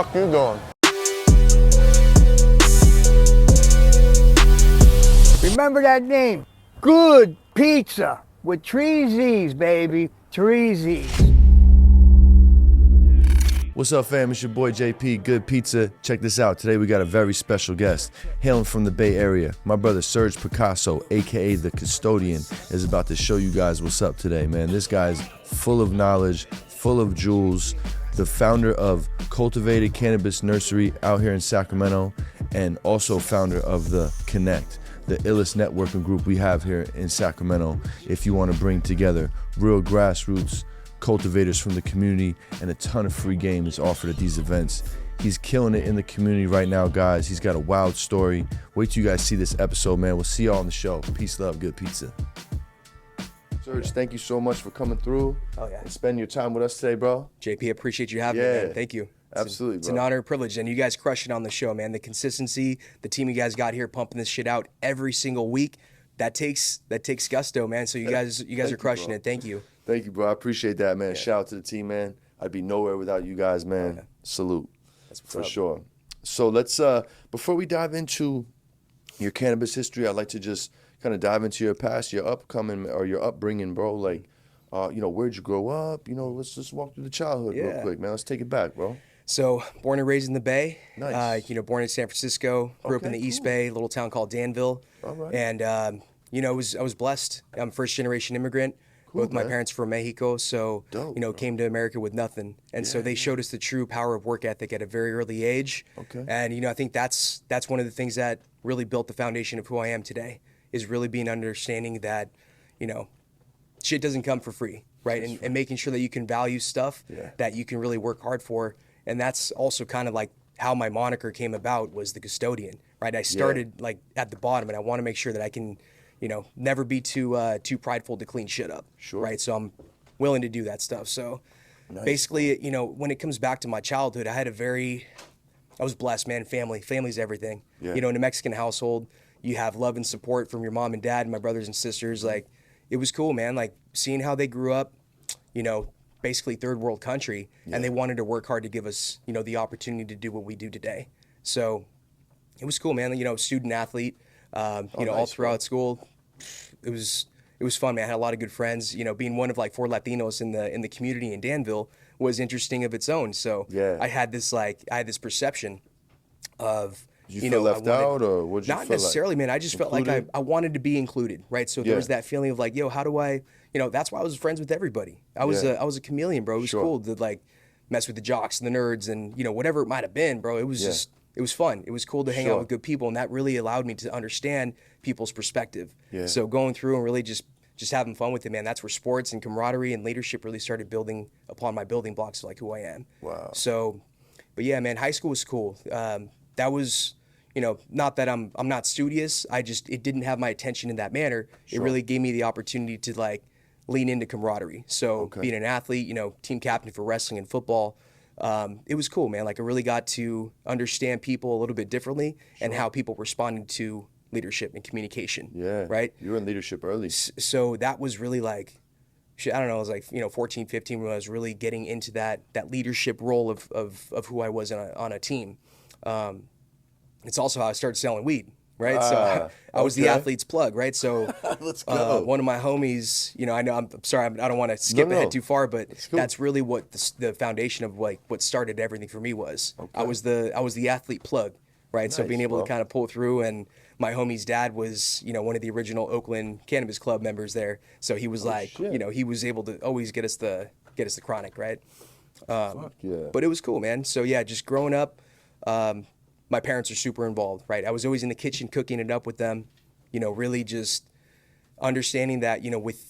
fuck you doing? Remember that name, Good Pizza, with 3 Z's, baby, 3 Z's. What's up, fam? It's your boy JP, Good Pizza. Check this out. Today we got a very special guest. Hailing from the Bay Area, my brother Serge Picazo, aka the Custodian, is about to show you guys what's up today, man. This guy's full of knowledge, full of jewels, the founder of Cultivated Cannabis Nursery out here in Sacramento, and also founder of the Connect, the illest networking group we have here in Sacramento. If you want to bring together real grassroots cultivators from the community, and a ton of free game is offered at these events. He's killing it in the community right now, guys. He's got a wild story. Wait till you guys see this episode, man. We'll see y'all on the show. Peace, love, good pizza. Serge, thank you so much for coming through and spending your time with us today, bro. JP, appreciate you having me, man. Thank you. Absolutely, It's an honor and privilege, and you guys crush it on the show, man. The consistency, the team you guys got here pumping this shit out every single week, that takes gusto, man. So you guys are crushing it. Thank you. Thank you, bro. I appreciate that, man. Shout out to the team, man. I'd be nowhere without you guys, man. Salute. That's for sure. So let's, before we dive into your cannabis history, I'd like to just kind of dive into your past, your upcoming, or your upbringing, bro. Like, where'd you grow up? Let's just walk through the childhood real quick, man. Let's take it back, bro. So, born and raised in the Bay. Nice. Born in San Francisco. Grew up in the East Bay, a little town called Danville. All right. And, I was blessed. I'm a first-generation immigrant. Cool, Both my parents from Mexico, so, Dope, came to America with nothing. And so they showed us the true power of work ethic at a very early age. Okay. And, I think that's one of the things that really built the foundation of who I am today, is really being understanding that, shit doesn't come for free, right? And making sure that you can value stuff that you can really work hard for. And that's also kind of like how my moniker came about, was the Custodian, right? I started like at the bottom, and I want to make sure that I can, never be too prideful to clean shit up, right? So I'm willing to do that stuff. So basically, when it comes back to my childhood, I was blessed, man. Family's everything. Yeah. In a Mexican household, you have love and support from your mom and dad and my brothers and sisters. Like, it was cool, man. Like, seeing how they grew up, basically third world country, and they wanted to work hard to give us, the opportunity to do what we do today. So it was cool, man. Student athlete, all throughout school. It was fun, man. I had a lot of good friends. Being one of like 4 Latinos in the community in Danville was interesting of its own. So I had this perception of, Did you feel left out, or what did you feel not necessarily, man. I just felt like I wanted to be included, right? So there was that feeling of like, how do I, that's why I was friends with everybody. I was a chameleon, bro. It was cool to like mess with the jocks and the nerds and, whatever it might have been, bro. It was just, it was fun. It was cool to hang out with good people, and that really allowed me to understand people's perspective. So going through and really just having fun with it, man, that's where sports and camaraderie and leadership really started building upon my building blocks of like who I am. Wow. So, but yeah, man, high school was cool. That was, not that I'm not studious. It didn't have my attention in that manner. It really gave me the opportunity to like lean into camaraderie. So being an athlete, team captain for wrestling and football, it was cool, man. Like, I really got to understand people a little bit differently and how people responded to leadership and communication. Yeah. Right? You were in leadership early. So that was really like, I don't know, I was like, 14, 15 when I was really getting into that leadership role of who I was on a team. It's also how I started selling weed, right? So I was the athlete's plug, right? So Let's go. One of my homies, I know, I'm sorry, I don't want to skip ahead too far, but that's really what the foundation of like what started everything for me was. I was the athlete plug, right? Nice, so being able to kind of pull through, and my homie's dad was, one of the original Oakland Cannabis Club members there. So he was he was able to always get us the chronic, right? But it was cool, man. So yeah, just growing up, my parents are super involved, right? I was always in the kitchen cooking it up with them, really just understanding that,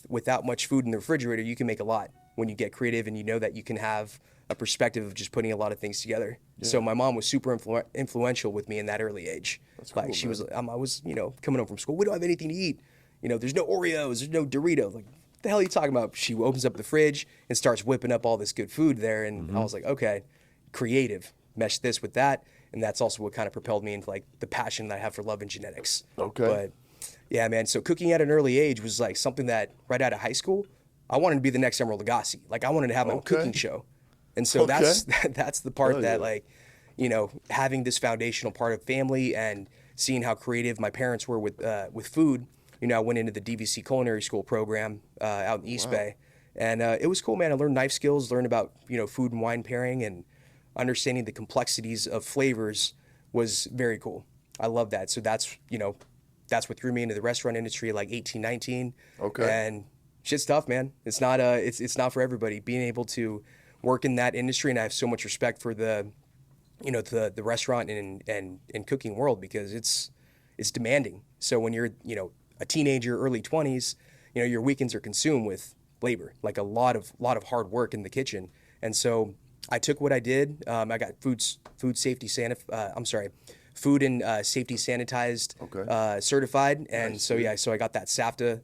without much food in the refrigerator, you can make a lot when you get creative and that you can have a perspective of just putting a lot of things together. So my mom was super influential with me in that early age. That's like cool, she man. was, I was, coming home from school, we don't have anything to eat. There's no Oreos, there's no Doritos. Like, what the hell are you talking about? She opens up the fridge and starts whipping up all this good food there. And I was like, okay, creative, mesh this with that. And that's also what kind of propelled me into like the passion that I have for love and genetics. Okay. But yeah, man. So cooking at an early age was like something that right out of high school, I wanted to be the next Emeril Lagasse. Like, I wanted to have my own cooking show. And so that's the part that like, you know, having this foundational part of family and seeing how creative my parents were with food, you know, I went into the DVC culinary school program out in East Bay, and it was cool, man. I learned knife skills, learned about, you know, food and wine pairing, and understanding the complexities of flavors was very cool. I love that. So that's, you know, that's what threw me into the restaurant industry at like 18, 19. Okay. And shit's tough, man. It's not it's not for everybody. Being able to work in that industry, and I have so much respect for the, you know, the restaurant and cooking world, because it's demanding. So when you're, you know, a teenager, early 20s, you know, your weekends are consumed with labor, like a lot of hard work in the kitchen. And so I took what I did. I got food and safety sanitized, certified, and Nice, so yeah, so I got that SAFTA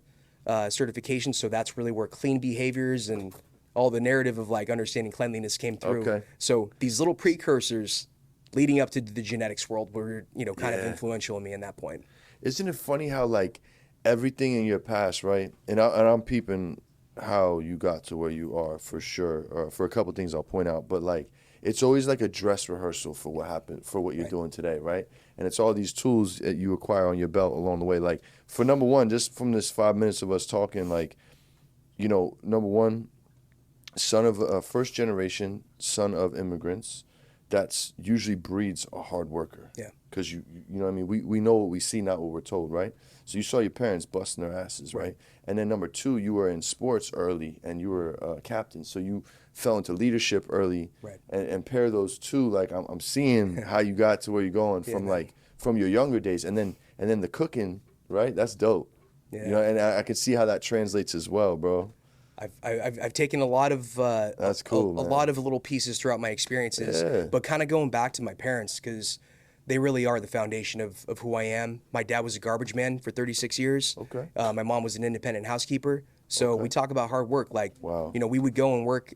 certification. So that's really where clean behaviors and all the narrative of like understanding cleanliness came through. Okay. So these little precursors leading up to the genetics world were, you know, kind of influential in me in that point. Isn't it funny how like everything in your past, right? And I'm peeping how you got to where you are for sure. For a couple of things I'll point out, but like it's always like a dress rehearsal for what happened, for what you're doing today, right? And it's all these tools that you acquire on your belt along the way. Like for number one, just from this 5 minutes of us talking, like, you know, number one, son of first generation, son of immigrants, that's usually breeds a hard worker. Yeah. Because you know what I mean? We know what we see, not what we're told, right? So you saw your parents busting their asses, right? And then number two, you were in sports early and you were a captain. So you fell into leadership early. Right. And pair those two, like I'm seeing how you got to where you're going from like from your younger days. And then the cooking, right? That's dope. Yeah. You know, and I can see how that translates as well, bro. I've taken a lot of That's cool, a man. lot of little pieces throughout my experiences, Yeah. but kind of going back to my parents, because they really are the foundation of who I am. My dad was a garbage man for 36 years. Okay. My mom was an independent housekeeper. So we talk about hard work. Like, Wow. you know, we would go and work,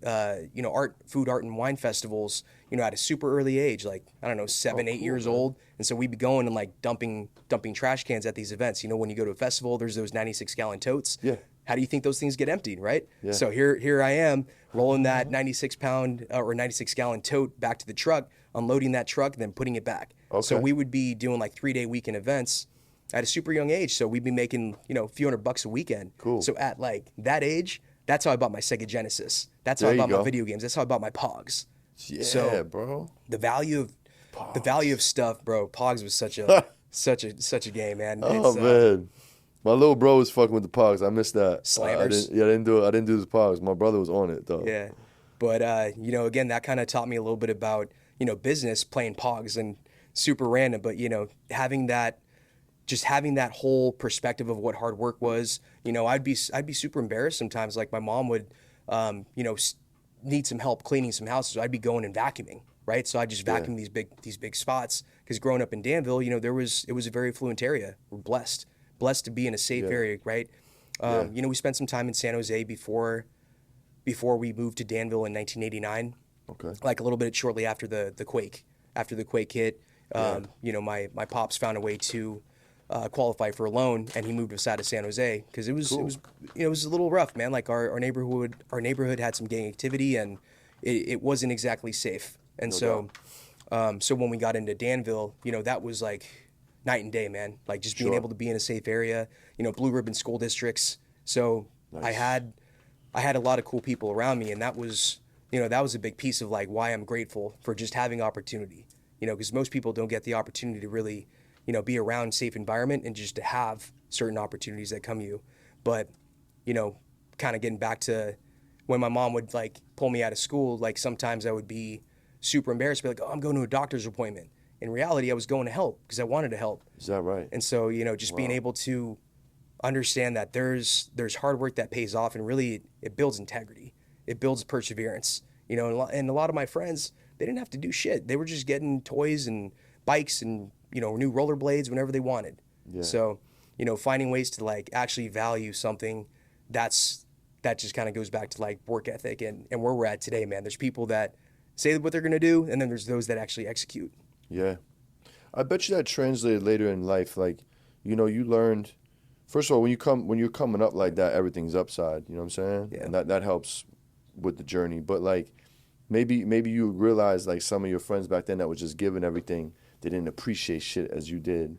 you know, food, art, and wine festivals, you know, at a super early age, like, I don't know, 7, 8 years old. And so we'd be going and like dumping trash cans at these events. You know, when you go to a festival, there's those 96-gallon totes. Yeah. How do you think those things get emptied, right? Yeah. So here I am rolling that 96-pound or 96-gallon tote back to the truck, unloading that truck, and then putting it back. So Okay. we would be doing like 3-day weekend events at a super young age. So we'd be making, you know, a few $100 a weekend. Cool. So at like that age, that's how I bought my Sega Genesis. That's how There I you bought my go. video games. That's how I bought my Pogs. Yeah, So bro. the value of stuff, bro. Pogs was such a such a game, man. Oh man, my little bro was fucking with the Pogs. I missed that. Slammers. I didn't do the Pogs. My brother was on it though. Yeah. But, you know, again, that kind of taught me a little bit about, you know, business, playing Pogs, and super random. But, you know, having that whole perspective of what hard work was, you know, I'd be super embarrassed sometimes. Like my mom would, you know, need some help cleaning some houses. So I'd be going and vacuuming, right? So I just vacuum these big spots, because growing up in Danville, you know, it was a very affluent area. We're blessed to be in a safe area, right? You know, we spent some time in San Jose before we moved to Danville in 1989. Okay. Like a little bit shortly after the quake. After the quake hit, you know, my pops found a way to qualify for a loan, and he moved us out of San Jose, because it was you know, it was a little rough, man. Like our neighborhood had some gang activity, and it wasn't exactly safe. And so when we got into Danville, you know, that was like night and day, man. Like just being able to be in a safe area, you know, blue ribbon school districts. So I had a lot of cool people around me, and that was, you know, that was a big piece of like why I'm grateful for just having opportunity, you know, because most people don't get the opportunity to really, you know, be around safe environment and just to have certain opportunities that come you. But, you know, kind of getting back to when my mom would like pull me out of school, like sometimes I would be super embarrassed, be like, oh, I'm going to a doctor's appointment. In reality, I was going to help because I wanted to help. Is that right? And so, you know, just being able to understand that there's hard work that pays off, and really it builds integrity. It builds perseverance. You know, and a lot of my friends, they didn't have to do shit. They were just getting toys and bikes and, you know, new rollerblades whenever they wanted. Yeah. So, you know, finding ways to like actually value something, that just kind of goes back to like work ethic and where we're at today, man. There's people that say what they're going to do, and then there's those that actually execute. Yeah. I bet you that translated later in life. Like, you know, you learned, first of all, when you're coming up like that, everything's upside, you know what I'm saying? Yeah. And that helps with the journey. But like, maybe you realize like some of your friends back then that was just given everything, they didn't appreciate shit as you did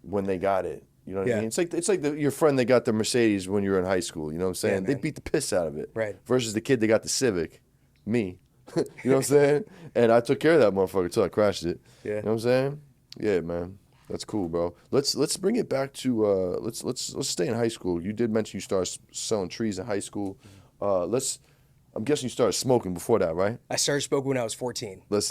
when they got it. You know what I mean? It's like your friend that got the Mercedes when you were in high school. You know what I'm saying? They beat the piss out of it. Right. Versus the kid that got the Civic, me. You know what I'm saying? And I took care of that motherfucker until I crashed it. Yeah. You know what I'm saying? Yeah, man. That's cool, bro. Let's bring it back to let's stay in high school. You did mention you started selling trees in high school. I'm guessing you started smoking before that, right? I started smoking when I was 14. Let's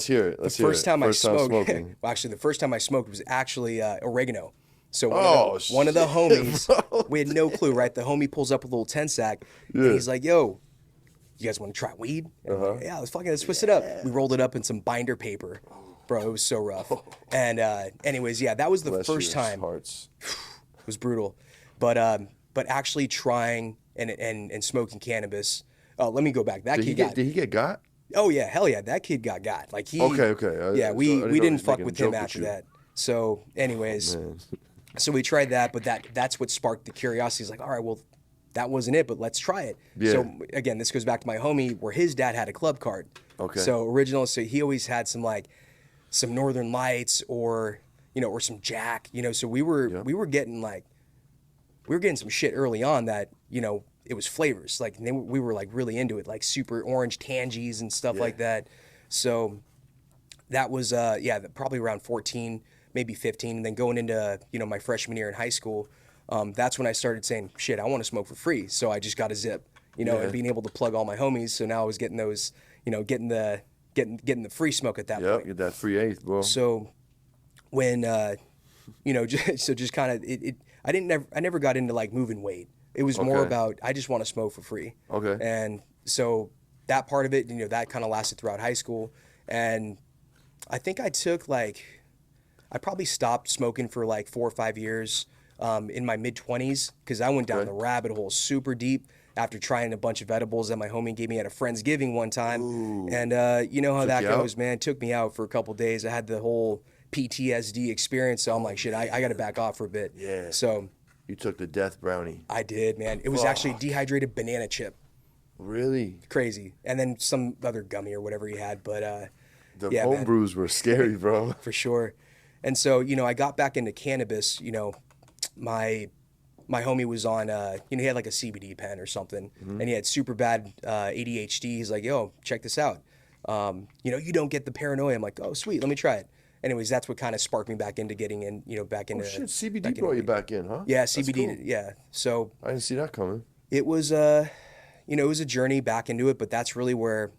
hear it. The first time I smoked, well, actually, the first time I smoked was actually oregano. So one of the homies, we had no clue, right? The homie pulls up a little 10 sack, and he's like, "Yo, you guys want to try weed?" And like, yeah, let's twist it up. We rolled it up in some binder paper, bro. It was so rough. And anyways, yeah, that was the first time. It was brutal, but actually trying and smoking cannabis. Let me go back. Did he get got? Oh yeah, hell yeah, that kid got. Like he. Okay. Yeah, we didn't fuck with him after that. So, anyways. So we tried that, but that's what sparked the curiosity. He's like, all right, well, that wasn't it, but let's try it. Yeah. So again, this goes back to my homie where his dad had a club card. Okay. So he always had some Northern Lights or some Jack, so we were getting some shit early on that, it was flavors. Like we were like really into it, like super orange tangies and stuff like that. So that was probably around 14, maybe 15, and then going into my freshman year in high school, that's when I started saying, shit, I want to smoke for free. So I just got a zip, and being able to plug all my homies. So now I was getting those, getting the free smoke at that point. Get that free eighth, bro. So when just kind of I never got into like moving weight. It was more about I just want to smoke for free. Okay. And so that part of it, that kind of lasted throughout high school, and I think I probably stopped smoking for like 4 or 5 years in my mid-20s because I went down the rabbit hole super deep after trying a bunch of edibles that my homie gave me at a Friendsgiving one time. Ooh. And you know how that goes, man. It took me out for a couple days. I had the whole PTSD experience, so I'm like, shit, I got to back off for a bit. Yeah. So you took the death brownie. I did, man. It was actually dehydrated banana chip. Really? Crazy. And then some other gummy or whatever he had, but the home brews were scary, bro. For sure. And so, I got back into cannabis, my homie was on, he had like a CBD pen or something, and he had super bad ADHD. He's like, yo, check this out. You don't get the paranoia. I'm like, oh, sweet, let me try it. Anyways, that's what kind of sparked me back into getting in, back into. Oh shit, CBD brought you back in, huh? Yeah, CBD, cool. Yeah. So. I didn't see that coming. It was, it was a journey back into it, but that's really where,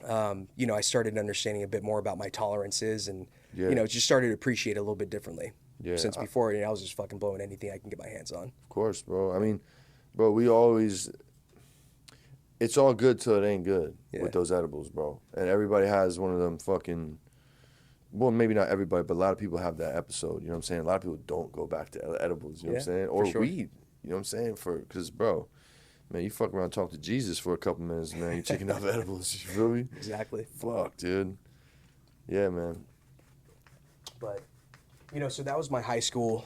I started understanding a bit more about my tolerances and, just started to appreciate it a little bit differently. Yeah. Since before, I was just fucking blowing anything I can get my hands on. Of course, bro. I mean, bro, it's all good till it ain't good with those edibles, bro. And everybody has one of them fucking, well, maybe not everybody, but a lot of people have that episode, you know what I'm saying? A lot of people don't go back to edibles, you know what I'm saying? Or weed, you know what I'm saying? Because, bro, man, you fuck around and talk to Jesus for a couple minutes, man. You're taking off edibles, you feel me? Exactly. Fuck, dude. Yeah, man. But, so that was my high school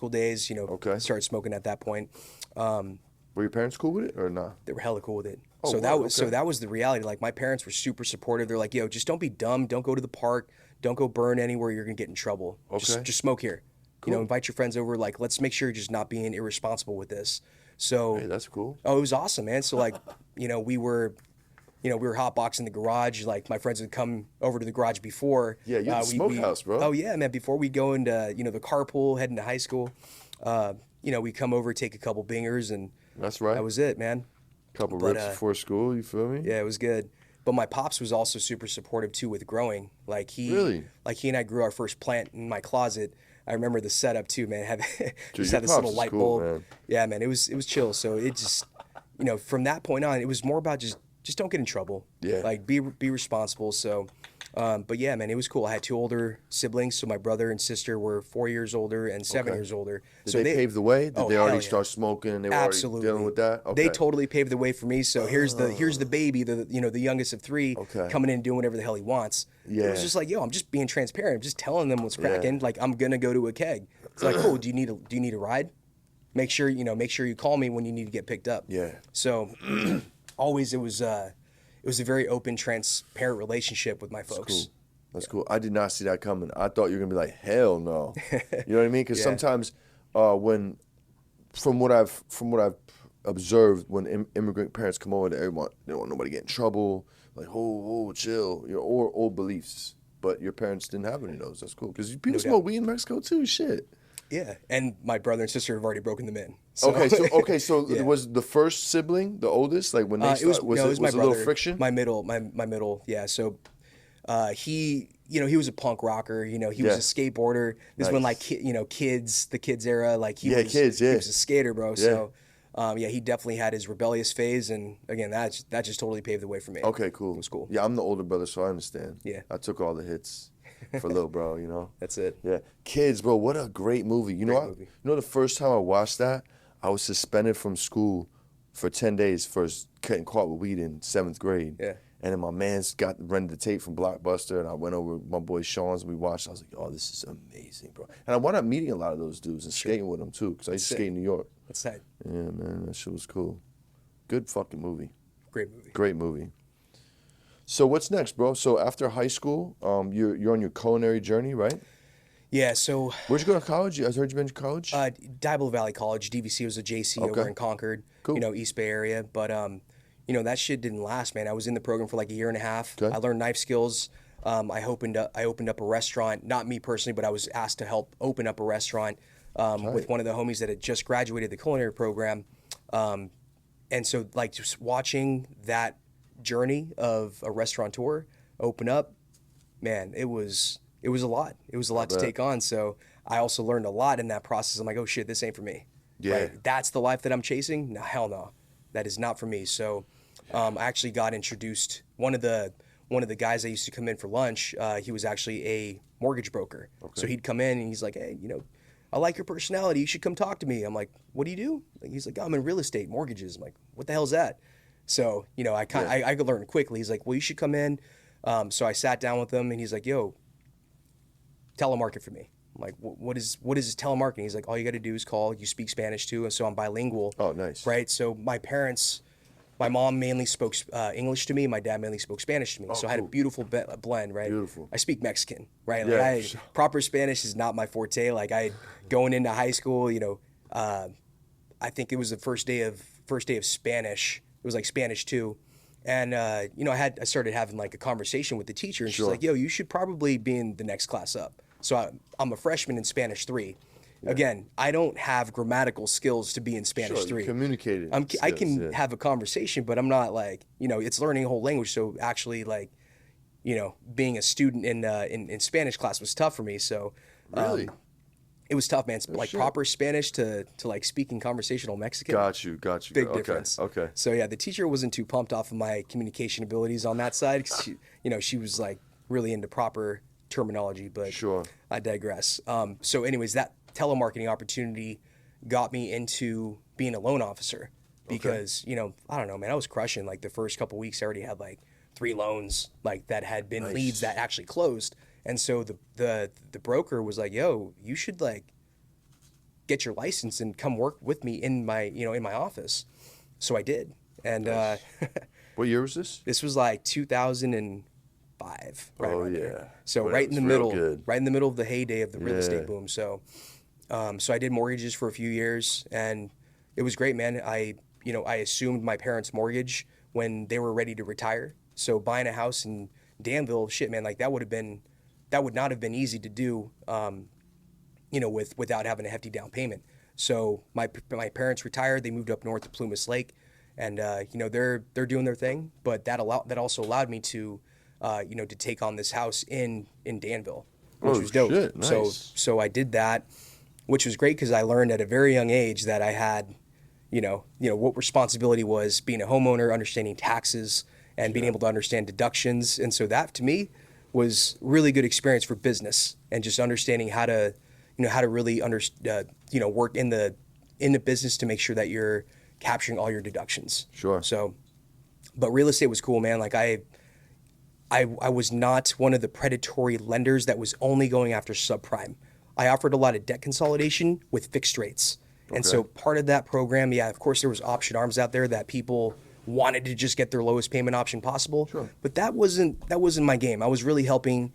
days, started smoking at that point. Were your parents cool with it or not? They were hella cool with it. Oh, so that was the reality. Like my parents were super supportive. They're like, yo, just don't be dumb. Don't go to the park. Don't go burn anywhere. You're going to get in trouble. Okay. Just smoke here. Cool. Invite your friends over. Like, let's make sure you're just not being irresponsible with this. So, hey, that's cool. Oh, it was awesome, man. So we were hotboxing the garage. Like my friends would come over to the garage before. Yeah, you had a smokehouse, bro. Oh yeah, man. Before we go into, the carpool, heading to high school, we come over, take a couple bingers, and that's right. That was it, man. Couple rips before school, you feel me? Yeah, it was good. But my pops was also super supportive too with growing. Like he and I grew our first plant in my closet. I remember the setup too, man. Just had this little light bulb. Man. Yeah, man. It was chill. So it just, from that point on, it was more about just don't get in trouble. Yeah. Like be responsible. So, but yeah, man, it was cool. I had 2 older siblings, so my brother and sister were 4 years older and 7 years older. Did they pave the way? Did they already start smoking? They were already dealing with that. Okay. They totally paved the way for me. So here's the baby, the youngest of 3, coming in and doing whatever the hell he wants. Yeah. It was just like, yo, I'm just being transparent. I'm just telling them what's cracking. Yeah. Like I'm gonna go to a keg. It's like, cool. Do you need a ride? Make sure you call me when you need to get picked up. Yeah. So always it was was a very open, transparent relationship with my folks. Cool. That's cool. I did not see that coming. I thought you were gonna be like, hell no. You know what I mean? Because sometimes when from what I've observed, when immigrant parents come over, they don't want nobody to get in trouble. Like, oh, chill. Or old beliefs. But your parents didn't have any of those. That's cool. Because people smoke weed in Mexico too. Shit. Yeah, and my brother and sister have already broken them in. So. So yeah. Was the first sibling the oldest? Like when they was my brother, a little friction? My middle. Yeah. So he was a punk rocker. He was a skateboarder. This is when like the kids era. Like he was a skater, bro. Yeah. So he definitely had his rebellious phase, and again that just totally paved the way for me. Okay, cool. It was cool. Yeah, I'm the older brother, so I understand. Yeah. I took all the hits for little bro. That's it. Yeah. Kids, bro, what a great movie. You know the first time I watched that, I was suspended from school for 10 days for getting caught with weed in 7th grade. Yeah. And then my man's rented the tape from Blockbuster, and I went over with my boy Sean's, and we watched. I was like, oh, this is amazing, bro. And I wound up meeting a lot of those dudes and skating with them, too, because I used to skate in New York. That's tight. Yeah, man, that shit was cool. Good fucking movie. Great movie. Great movie. So what's next, bro? So after high school, you're on your culinary journey, right? Yeah, so... Where'd you go to college? I heard you been to college? Diablo Valley College. DVC was a JC over in Concord, cool. East Bay area. But, that shit didn't last, man. I was in the program for like a year and a half. Okay. I learned knife skills. I opened up a restaurant, not me personally, but I was asked to help open up a restaurant with one of the homies that had just graduated the culinary program. And so, like, just watching that journey of a restaurateur open up, man, it was a lot. It was a lot to take on. So I also learned a lot in that process. I'm like, oh shit, this ain't for me. Yeah. Right? That's the life that I'm chasing? No, hell no. That is not for me. So I actually got introduced. One of the guys that used to come in for lunch, he was actually a mortgage broker. Okay. So he'd come in and he's like, hey, I like your personality. You should come talk to me. I'm like, what do you do? He's like, oh, I'm in real estate, mortgages. I'm like, what the hell is that? So, I could learn quickly. He's like, well, you should come in. So I sat down with him and he's like, yo, telemarket for me. I'm like, what is this telemarketing? He's like, all you got to do is call. You speak Spanish too. And so I'm bilingual. Oh, nice. Right. So my mom mainly spoke English to me. My dad mainly spoke Spanish to me. So I had a beautiful blend, right? Beautiful. I speak Mexican, right? Like proper Spanish is not my forte. Like going into high school, I think it was the first day of Spanish. It was like Spanish 2. And, I started having like a conversation with the teacher and she's like, yo, you should probably be in the next class up. So I'm a freshman in Spanish 3. Yeah. Again, I don't have grammatical skills to be in Spanish 3. Communicating. I can have a conversation, but I'm not like, it's learning a whole language. So actually like, being a student in Spanish class was tough for me. So really? It was tough, man. Like proper Spanish to like speaking conversational Mexican. Got you. Big difference. Okay. So yeah, the teacher wasn't too pumped off of my communication abilities on that side. 'Cause she was like really into proper terminology, but I digress. So anyways, that telemarketing opportunity got me into being a loan officer because, I don't know, man, I was crushing. Like the first couple weeks, I already had like 3 loans like that had been leads that actually closed. And so the broker was like, yo, you should like get your license and come work with me in my office. So I did. And what year was this? This was like 2005. Right yeah. There. So Well, right in the middle of the heyday of the real estate boom. So I did mortgages for a few years and it was great, man. I assumed my parents' mortgage when they were ready to retire. So buying a house in Danville, shit, man, like that would not have been easy to do, without having a hefty down payment. So my parents retired. They moved up north to Plumas Lake, and they're doing their thing. But that also allowed me to, to take on this house in Danville, which was dope. Shit, nice. So I did that, which was great because I learned at a very young age that I had, what responsibility was being a homeowner, understanding taxes, and being able to understand deductions. And so that to me was really good experience for business and just understanding how to really work in the business to make sure that you're capturing all your deductions. Sure. So, but real estate was cool, man. Like I was not one of the predatory lenders that was only going after subprime. I offered a lot of debt consolidation with fixed rates. And so part of that program, of course there was option arms out there that people wanted to just get their lowest payment option possible. Sure. But that wasn't my game. I was really helping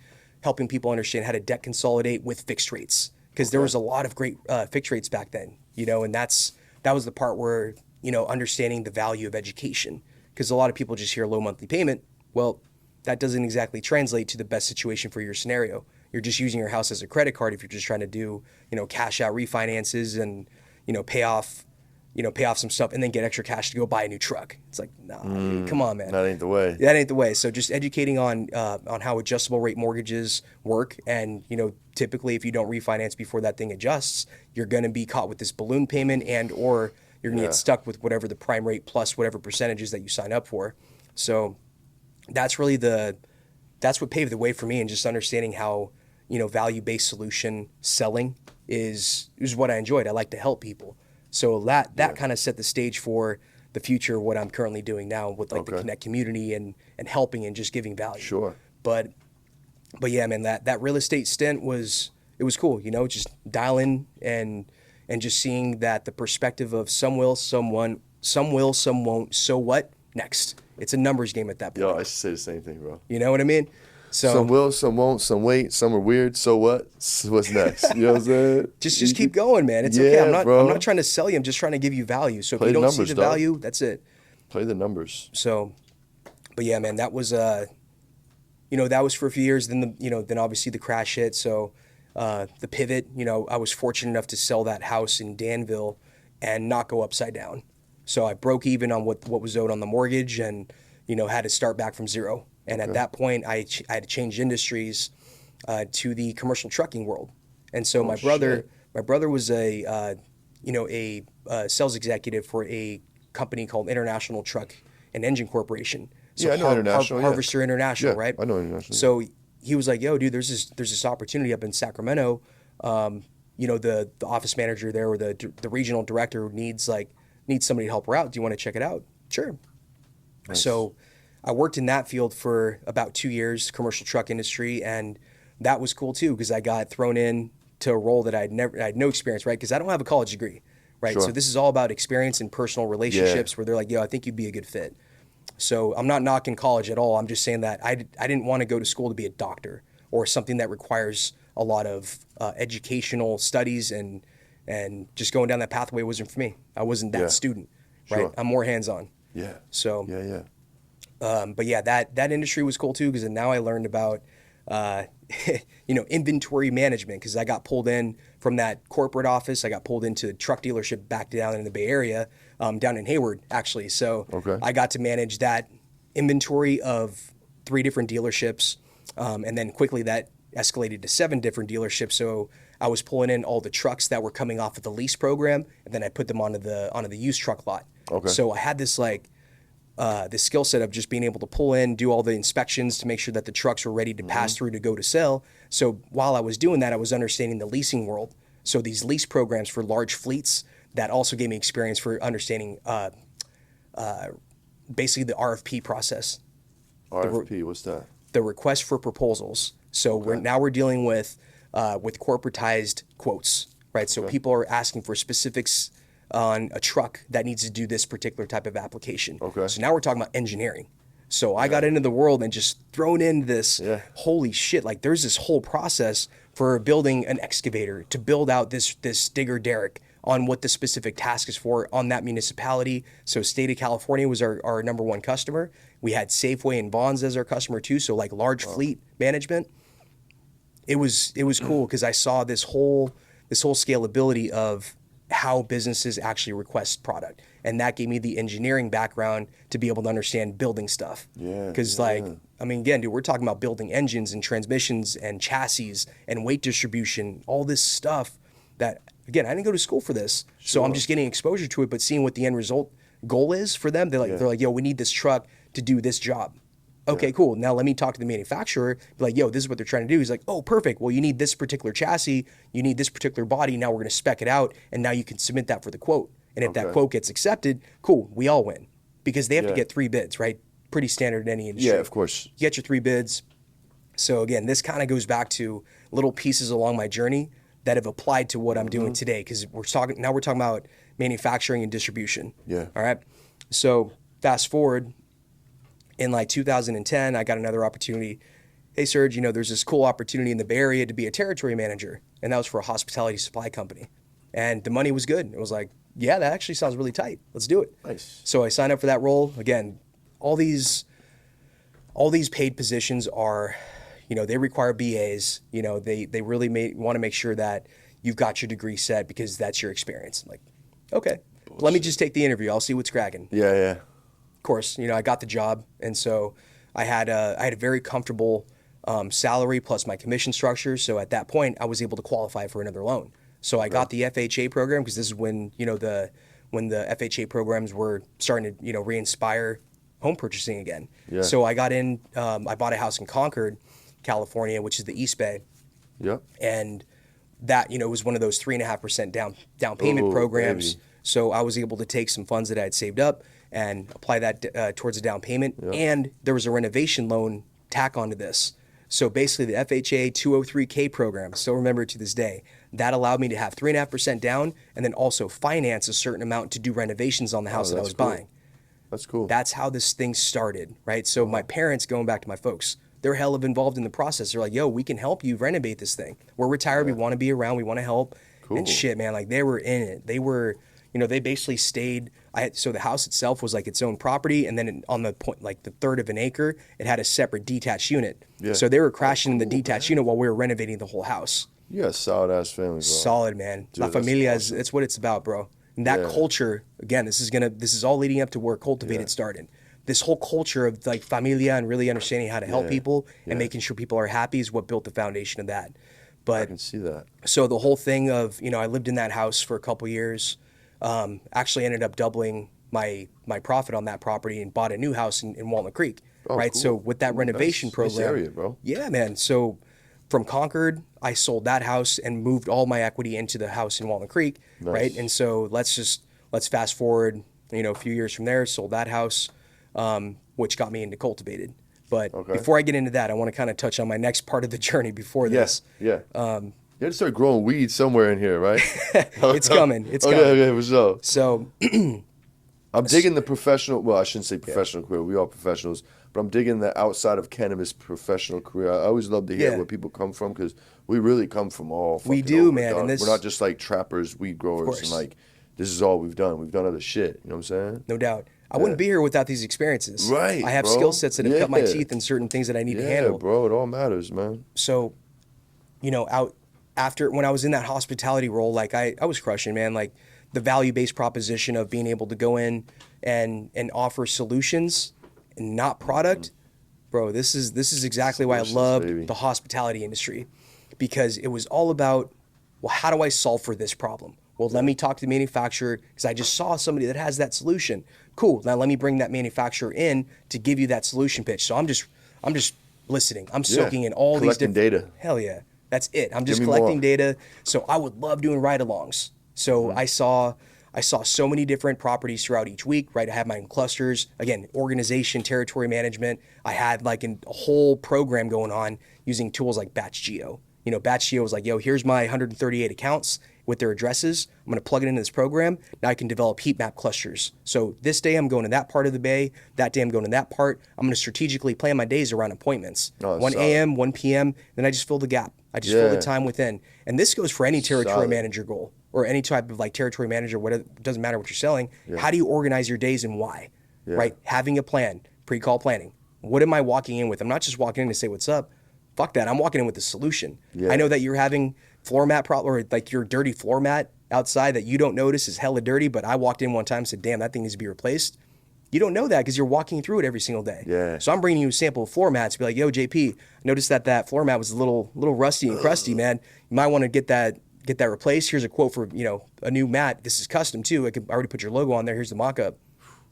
people understand how to debt consolidate with fixed rates, because there was a lot of great fixed rates back then, you know, and that was the part where, you know, understanding the value of education, because a lot of people just hear low monthly payment. Well, that doesn't exactly translate to the best situation for your scenario. You're just using your house as a credit card if you're just trying to do, you know, cash out refinances and, you know, pay off some stuff and then get extra cash to go buy a new truck. It's like, nah, dude, come on, man. That ain't the way. That ain't the way. So just educating on how adjustable rate mortgages work. And, you know, typically if you don't refinance before that thing adjusts, you're going to be caught with this balloon payment, and or you're going to get stuck with whatever the prime rate plus whatever percentages that you sign up for. So that's really that's what paved the way for me, and just understanding how, you know, value-based solution selling is what I enjoyed. I like to help people. So that kind of set the stage for the future of what I'm currently doing now with like the Connect community and helping and just giving value. Sure. But yeah, man, that real estate stint was cool, you know, just dialing and just seeing that the perspective of some will, some won't, so what? Next. It's a numbers game at that point. Yo, I should say the same thing, bro. You know what I mean? So some will, some won't, some wait, some are weird. So what? What's next? You know what I'm saying? Just keep going, man. It's okay. I'm not trying to sell you. I'm just trying to give you value. So if you don't see the value, that's it. Play the numbers. So, but yeah, man, that was you know, that was for a few years. Then then obviously the crash hit. So the pivot. You know, I was fortunate enough to sell that house in Danville and not go upside down. So I broke even on what was owed on the mortgage, and, you know, had to start back from zero. And at that point, I had to change industries to the commercial trucking world. And so my brother was a sales executive for a company called International Truck and Engine Corporation. So I know International. Harvester International, right? I know International. So he was like, "Yo, dude, there's this opportunity up in Sacramento. You know, the office manager there, or the regional director needs somebody to help her out. Do you want to check it out?" Sure. Nice. So I worked in that field for about 2 years, commercial truck industry, and that was cool too, because I got thrown in to a role that I had no experience, right? Because I don't have a college degree, right? Sure. So this is all about experience and personal relationships where they're like, "Yo, I think you'd be a good fit." So I'm not knocking college at all. I'm just saying that I didn't want to go to school to be a doctor or something that requires a lot of educational studies, and just going down that pathway wasn't for me. I wasn't that student, right? Sure. I'm more hands-on. Yeah. So Yeah. But yeah, that industry was cool too, because now I learned about inventory management, because I got pulled in from that corporate office. I got pulled into a truck dealership back down in the Bay Area, down in Hayward, actually. So I got to manage that inventory of 3 different dealerships, and then quickly that escalated to 7 different dealerships. So I was pulling in all the trucks that were coming off of the lease program, and then I put them onto the used truck lot. Okay. So I had this this skill set of just being able to pull in, do all the inspections to make sure that the trucks were ready to pass through to go to sell. So while I was doing that, I was understanding the leasing world. So these lease programs for large fleets, that also gave me experience for understanding basically the RFP process. RFP, what's that? The request for proposals. So we're dealing with corporatized quotes, right? So people are asking for specifics on a truck that needs to do this particular type of application. Okay. So now we're talking about engineering. So I got into the world and just thrown in this, holy shit, like there's this whole process for building an excavator to build out this digger derrick on what the specific task is for on that municipality. So state of California was our number one customer. We had Safeway and Bonds as our customer too. So like large fleet management. It was cool because I saw this whole scalability of how businesses actually request product. And that gave me the engineering background to be able to understand building stuff. Yeah. Because I mean, again, dude, we're talking about building engines and transmissions and chassis and weight distribution, all this stuff that, again, I didn't go to school for this. So I'm just getting exposure to it, but seeing what the end result goal is for them. They're like, yo, we need this truck to do this job. Okay, cool. Now let me talk to the manufacturer. Be like, yo, this is what they're trying to do. He's like, oh, perfect. Well, you need this particular chassis. You need this particular body. Now we're going to spec it out. And now you can submit that for the quote. And if that quote gets accepted, cool, we all win. Because they have to get 3 bids, right? Pretty standard in any industry. Yeah, of course. You get your 3 bids. So again, this kind of goes back to little pieces along my journey that have applied to what I'm doing today. Because we're talking about manufacturing and distribution. Yeah. All right. So fast forward in like 2010, I got another opportunity. Hey, Serge, there's this cool opportunity in the Bay Area to be a territory manager. And that was for a hospitality supply company. And the money was good. It was like, yeah, that actually sounds really tight. Let's do it. Nice. So I signed up for that role. Again, all these paid positions are, they require BAs. They really want to make sure that you've got your degree set because that's your experience. I'm like, okay, let me just take the interview. I'll see what's cracking. Yeah, yeah. Of course, I got the job. And so I had a very comfortable salary plus my commission structure. So at that point, I was able to qualify for another loan. So I got the FHA program because this is when the FHA programs were starting to re-inspire home purchasing again. Yeah. So I got in. I bought a house in Concord, California, which is the East Bay. Yep. And that was one of those 3.5% down payment programs. Baby. So I was able to take some funds that I had saved up and apply that towards a down payment. Yep. And there was a renovation loan tack onto this. So basically the FHA 203K program, still remember it to this day, that allowed me to have 3.5% down and then also finance a certain amount to do renovations on the house that I was buying. That's cool. That's how this thing started, right? So my parents, going back to my folks, they're hell of involved in the process. They're like, yo, we can help you renovate this thing. We're retired. We want to be around. We want to help. Cool. And shit, man, like they were in it. They were, they basically stayed. So the house itself was like its own property. And then on the point, like the third of an acre, it had a separate detached unit. Yeah. So they were crashing in the detached unit while we were renovating the whole house. You got a solid ass family, bro. Solid, man. Dude, La Familia awesome. It's what it's about, bro. And that culture, again, this is all leading up to where Cultivated started. This whole culture of like familia and really understanding how to help people and making sure people are happy is what built the foundation of that. But I can see that. So the whole thing of, I lived in that house for a couple years, actually ended up doubling my profit on that property and bought a new house in Walnut Creek, right? Cool. So with that renovation program. Nice area, bro. Yeah, man. So from Concord, I sold that house and moved all my equity into the house in Walnut Creek, right? And so let's fast forward, a few years from there, sold that house, which got me into Cultivated. But before I get into that, I want to kind of touch on my next part of the journey before this. Yeah. You had to start growing weed somewhere in here, right? It's coming. It's coming. Okay, for sure. So I'm digging the professional, well, I shouldn't say professional career. We all professionals. But I'm digging the outside of cannabis professional career. I always love to hear where people come from because we really come from all. We do, man. And we're not just like trappers, weed growers, and like this is all we've done. We've done other shit. You know what I'm saying? No doubt. I wouldn't be here without these experiences. Right. I have skill sets that have cut my teeth in certain things that I need to handle. Yeah, bro. It all matters, man. So, out after when I was in that hospitality role, like I was crushing, man. Like the value-based proposition of being able to go in and offer solutions and not product. Bro, this is exactly why I love the hospitality industry, because it was all about, well, how do I solve for this problem? Well, let me talk to the manufacturer because I just saw somebody that has that solution. Cool. Now let me bring that manufacturer in to give you that solution pitch. So I'm just listening. I'm soaking in all these different data. Hell yeah, that's it. I'm just collecting data. So I would love doing ride-alongs. So I saw so many different properties throughout each week, right? I had my own clusters, again, organization, territory management. I had like a whole program going on using tools like Batch Geo. Batch Geo was like, yo, here's my 138 accounts with their addresses. I'm going to plug it into this program. Now I can develop heat map clusters. So this day I'm going to that part of the bay. That day I'm going to that part. I'm going to strategically plan my days around appointments. 1 a.m., 1 p.m., then I just fill the gap. I just fill the time within. And this goes for any territory manager goal or any type of like territory manager, whatever, it doesn't matter what you're selling. How do you organize your days and why, right? Having a plan, pre-call planning. What am I walking in with? I'm not just walking in to say what's up. Fuck that. I'm walking in with a solution. I know that you're having floor mat problem or like your dirty floor mat outside that you don't notice is hella dirty, but I walked in one time and said, damn, that thing needs to be replaced. You don't know that because you're walking through it every single day. Yeah. So I'm bringing you a sample of floor mats. Be like, yo, JP, I noticed that floor mat was a little rusty and crusty, man. You might want to get that replaced. Here's a quote for, a new mat. This is custom too. I could already put your logo on there. Here's the mock-up.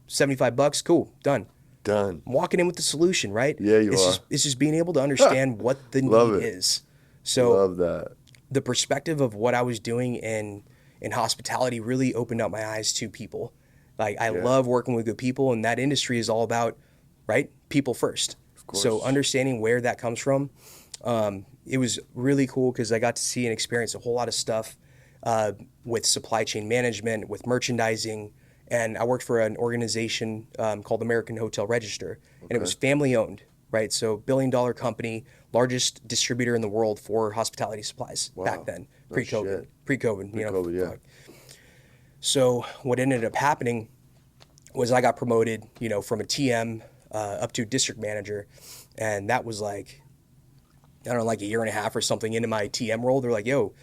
$75. Cool. Done. I'm walking in with the solution, right? Yeah, it's just being able to understand what the need is. So love that. The perspective of what I was doing in hospitality really opened up my eyes to people. Like I love working with good people, and that industry is all about, right? People first. Of course. So understanding where that comes from, it was really cool because I got to see and experience a whole lot of stuff with supply chain management, with merchandising, and I worked for an organization called American Hotel Register, and it was family owned, right? So $1 billion company, largest distributor in the world for hospitality supplies back then, pre-COVID, yeah. So what ended up happening was I got promoted, from a TM up to district manager, and that was like, I don't know, like a year and a half or something into my TM role. They're like, yo,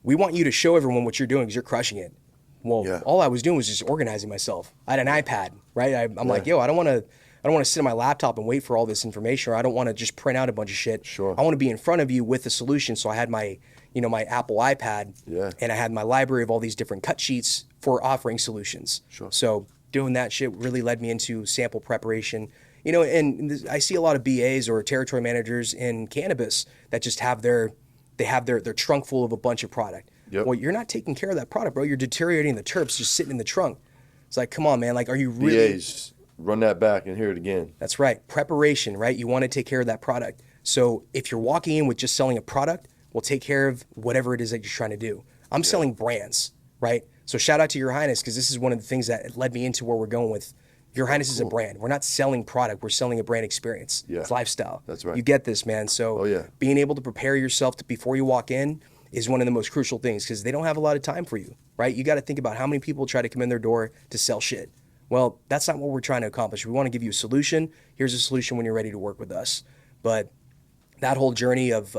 we want you to show everyone what you're doing because you're crushing it. Well, all I was doing was just organizing myself. I had an iPad, right? I'm like, yo, I don't want to sit on my laptop and wait for all this information, or I don't want to just print out a bunch of shit. Sure. I want to be in front of you with a solution. So I had my, my Apple iPad, and I had my library of all these different cut sheets for offering solutions. Sure. So doing that shit really led me into sample preparation. And I see a lot of BAs or territory managers in cannabis that just have their trunk full of a bunch of product. Yep. Well, you're not taking care of that product, bro. You're deteriorating the terps just sitting in the trunk. It's like, come on, man. Like, are you really? BAs, run that back and hear it again. That's right. Preparation, right? You want to take care of that product. So if you're walking in with just selling a product, we'll take care of whatever it is that you're trying to do. I'm selling brands, right? So shout out to Your Highness, because this is one of the things that led me into where we're going with. Your Highness is a brand. We're not selling product. We're selling a brand experience. Yeah. It's lifestyle. That's right. You get this, man. So being able to prepare yourself before you walk in is one of the most crucial things, because they don't have a lot of time for you, right? You got to think about how many people try to come in their door to sell shit. Well, that's not what we're trying to accomplish. We want to give you a solution. Here's a solution when you're ready to work with us. But that whole journey of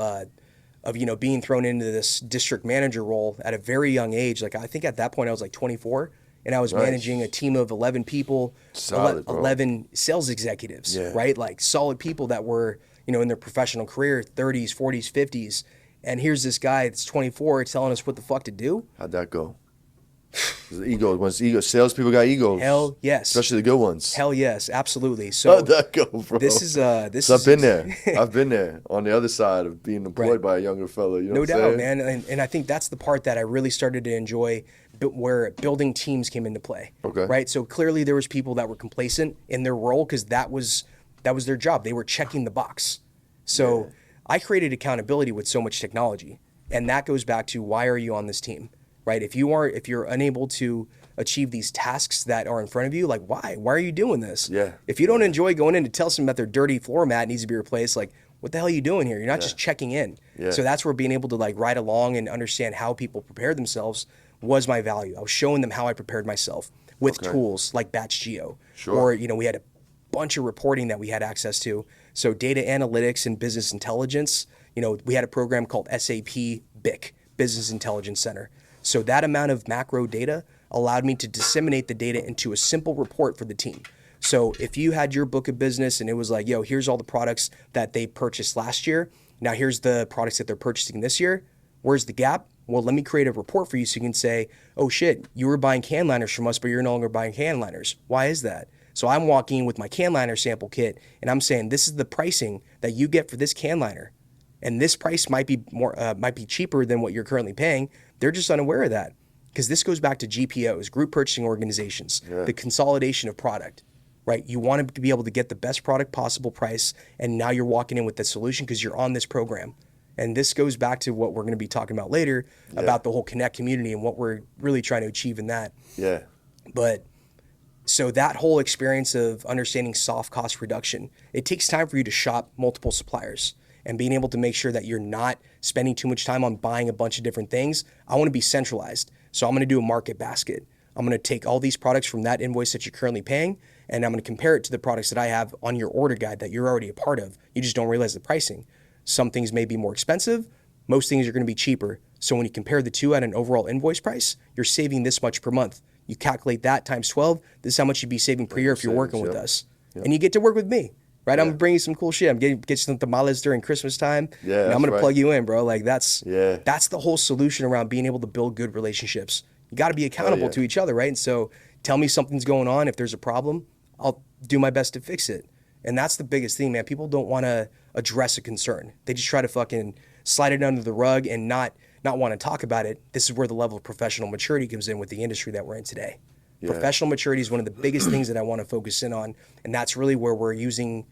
being thrown into this district manager role at a very young age, like I think at that point I was like 24. And I was managing a team of 11 people, Solid, 11 sales executives, right? Like solid people that were, in their professional career, 30s, 40s, 50s. And here's this guy that's 24 telling us what the fuck to do. How'd that go? Salespeople got egos. Hell yes. Especially the good ones. Hell yes, absolutely. So how'd that go, bro? I've been there. I've been there on the other side of being employed by a younger fellow. You know no what I'm doubt, saying? man. And I think that's the part that I really started to enjoy, where building teams came into play. Okay. Right. So clearly there was people that were complacent in their role because that was their job. They were checking the box. So I created accountability with so much technology, and that goes back to, why are you on this team? Right? If you're unable to achieve these tasks that are in front of you, like, why are you doing this? Yeah. If you don't enjoy going in to tell someone that their dirty floor mat needs to be replaced, like, what the hell are you doing here? You're not just checking in. Yeah. So that's where being able to like ride along and understand how people prepare themselves was my value. I was showing them how I prepared myself with tools like Batch Geo. Sure. Or, we had a bunch of reporting that we had access to. So data analytics and business intelligence, we had a program called SAP BIC, Business Intelligence Center. So that amount of macro data allowed me to disseminate the data into a simple report for the team. So if you had your book of business and it was like, yo, here's all the products that they purchased last year. Now here's the products that they're purchasing this year. Where's the gap? Well, let me create a report for you so you can say, oh shit, you were buying can liners from us, but you're no longer buying can liners. Why is that? So I'm walking in with my can liner sample kit and I'm saying, this is the pricing that you get for this can liner. And this price might be cheaper than what you're currently paying. They're just unaware of that, because this goes back to GPOs, group purchasing organizations, the consolidation of product, right? You want to be able to get the best product possible price, and now you're walking in with the solution because you're on this program. And this goes back to what we're going to be talking about later about the whole Connect community and what we're really trying to achieve in that. Yeah. But so that whole experience of understanding soft cost reduction, it takes time for you to shop multiple suppliers and being able to make sure that you're not spending too much time on buying a bunch of different things. I want to be centralized. So I'm going to do a market basket. I'm going to take all these products from that invoice that you're currently paying, and I'm going to compare it to the products that I have on your order guide that you're already a part of. You just don't realize the pricing. Some things may be more expensive. Most things are going to be cheaper. So when you compare the two at an overall invoice price, you're saving this much per month. You calculate that times 12. This is how much you'd be saving per year if you're working with us. And you get to work with me. Right, I'm bringing some cool shit. I'm get you some tamales during Christmas time. Yeah, and I'm gonna plug you in, bro. Like that's the whole solution around being able to build good relationships. You got to be accountable to each other, right? And so, tell me something's going on. If there's a problem, I'll do my best to fix it. And that's the biggest thing, man. People don't want to address a concern. They just try to fucking slide it under the rug and not want to talk about it. This is where the level of professional maturity comes in with the industry that we're in today. Yeah. Professional maturity is one of the biggest things that I want to focus in on, and that's really where we're using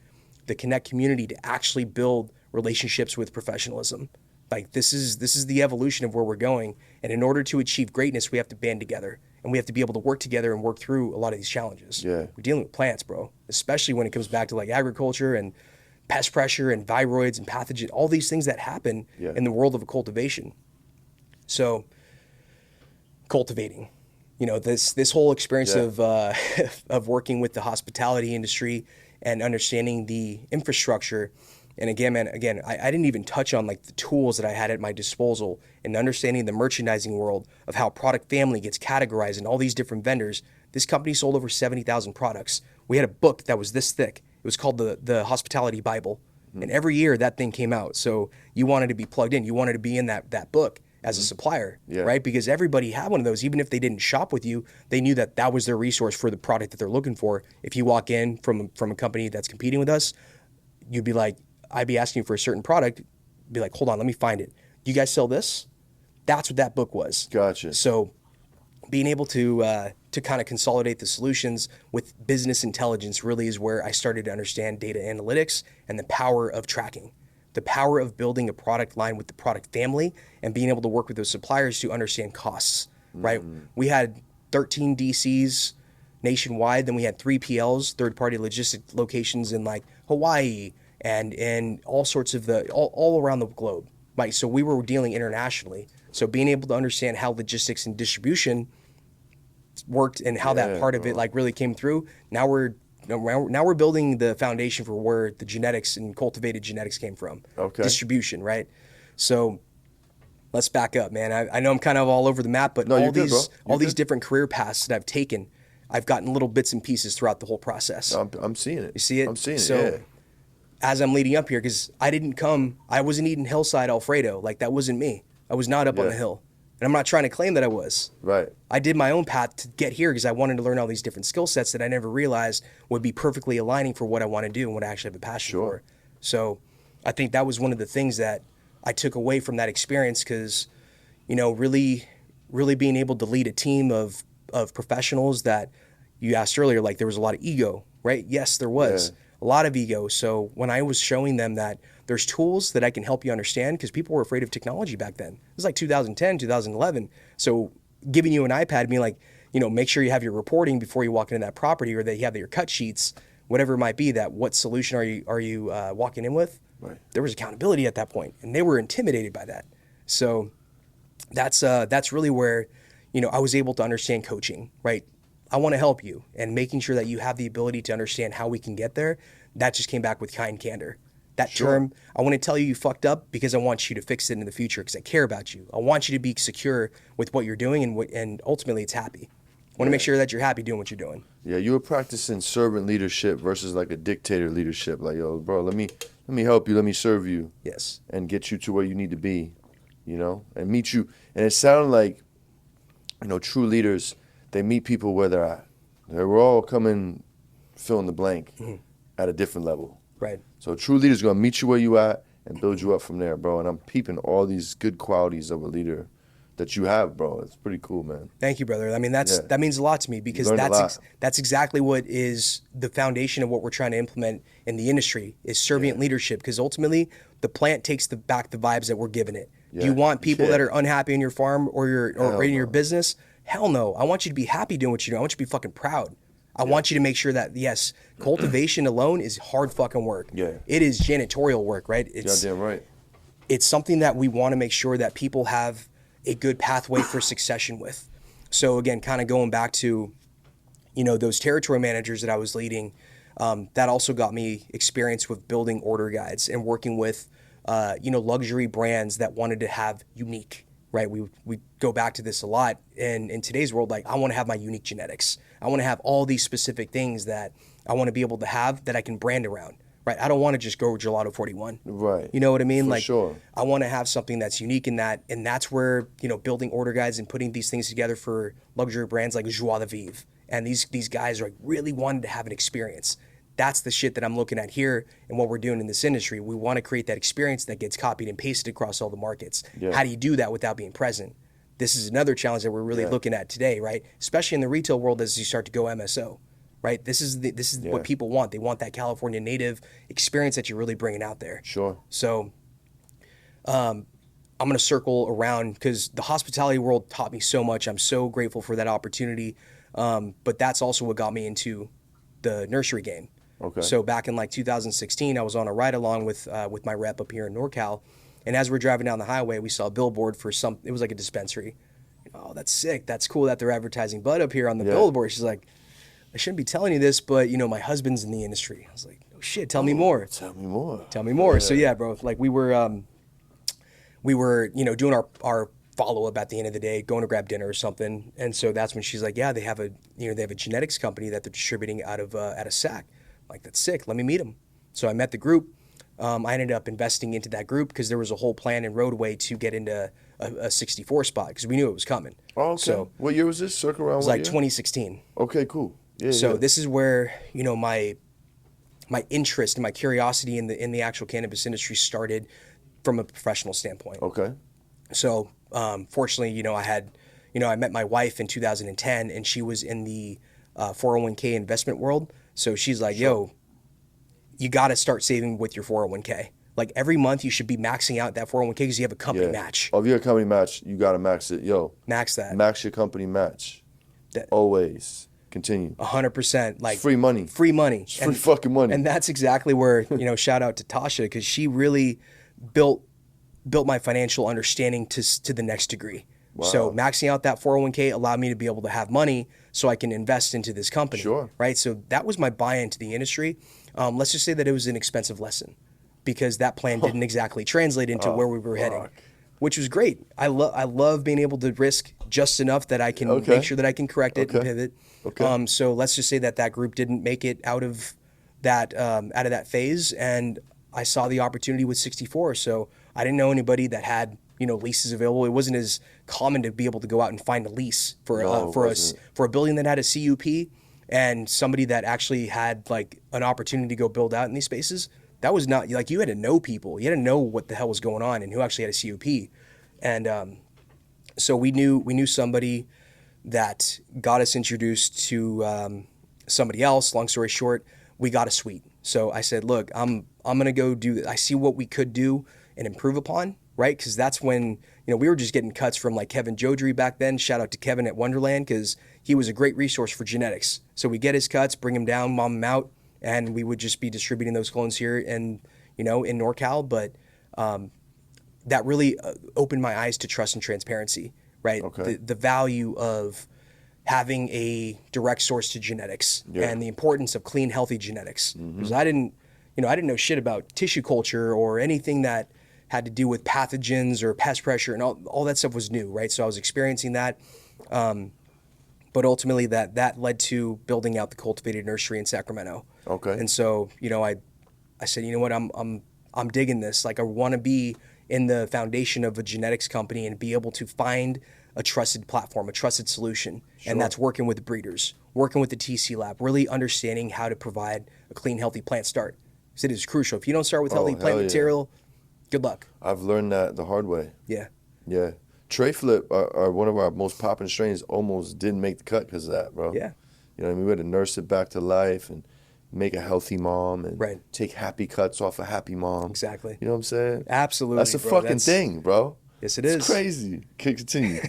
the Connect community to actually build relationships with professionalism. Like this is the evolution of where we're going. And in order to achieve greatness, we have to band together. and we have to be able to work together and work through a lot of these challenges. Yeah. We're dealing with plants, bro, especially when it comes back to like agriculture and pest pressure and viroids and pathogen, all these things that happen in the world of a cultivation. So cultivating, you know, this whole experience of working with the hospitality industry and understanding the infrastructure. And again, man, I didn't even touch on like the tools that I had at my disposal and understanding the merchandising world of how product family gets categorized and all these different vendors. This company sold over 70,000 products. We had a book that was this thick. It was called the Hospitality Bible. And every year that thing came out. So you wanted to be plugged in. You wanted to be in that book as a supplier, right? Because everybody had one of those. Even if they didn't shop with you, they knew that that was their resource for the product that they're looking for. If you walk in from a company that's competing with us, you'd be like, I'd be asking for a certain product, be like, hold on, let me find it. You guys sell this? That's what that book was. Gotcha. So being able to kind of consolidate the solutions with business intelligence really is where I started to understand data analytics and the power of tracking, the power of building a product line with the product family and being able to work with those suppliers to understand costs, right? We had 13 DCs nationwide. Then we had 3PLs, third-party logistic locations in like Hawaii, and all sorts of all around the globe. Right? So we were dealing internationally. So being able to understand how logistics and distribution worked and how that part of it like really came through. Now we're building the foundation for where the genetics and cultivated genetics came from. Okay. Distribution, right? So let's back up, man. I know I'm kind of all over the map, but all these different career paths that I've taken, I've gotten little bits and pieces throughout the whole process. I'm seeing it. You see it? I'm seeing it. So as I'm leading up here, because I wasn't eating hillside Alfredo. Like that wasn't me. I was not up on the hill. And I'm not trying to claim that I was. Right. I did my own path to get here because I wanted to learn all these different skill sets that I never realized would be perfectly aligning for what I want to do and what I actually have a passion for. So I think that was one of the things that I took away from that experience because, you know, really being able to lead a team of professionals that you asked earlier, like there was a lot of ego, right? Yes, there was. A lot of ego. So when I was showing them that there's tools that I can help you understand, because people were afraid of technology back then. It was like 2010, 2011. So giving you an iPad, being like, you know, make sure you have your reporting before you walk into that property, or that you have your cut sheets, whatever it might be. That what solution are you walking in with? Right. There was accountability at that point, and they were intimidated by that. So that's really where, you know, I was able to understand coaching, right? I want to help you, and making sure that you have the ability to understand how we can get there. That just came back with kind candor. That term, I want to tell you fucked up because I want you to fix it in the future because I care about you. I want you to be secure with what you're doing, and ultimately it's happy. I want to make sure that you're happy doing what you're doing. Yeah, you were practicing servant leadership versus like a dictator leadership. Like, yo, bro, let me help you, let me serve you. Yes. And get you to where you need to be, you know, and meet you. And it sounded like, you know, true leaders, they meet people where they're at. We're all coming, fill in the blank, at a different level. Right. So a true leader's gonna meet you where you at and build you up from there, bro. And I'm peeping all these good qualities of a leader that you have, bro. It's pretty cool, man. Thank you, brother. I mean, that means a lot to me because that's exactly what is the foundation of what we're trying to implement in the industry is servant leadership. Because ultimately, the plant takes back the vibes that we're giving it. Do you want people that are unhappy in your farm or in your business? Hell no. I want you to be happy doing what you do. I want you to be fucking proud. I want you to make sure that, yes, cultivation alone is hard fucking work. Yeah. It is janitorial work, right? Goddamn right. It's something that we want to make sure that people have a good pathway for succession with. So again, kind of going back to, you know, those territory managers that I was leading, that also got me experience with building order guides and working with, you know, luxury brands that wanted to have unique, right? We go back to this a lot in today's world. Like, I want to have my unique genetics. I want to have all these specific things that I want to be able to have that I can brand around, right? I don't want to just go Gelato 41. Right. You know what I mean? For sure. I want to have something that's unique in that. And that's where, you know, building order guides and putting these things together for luxury brands like Joie de Vivre. And these guys are like really wanted to have an experience. That's the shit that I'm looking at here and what we're doing in this industry. We want to create that experience that gets copied and pasted across all the markets. Yeah. How do you do that without being present? This is another challenge that we're really looking at today, right? Especially in the retail world as you start to go MSO, right? This is what people want. They want that California native experience that you're really bringing out there. Sure. So I'm going to circle around because the hospitality world taught me so much. I'm so grateful for that opportunity. But that's also what got me into the nursery game. Okay. So back in like 2016, I was on a ride along with my rep up here in NorCal. And as we're driving down the highway, we saw a billboard for it was like a dispensary. Oh, that's sick. That's cool that they're advertising bud up here on the billboard. She's like, I shouldn't be telling you this, but my husband's in the industry. I was like, oh shit, tell me more. Tell me more. Tell me more. Yeah. So yeah, bro, like we were doing our follow-up at the end of the day, going to grab dinner or something. And so that's when she's like, yeah, they have a genetics company that they're distributing out of Sac. I'm like, that's sick. Let me meet them. So I met the group. I ended up investing into that group because there was a whole plan and roadway to get into a 64 spot because we knew it was coming. Oh, okay. So what year was this? Circa around it was like 2016. Okay, cool. Yeah. So this is where, my interest and my curiosity in the actual cannabis industry started from a professional standpoint. Okay. So fortunately, I met my wife in 2010 and she was in the 401k investment world. So she's like, yo, you got to start saving with your 401k. Like every month you should be maxing out that 401k because you have a company match. Oh, if you have a company match, you got to max it. Yo. Max that. Max your company match. Always. Continue. 100%. Like free money. Free money. It's free fucking money. And that's exactly where, shout out to Tasha because she really built my financial understanding to the next degree. Wow. So maxing out that 401k allowed me to be able to have money so I can invest into this company. Sure. Right. So that was my buy-in to the industry. Let's just say that it was an expensive lesson because that plan didn't exactly translate into where we were heading, which was great. I love being able to risk just enough that I can make sure that I can correct it and pivot. Okay. So let's just say that group didn't make it out of that phase, and I saw the opportunity with 64. So I didn't know anybody that had leases available. It wasn't as common to be able to go out and find a lease for a building that had a CUP and somebody that actually had like an opportunity to go build out in these spaces. That was not like, you had to know people. You had to know what the hell was going on and who actually had a CUP. And so we knew somebody that got us introduced to somebody else. Long story short, we got a suite. So I said, look, I'm gonna go do this. I see what we could do and improve upon, right? Because that's when we were just getting cuts from like Kevin Jodry back then. Shout out to Kevin at Wonderland because he was a great resource for genetics. So we get his cuts, bring him down, mom him out, and we would just be distributing those clones here in NorCal. But that really opened my eyes to trust and transparency, right? Okay. The value of having a direct source to genetics and the importance of clean, healthy genetics. Because I didn't know shit about tissue culture or anything that had to do with pathogens or pest pressure, and all that stuff was new, right? So I was experiencing that. But ultimately that led to building out the cultivated nursery in Sacramento. Okay. And so, I said, what, I'm digging this. Like I want to be in the foundation of a genetics company and be able to find a trusted platform, a trusted solution. Sure. And that's working with the breeders, working with the TC lab, really understanding how to provide a clean, healthy plant start. Because it is crucial. If you don't start with healthy plant material, good luck. I've learned that the hard way. Yeah. Yeah. Tray Flip are one of our most popular strains, almost didn't make the cut because of that, bro. Yeah. We had to nurse it back to life and make a healthy mom and take happy cuts off a happy mom. Exactly. You know what I'm saying? Absolutely. That's a fucking thing, bro. Yes, it is. It's crazy. Continue.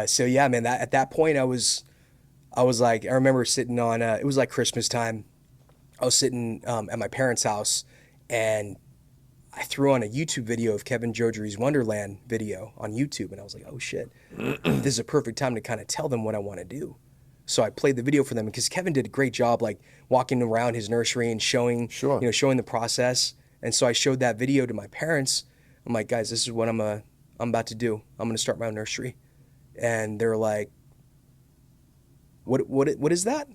So yeah, man. At that point, I was like, I remember sitting on. It was like Christmas time. I was sitting at my parents' house, and I threw on a YouTube video of Kevin Jodry's Wonderland video on YouTube, and I was like, oh shit, this is a perfect time to kind of tell them what I want to do. So I played the video for them because Kevin did a great job, like walking around his nursery and showing the process. And so I showed that video to my parents. I'm like, guys, this is what I'm about to do. I'm going to start my own nursery. And they're like, what is that?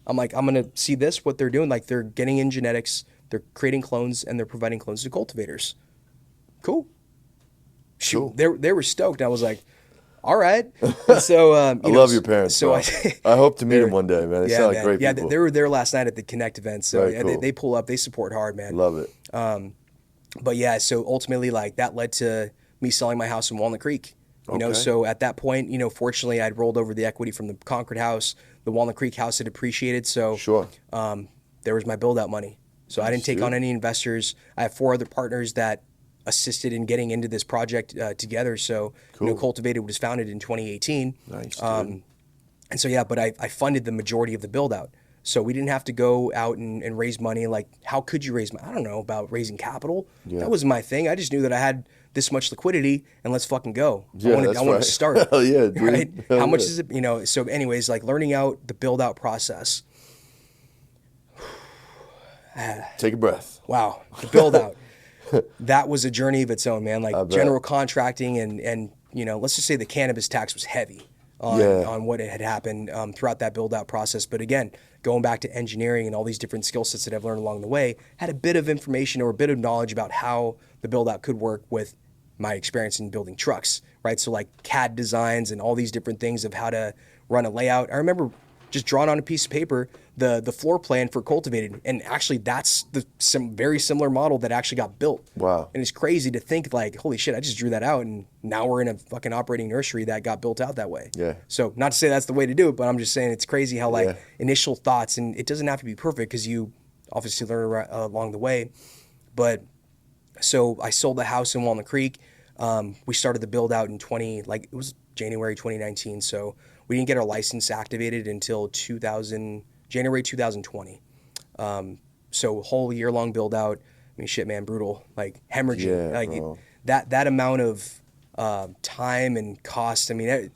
I'm like, I'm going to see this, what they're doing. Like they're getting in genetics, they're creating clones, and they're providing clones to cultivators. Cool. Shoot, they were stoked. I was like, all right. And so I love your parents. So I hope to meet them one day, man. They sound like great people. Yeah, they were there last night at the Connect event. So cool. they pull up, they support hard, man. Love it. But yeah, so ultimately, like that led to me selling my house in Walnut Creek. So at that point, fortunately, I'd rolled over the equity from the Concord house. The Walnut Creek house had appreciated. So there was my build out money. So I didn't take on any investors. I have 4 other partners that assisted in getting into this project together. So, Cultivated was founded in 2018. Nice, dude. And so, yeah, but I funded the majority of the build out. So we didn't have to go out and raise money. Like, how could you raise money? I don't know about raising capital. Yeah. That wasn't my thing. I just knew that I had this much liquidity and let's fucking go. Yeah, I wanted to start. Hell yeah, dude. Right? Hell How much yeah. is it? You know, so anyways, like learning out the build out process. Take a breath. Wow. The build out. That was a journey of its own, man. Like general contracting and, you know, let's just say the cannabis tax was heavy on what had happened throughout that build out process. But again, going back to engineering and all these different skill sets that I've learned along the way, had a bit of information or a bit of knowledge about how the build out could work with my experience in building trucks, right? So like CAD designs and all these different things of how to run a layout. I remember just drawing on a piece of paper the floor plan for Cultivated, and actually that's some very similar model that actually got built. Wow. And it's crazy to think like, holy shit, I just drew that out and now we're in a fucking operating nursery that got built out that way. Yeah. So not to say that's the way to do it, but I'm just saying it's crazy how like initial thoughts, and it doesn't have to be perfect because you obviously learn along the way. But so I sold the house in Walnut Creek. We started the build out in it was January 2019. So we didn't get our license activated until January 2020. So whole year long build out. I mean, shit, man, brutal. Like hemorrhaging. That amount of time and cost. I mean,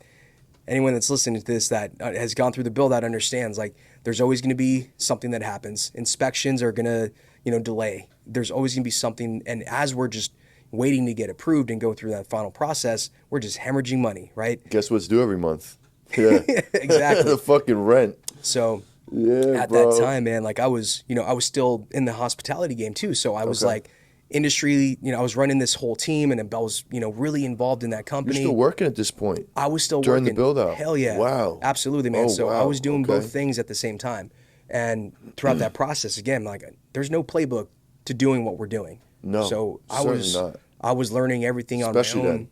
anyone that's listening to this that has gone through the build out understands. Like, there's always going to be something that happens. Inspections are going to, delay. There's always going to be something, and as we're just waiting to get approved and go through that final process, we're just hemorrhaging money, right? Guess what's due every month? Yeah, exactly. The fucking rent. So at that time, man, like I was still in the hospitality game too. So I was like industry, I was running this whole team, and I was, really involved in that company. You're still working at this point? I was still during working. the build out? Hell yeah. Wow. Absolutely, man. Oh, I was doing okay. both things at the same time. And throughout that process, again, like there's no playbook to doing what we're doing. No, so not. I was learning everything Especially on my own. then.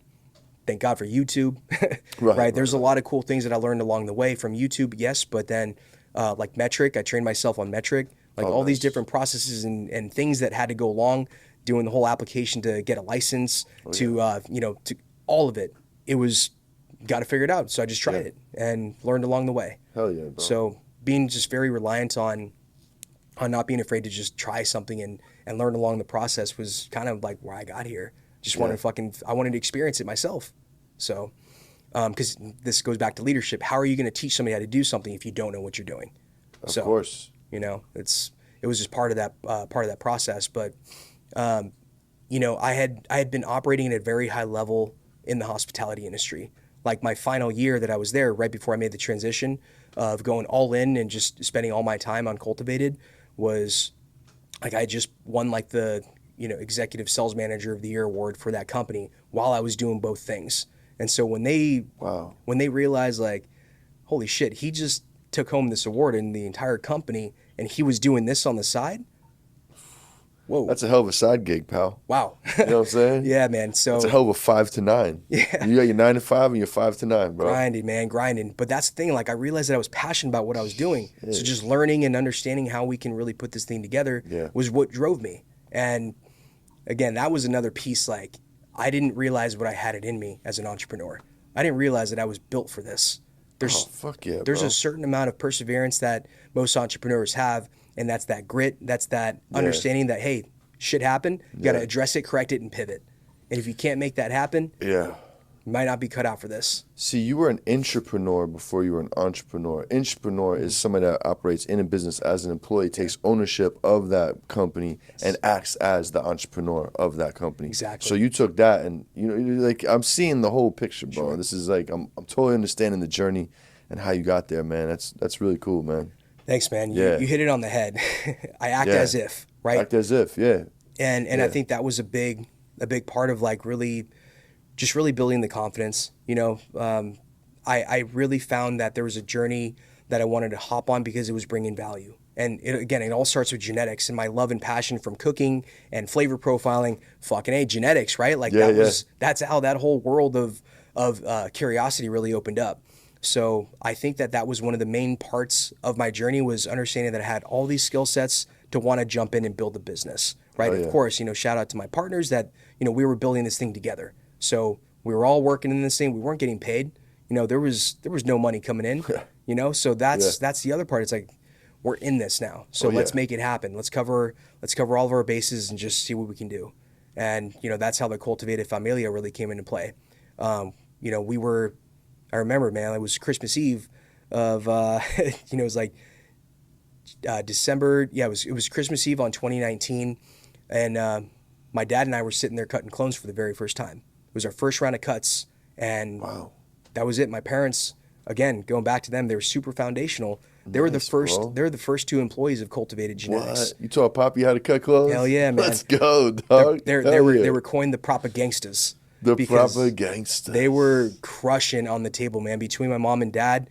Thank God for YouTube. Right. There's a lot of cool things that I learned along the way from YouTube, yes, but then like metric, I trained myself on metric, like all these different processes and things that had to go along, doing the whole application to get a license, to all of it. It was, got to figure it out. So I just tried it and learned along the way. Hell yeah, bro. So being just very reliant on not being afraid to just try something and learn along the process was kind of like where I got here. Just wanted I wanted to experience it myself. So, because this goes back to leadership. How are you going to teach somebody how to do something if you don't know what you're doing? Of course. It was just part of that process. But, I had been operating at a very high level in the hospitality industry. Like my final year that I was there, right before I made the transition of going all in and just spending all my time on Cultivated, was like I just won like the executive sales manager of the year award for that company while I was doing both things. And so when they realized like, holy shit, he just took home this award in the entire company and he was doing this on the side. Whoa. That's a hell of a side gig, pal. Wow. You know what I'm saying? Yeah, man. So it's a hell of a 5 to 9. Yeah. You got your 9 to 5 and your 5 to 9, bro. Grinding. But that's the thing. Like I realized that I was passionate about what I was doing. So just learning and understanding how we can really put this thing together was what drove me. And again, that was another piece. Like I didn't realize what I had it in me as an entrepreneur. I didn't realize that I was built for this. There's a certain amount of perseverance that most entrepreneurs have, and that's that grit. That's that understanding that, hey, shit happened. You got to address it, correct it, and pivot. And if you can't make that happen, you might not be cut out for this. See, you were an intrapreneur before you were an entrepreneur. Intrapreneur is somebody that operates in a business as an employee, takes ownership of that company, and acts as the entrepreneur of that company. Exactly. So you took that, and like I'm seeing the whole picture, bro. Sure. This is like I'm totally understanding the journey and how you got there, man. That's really cool, man. Thanks, man. You hit it on the head. I act as if, right? Act as if, And I think that was a big part of like really building the confidence. I really found that there was a journey that I wanted to hop on because it was bringing value. And it all starts with genetics and my love and passion from cooking and flavor profiling. Fucking A, genetics, right? Like that's how that whole world of curiosity really opened up. So I think that was one of the main parts of my journey, was understanding that I had all these skill sets to want to jump in and build a business, right? Oh, yeah. Of course, you know, shout out to my partners that, you know, we were building this thing together. So we were all working in this thing. We weren't getting paid. You know, there was no money coming in, you know? So that's the other part. It's like, we're in this now. So let's make it happen. Let's cover all of our bases and just see what we can do. And, you know, that's how the CLTVTD Familia really came into play. You know, I remember, man, it was Christmas Eve of, you know, it was like December. Yeah, it was Christmas Eve on 2019. And my dad and I were sitting there cutting clones for the very first time. It was our first round of cuts. And that was it. My parents, again, going back to them, they were super foundational. They were the first. Bro. They were the first 2 employees of Cultivated Genetics. What? You taught Poppy how to cut clothes? Hell yeah, man! Let's go, dog. They were coined the propagangstas. The propagangstas. They were crushing on the table, man. Between my mom and dad,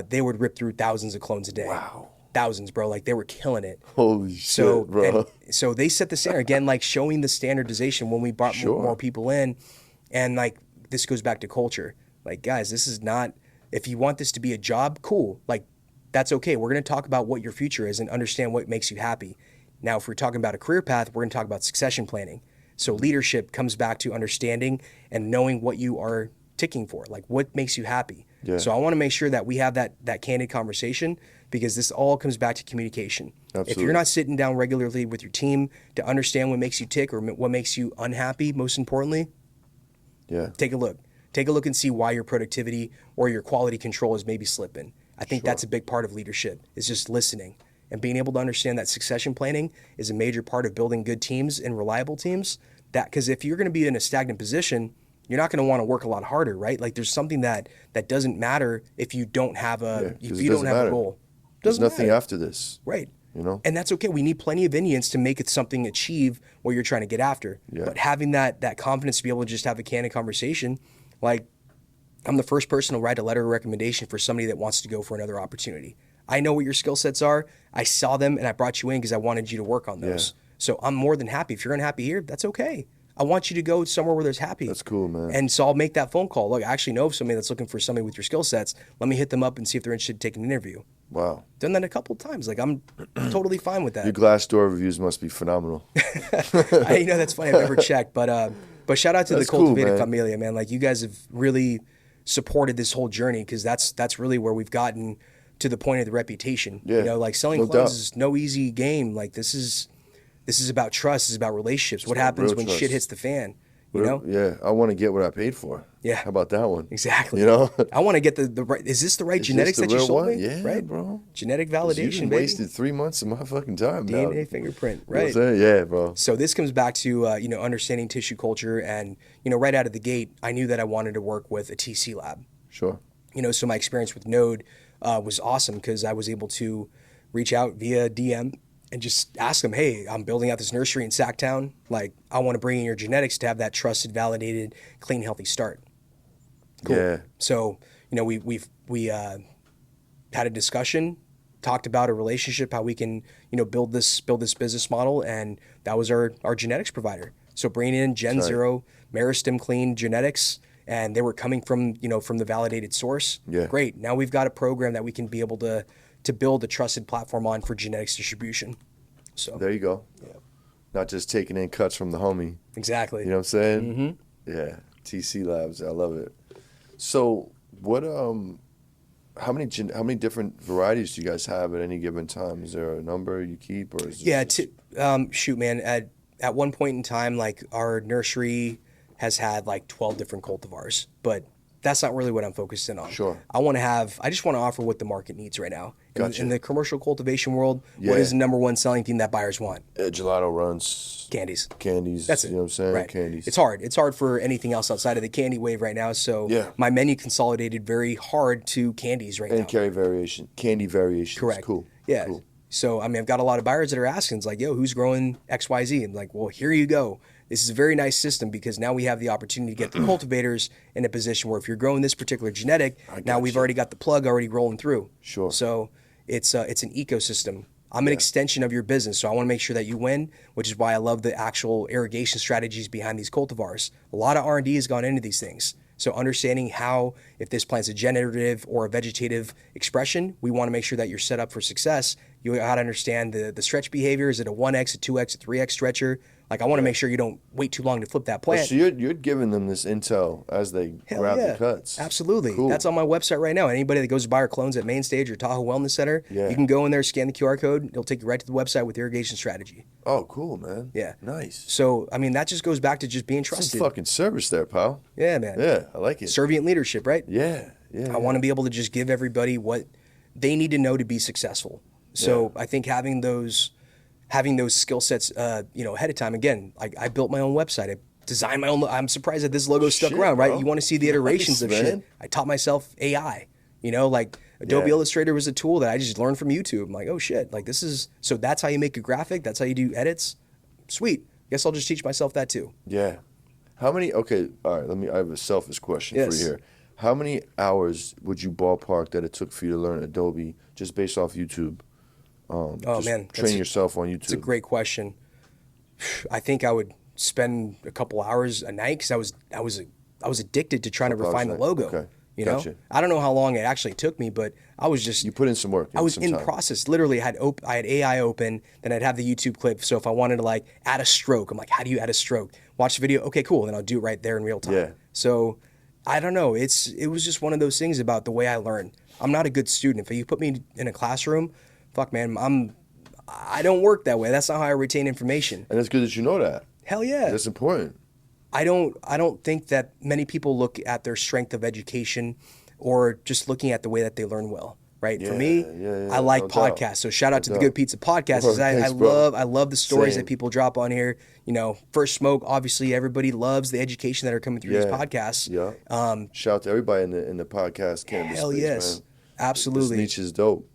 they would rip through thousands of clones a day. Wow. Thousands, bro. Like, they were killing it. Holy shit, bro. So they set the standard again, like showing the standardization when we brought more people in, and like this goes back to culture. Like, guys, this is not. If you want this to be a job, cool. Like, that's okay. We're going to talk about what your future is and understand what makes you happy. Now, if we're talking about a career path, we're going to talk about succession planning. So leadership comes back to understanding and knowing what you are ticking for, like what makes you happy. Yeah. So I want to make sure that we have that candid conversation, because this all comes back to communication. Absolutely. If you're not sitting down regularly with your team to understand what makes you tick or what makes you unhappy, most importantly, take a look. Take a look and see why your productivity or your quality control is maybe slipping. I think that's a big part of leadership, is just listening and being able to understand that succession planning is a major part of building good teams and reliable teams. Because if you're going to be in a stagnant position, you're not going to want to work a lot harder, right? Like, there's something that doesn't matter if you don't have a goal. There's nothing after this, right? You know, and that's okay. We need plenty of Indians to make it something achieve what you're trying to get after. Yeah. But having that confidence to be able to just have a candid conversation, like, I'm the first person to write a letter of recommendation for somebody that wants to go for another opportunity. I know what your skill sets are. I saw them and I brought you in because I wanted you to work on those. Yeah. So I'm more than happy. If you're unhappy here, that's okay. I want you to go somewhere where there's happy. That's cool, man. And so I'll make that phone call. Look, I actually know of somebody that's looking for somebody with your skill sets. Let me hit them up and see if they're interested in taking an interview. Wow. Done that a couple of times. Like, I'm totally fine with that. Your Glassdoor reviews must be phenomenal. You know, that's funny. I've never checked. But shout out to the Cultivated Familia, man. Like, you guys have really supported this whole journey, because that's really where we've gotten to the point of the reputation. Yeah. You know, like, selling clones is no easy game. Like, this is about trust. This is about relationships. What happens when shit hits the fan? You know? Yeah, I want to get what I paid for. Yeah. How about that one? Exactly. You know? I want to get the right. Is this the right genetics that you sold me? Yeah, right, bro. Genetic validation, you wasted 3 months of my fucking time. DNA fingerprint, right? You know what I'm saying? Yeah, bro. So this comes back to you know, understanding tissue culture, and you know, right out of the gate, I knew that I wanted to work with a TC lab. Sure. You know, so my experience with Node was awesome, because I was able to reach out via DM and just ask them, hey, I'm building out this nursery in Sacktown. Like, I want to bring in your genetics to have that trusted, validated, clean, healthy start. Cool. Yeah. So, you know, we had a discussion, talked about a relationship, how we can, you know, build this business model, and that was our genetics provider. So bringing in Gen Zero, Meristem Clean genetics, and they were coming from, you know, from the validated source. Yeah. Great. Now we've got a program that we can be able to build a trusted platform on for genetics distribution. So there you go. Yeah. Not just taking in cuts from the homie. Exactly. You know what I'm saying? Mm-hmm. Yeah. TC Labs. I love it. So what? How many different varieties do you guys have at any given time? Is there a number you keep, or is shoot, man. At one point in time, like, our nursery has had like 12 different cultivars, but that's not really what I'm focused in on. Sure. I just want to offer what the market needs right now. Gotcha. In the commercial cultivation world, what is the number one selling thing that buyers want? Gelato runs. Candies. That's it. You know what I'm saying? Right. Candies. It's hard. It's hard for anything else outside of the candy wave right now. So my menu consolidated very hard to candies right now. And candy variations. Correct. Cool. Yeah. Cool. So, I mean, I've got a lot of buyers that are asking, it's like, yo, who's growing XYZ? And like, well, here you go. This is a very nice system, because now we have the opportunity to get the cultivators in a position where if you're growing this particular genetic, now we've already got the plug already rolling through. Sure. So it's an ecosystem. I'm an extension of your business, so I want to make sure that you win, which is why I love the actual irrigation strategies behind these cultivars. A lot of R&D has gone into these things. So understanding how, if this plant's a generative or a vegetative expression, we want to make sure that you're set up for success, You got to understand the stretch behavior. Is it a 1x, a 2x, a 3x stretcher? Like I want to make sure you don't wait too long to flip that plant. So you're giving them this intel as they grab the cuts. Absolutely. Cool. That's on my website right now. Anybody that goes to buy our clones at Mainstage or Tahoe Wellness Center, you can go in there, scan the QR code. It'll take you right to the website with irrigation strategy. Oh, cool, man. Yeah. Nice. So, I mean, that just goes back to just being trusted. Some fucking service there, pal. Yeah, man. Yeah, I like it. Servient leadership, right? Yeah. I want to be able to just give everybody what they need to know to be successful. So I think having those skill sets, ahead of time. Again, I built my own website. I designed my own. I'm surprised that this logo stuck around, right? Bro. You want to see the iterations of shit. I taught myself AI. Like Adobe Illustrator was a tool that I just learned from YouTube. I'm like, oh shit, like this is, so that's how you make a graphic. That's how you do edits. Sweet. Guess I'll just teach myself that too. Yeah. How many? Okay, all right. I have a selfish question for you here. How many hours would you ballpark that it took for you to learn Adobe just based off YouTube? Train yourself on YouTube. It's a great question. I think I would spend a couple hours a night because I was addicted to trying to refine the logo. Okay. Gotcha. I don't know how long it actually took me, but I was just, you put in some work. I was in process. Literally, I had AI open, then I'd have the YouTube clip. So if I wanted to like add a stroke, I'm like, how do you add a stroke? Watch the video. Okay, cool. Then I'll do it right there in real time. Yeah. So I don't know. It was just one of those things about the way I learn. I'm not a good student. If you put me in a classroom, fuck man, I don't work that way. That's not how I retain information. And it's good that you know that. Hell yeah. That's important. I don't think that many people look at their strength of education or just looking at the way that they learn well. Right. For me, I like podcasts. So shout out to the Good Pizza podcast. I love the stories that people drop on here. First Smoke, obviously everybody loves the education that are coming through these podcasts. Yeah. Shout out to everybody in the podcast cannabis hell space, yes. man. Absolutely. This niche is dope.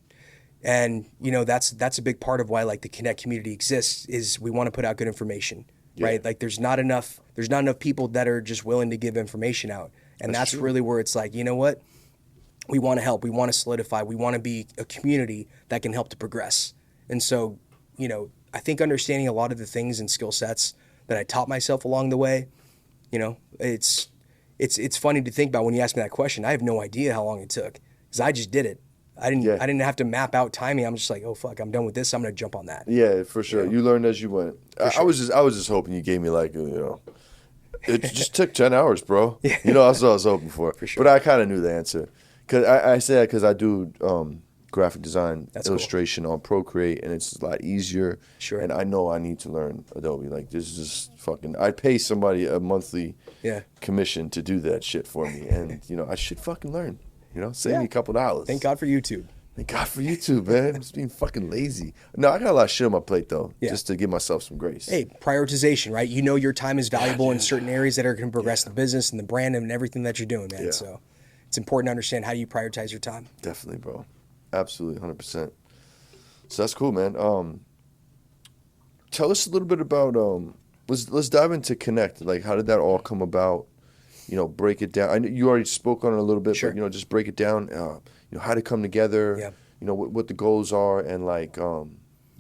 And that's a big part of why like the Connect community exists, is we want to put out good information. Right? Like there's not enough people that are just willing to give information out. And that's really where it's like, you know what? We want to help. We want to solidify. We want to be a community that can help to progress. And so, I think understanding a lot of the things and skill sets that I taught myself along the way, it's funny to think about when you ask me that question. I have no idea how long it took because I just did it. I didn't have to map out timing. I'm just like, oh fuck, I'm done with this. I'm gonna jump on that. Yeah, for sure. You learned as you went. I was just hoping you gave me like it just took 10 hours, bro. That's what I was hoping for. For sure. But I kind of knew the answer. Cause I say that because I do graphic design illustration on Procreate, and it's a lot easier. Sure. And I know I need to learn Adobe. Like this is just fucking. I'd pay somebody a monthly commission to do that shit for me, and I should fucking learn. Save me a couple dollars. Thank God for YouTube. Thank God for YouTube, man. I'm just being fucking lazy. No, I got a lot of shit on my plate though, just to give myself some grace. Hey, prioritization, right? Your time is valuable in certain areas that are going to progress the business and the brand and everything that you're doing, man. So it's important to understand how do you prioritize your time. Definitely, bro. Absolutely, 100%. So that's cool, man. Tell us a little bit about let's dive into Connect. Like, how did that all come about? Break it down. I know you already spoke on it a little bit, but just break it down. How to come together. What the goals are, and like how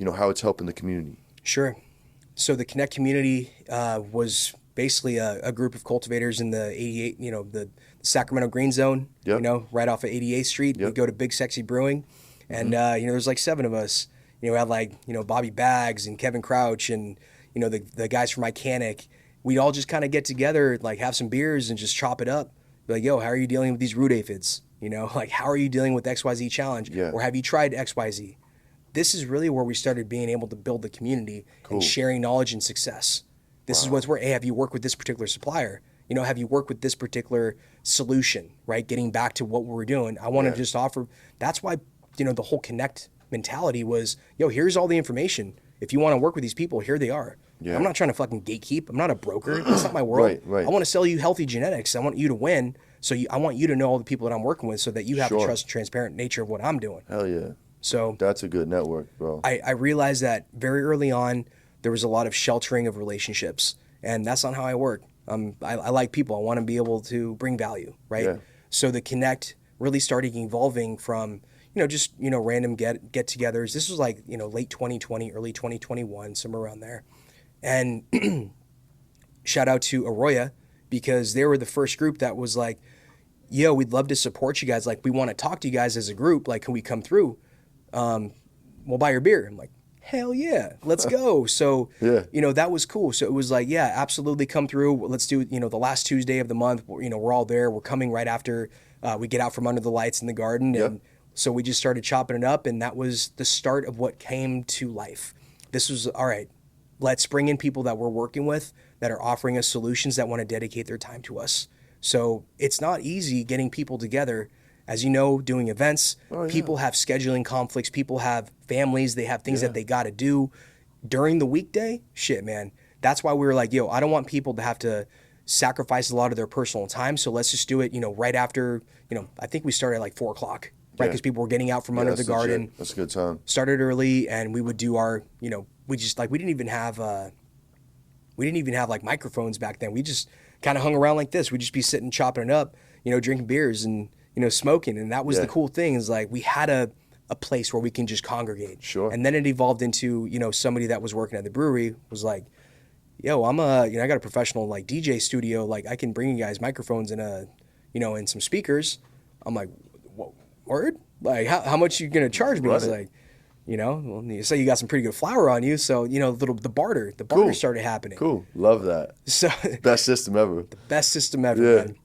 it's helping the community. Sure. So the Connect community was basically a group of cultivators in the 88, the Sacramento Green Zone. Right off of 88th Street. We go to Big Sexy Brewing, and there's like 7 of us. We had like Bobby Baggs and Kevin Crouch and the guys from Icanic. We'd all just kind of get together, like have some beers and just chop it up. Be like, yo, how are you dealing with these root aphids? Like how are you dealing with XYZ challenge? Or have you tried XYZ? This is really where we started being able to build the community and sharing knowledge and success. This is what's where, hey, have you worked with this particular supplier? Have you worked with this particular solution, right? Getting back to what we were doing. I want to just offer, that's why, the whole Connect mentality was, yo, here's all the information. If you want to work with these people, here they are. Yeah. I'm not trying to fucking gatekeep. I'm not a broker. That's not my world. Right. I want to sell you healthy genetics. I want you to win. So I want you to know all the people that I'm working with so that you have the trust and transparent nature of what I'm doing. Hell yeah. So that's a good network, bro. I realized that very early on, there was a lot of sheltering of relationships, and that's not how I work. I like people. I want to be able to bring value, right? Yeah. So the Connect really started evolving from, just, random get-togethers. This was like, late 2020, early 2021, somewhere around there. And shout out to Arroya, because they were the first group that was like, yo, we'd love to support you guys. Like, we want to talk to you guys as a group. Like, can we come through? we'll buy your beer. I'm like, hell yeah, let's go. So, that was cool. So it was like, yeah, absolutely come through. Let's do, the last Tuesday of the month, we're all there. We're coming right after we get out from under the lights in the garden. And so we just started chopping it up. And that was the start of what came to life. This was, all right, let's bring in people that we're working with that are offering us solutions that want to dedicate their time to us. So it's not easy getting people together. As you know, doing events, people have scheduling conflicts, people have families, they have things that they got to do during the weekday. Shit, man. That's why we were like, yo, I don't want people to have to sacrifice a lot of their personal time. So let's just do it, right after, I think we started at like 4 o'clock, right? Because people were getting out from under the garden. That's a good time. Started early, and we would do our, we didn't even have like microphones back then. We just kind of hung around like this. We'd just be sitting, chopping it up, drinking beers and, smoking. And that was the cool thing, is like we had a place where we can just congregate. Sure. And then it evolved into, somebody that was working at the brewery was like, yo, I got a professional like DJ studio. Like I can bring you guys microphones and and some speakers. I'm like, whoa, word? Like how much you going to charge me? He's like, well, you say you got some pretty good flour on you. So, the barter started happening. Cool. Love that. So best system ever. The best system ever, man.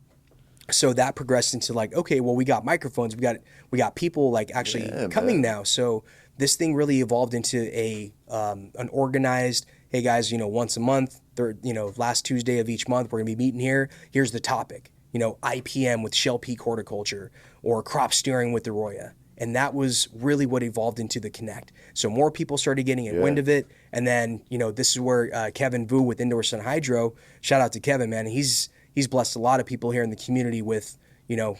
So that progressed into like, okay, well, we got microphones, we got people like actually coming now. So this thing really evolved into an organized, hey guys, once a month, last Tuesday of each month, we're gonna be meeting here. Here's the topic, IPM with shell peak horticulture or crop steering with the Roya. And that was really what evolved into the Connect. So more people started getting a wind of it. And then, this is where Kevin Vu with Indoor Sun Hydro, shout out to Kevin, man. He's blessed a lot of people here in the community with,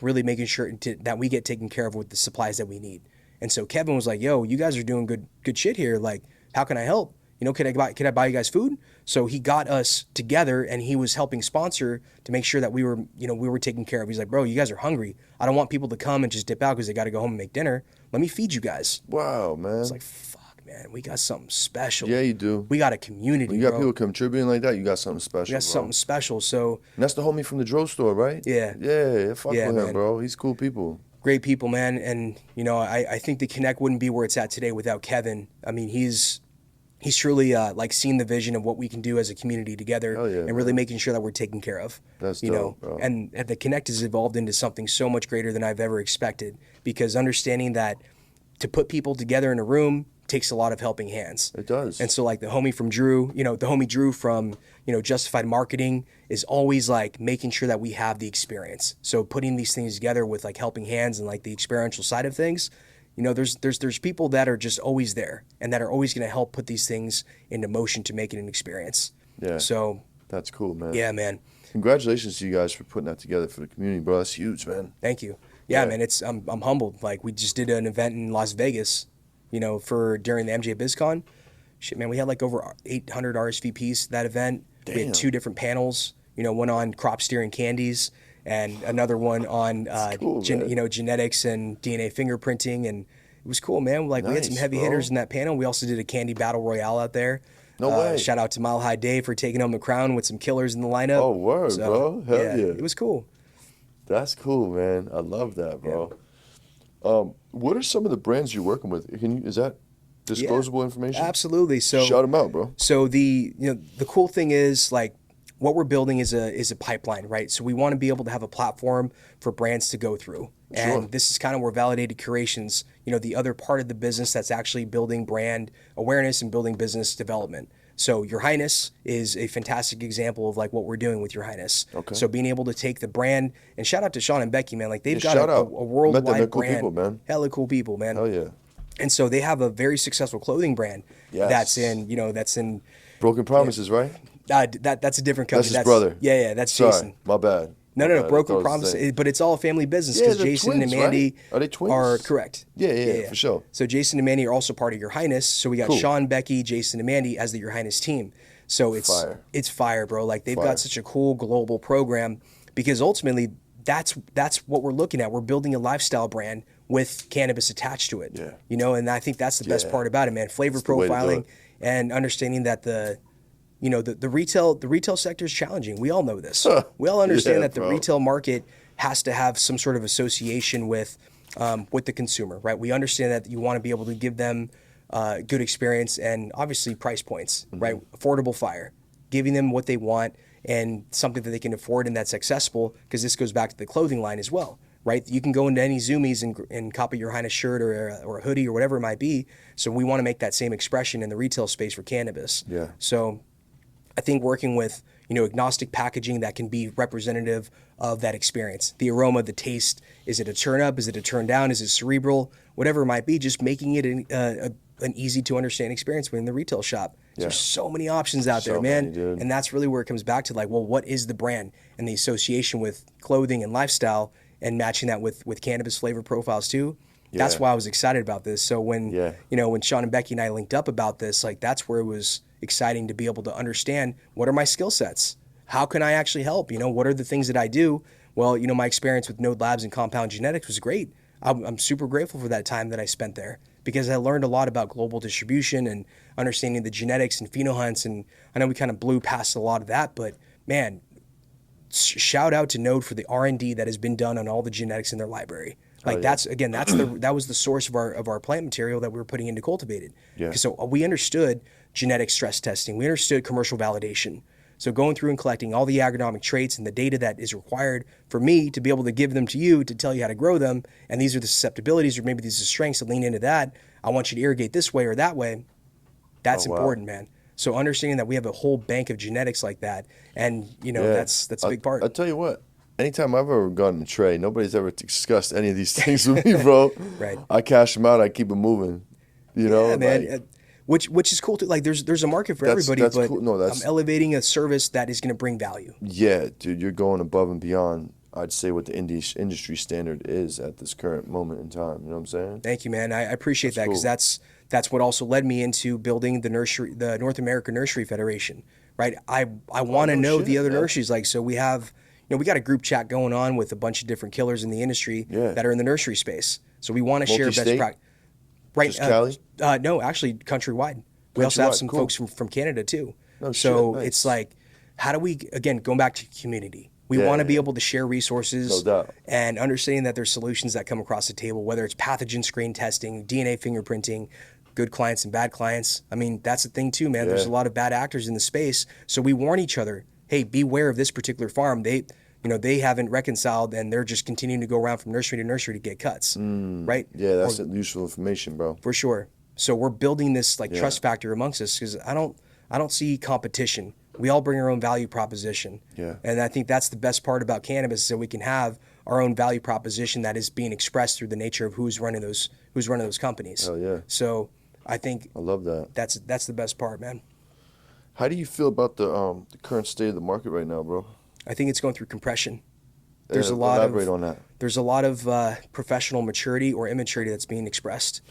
really making sure that we get taken care of with the supplies that we need. And so Kevin was like, yo, you guys are doing good shit here. Like, how can I help? Could I buy you guys food? So he got us together, and he was helping sponsor to make sure that we were taken care of. He's like, bro, you guys are hungry. I don't want people to come and just dip out because they got to go home and make dinner. Let me feed you guys. Wow, man. It's like, fuck, man, we got something special. Yeah, you do. We got a community. When you got people contributing like that, you got something special. We got something special. So, and that's the homie from the drugstore, right? Yeah. Yeah, fuck with man. him, bro. He's cool people. Great people, man. And, I think the Connect wouldn't be where it's at today without Kevin. I mean, he's truly like seen the vision of what we can do as a community together and really making sure that we're taken care of. That's dope, bro. And the Connect has evolved into something so much greater than I've ever expected, because understanding that to put people together in a room takes a lot of helping hands. It does. And so like the homie from Drew, the homie Drew from, Justified Marketing is always like making sure that we have the experience. So putting these things together with like helping hands and like the experiential side of things, there's people that are just always there and that are always going to help put these things into motion to make it an experience. Yeah. So that's cool, man. Yeah, man. Congratulations to you guys for putting that together for the community, bro. That's huge, man. Thank you. Yeah, man. I'm humbled. Like we just did an event in Las Vegas, during the MJ BizCon. Shit, man, we had like over 800 RSVPs that event. Damn. We had 2 different panels. One on crop steering candies, and another one on cool, genetics and DNA fingerprinting, and it was cool, man. Like we had some heavy hitters in that panel. We also did a candy battle royale out there. No way. Shout out to Mile High Dave for taking home the crown with some killers in the lineup. Oh, word, bro. Hell yeah. It was cool. That's cool, man. I love that, bro. What are some of the brands you're working with? Is that disclosable information? Absolutely. So shout them out, bro. So the cool thing is like what we're building is a pipeline, right? So we want to be able to have a platform for brands to go through. And this is kind of where Validated Curations, the other part of the business that's actually building brand awareness and building business development. So Your Highness is a fantastic example of like what we're doing with Your Highness. Okay. So being able to take the brand, and shout out to Sean and Becky, man. Like they've got a worldwide cool brand. People, man. Hella cool people, man. Hell yeah. And so they have a very successful clothing brand that's in Broken Promises, right? That's a different company. That's his brother. Yeah, that's Sorry, Jason. my bad. No, Broken Promises, but it's all a family business because Jason twins, and Mandy right? Are they twins? are correct. Yeah, for sure. So Jason and Mandy are also part of Your Highness. So we got Sean, Becky, Jason, and Mandy as the Your Highness team. So it's fire, bro. Like they've got such a cool global program because ultimately that's what we're looking at. We're building a lifestyle brand with cannabis attached to it. Yeah. And I think that's the best part about it, man. Flavor profiling and understanding that the retail sector is challenging. We all know this. We all understand that the retail market has to have some sort of association with the consumer, right? We understand that you want to be able to give them good experience, and obviously price points, right? Affordable fire, giving them what they want and something that they can afford and that's accessible, because this goes back to the clothing line as well, right? You can go into any Zoomies and copy your Highness shirt or a hoodie or whatever it might be. So we want to make that same expression in the retail space for cannabis. Yeah. So I think working with, agnostic packaging that can be representative of that experience, the aroma, the taste, is it a turn up? Is it a turn down? Is it cerebral? Whatever it might be, just making it an easy to understand experience within the retail shop. Yeah. There's so many options out there, man. And that's really where it comes back to, like, well, what is the brand and the association with clothing and lifestyle, and matching that with cannabis flavor profiles too. Yeah. That's why I was excited about this. So when, when Sean and Becky and I linked up about this, like, that's where it was exciting to be able to understand, what are my skill sets? How can I actually help? What are the things that I do? Well, my experience with Node Labs and Compound Genetics was great. I'm super grateful for that time that I spent there, because I learned a lot about global distribution and understanding the genetics and phenohunts. And I know we kind of blew past a lot of that, but man, shout out to Node for the R&D that has been done on all the genetics in their library. Like, that was the source of our plant material that we were putting into cultivated. Yeah. So we understood genetic stress testing. We understood commercial validation. So going through and collecting all the agronomic traits and the data that is required for me to be able to give them to you to tell you how to grow them, and these are the susceptibilities, or maybe these are strengths, to lean into that. I want you to irrigate this way or that way. That's important, man. So understanding that we have a whole bank of genetics like that, and that's a big part. I'll tell you what. Anytime I've ever gotten a tray, nobody's ever discussed any of these things with me, bro. Right. I cash them out. I keep them moving. Yeah, man. Which is cool too. Like, there's a market for everybody, but cool. No, I'm elevating a service that is going to bring value. Yeah, dude, you're going above and beyond, I'd say, what the industry standard is at this current moment in time. You know what I'm saying? Thank you, man. I appreciate that, because that's what also led me into building the North American Nursery Federation. Right. I want to know the other nurseries. Like, so we have. We got a group chat going on with a bunch of different killers in the industry that are in the nursery space. So we want to share best practice. Right. Just Cali? No, actually countrywide. We also have some folks from Canada too. So nice. It's like, how do we, again, going back to community, we want to be able to share resources and understanding that there's solutions that come across the table, whether it's pathogen screen testing, DNA fingerprinting, good clients and bad clients. I mean, that's the thing too, man. Yeah. There's a lot of bad actors in the space. So we warn each other, hey, beware of this particular farm. They haven't reconciled, and they're just continuing to go around from nursery to nursery to get cuts, right? Yeah, that's useful information, bro. For sure. So we're building this trust factor amongst us, because I don't see competition. We all bring our own value proposition. Yeah. And I think that's the best part about cannabis, is that we can have our own value proposition that is being expressed through the nature of who's running those companies. Hell yeah. So I think I love that. That's the best part, man. How do you feel about the current state of the market right now, bro? I think it's going through compression. Elaborate on that. There's a lot of professional maturity or immaturity that's being expressed.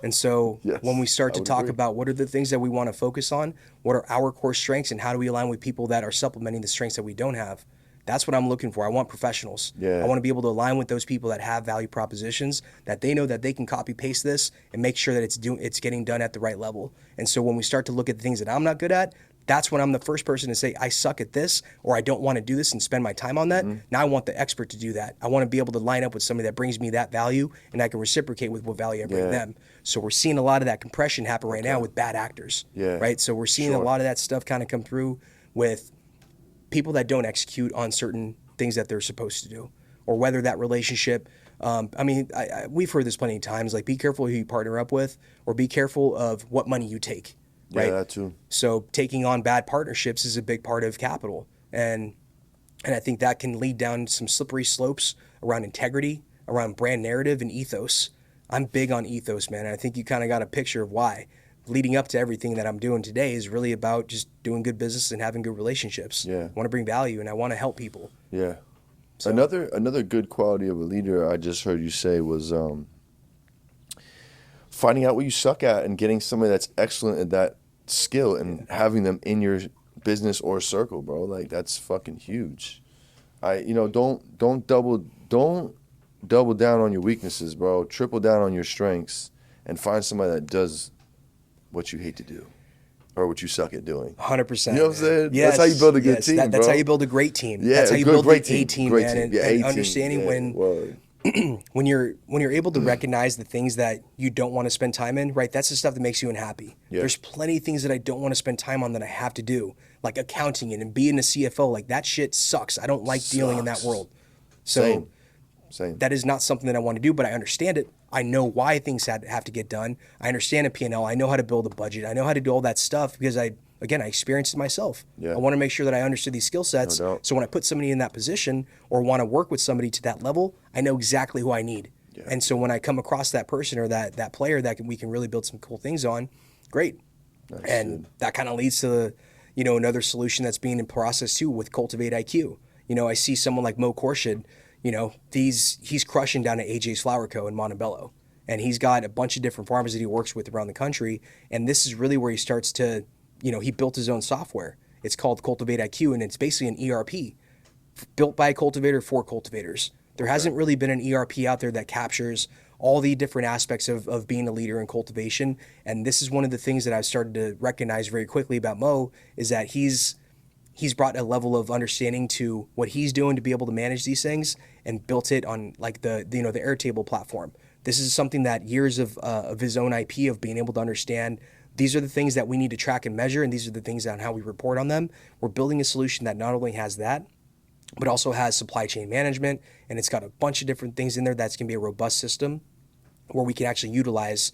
And so when we start to talk about what are the things that we want to focus on, what are our core strengths, and how do we align with people that are supplementing the strengths that we don't have, that's what I'm looking for. I want professionals. Yeah. I want to be able to align with those people that have value propositions, that they know that they can copy paste this and make sure that it's getting done at the right level. And so when we start to look at the things that I'm not good at, that's when I'm the first person to say, I suck at this, or I don't want to do this and spend my time on that. Now I want the expert to do that. I want to be able to line up with somebody that brings me that value, and I can reciprocate with what value I bring them. So we're seeing a lot of that compression happen right now with bad actors. Right? So we're seeing a lot of that stuff kind of come through with people that don't execute on certain things that they're supposed to do, or whether that relationship. We've heard this plenty of times, like, be careful who you partner up with, or be careful of what money you take. Right? Yeah, that too. So taking on bad partnerships is a big part of capital. And I think that can lead down some slippery slopes around integrity, around brand narrative and ethos. I'm big on ethos, man. And I think you kind of got a picture of why. Leading up to everything that I'm doing today is really about just doing good business and having good relationships. Yeah. I want to bring value, and I want to help people. Yeah. So. Another good quality of a leader I just heard you say was finding out what you suck at and getting somebody that's excellent at that skill and having them in your business or circle, bro. Like, that's fucking huge. Don't double down on your weaknesses, bro. Triple down on your strengths and find somebody that does what you hate to do or what you suck at doing. 100%. You know what I'm saying? Yes, that's how you build a good team, that's bro. how you build a great team. Yeah, that's how you build a team, team, man. And understanding when when you're able to recognize the things that you don't want to spend time in, right? That's the stuff that makes you unhappy. Yeah. There's plenty of things that I don't want to spend time on that I have to do, like accounting and being a CFO. Like that shit sucks. I don't like dealing in that world. So Same. that is not something that I want to do, but I understand it. I know why things have to get done. I understand a P&L. I know how to build a budget. I know how to do all that stuff because I experienced it myself. Yeah. I want to make sure that I understood these skill sets. No doubt. So when I put somebody in that position or want to work with somebody to that level, I know exactly who I need. Yeah. And so when I come across that person or that player that we can really build some cool things on, great. Nice, And dude. that kind of leads to, another solution that's being in process too with Cultivate IQ. I see someone like Mo Korshid, he's crushing down at AJ's Flower Co. in Montebello. And he's got a bunch of different farmers that he works with around the country. And this is really where he starts to, he built his own software. It's called Cultivate IQ, and it's basically an ERP built by a cultivator for cultivators. There hasn't really been an ERP out there that captures all the different aspects of being a leader in cultivation. And this is one of the things that I've started to recognize very quickly about Mo is that he's brought a level of understanding to what he's doing to be able to manage these things and built it on like the Airtable platform. This is something that years of his own IP of being able to understand. These are the things that we need to track and measure, and these are the things on how we report on them. We're building a solution that not only has that, but also has supply chain management, and it's got a bunch of different things in there that's going to be a robust system where we can actually utilize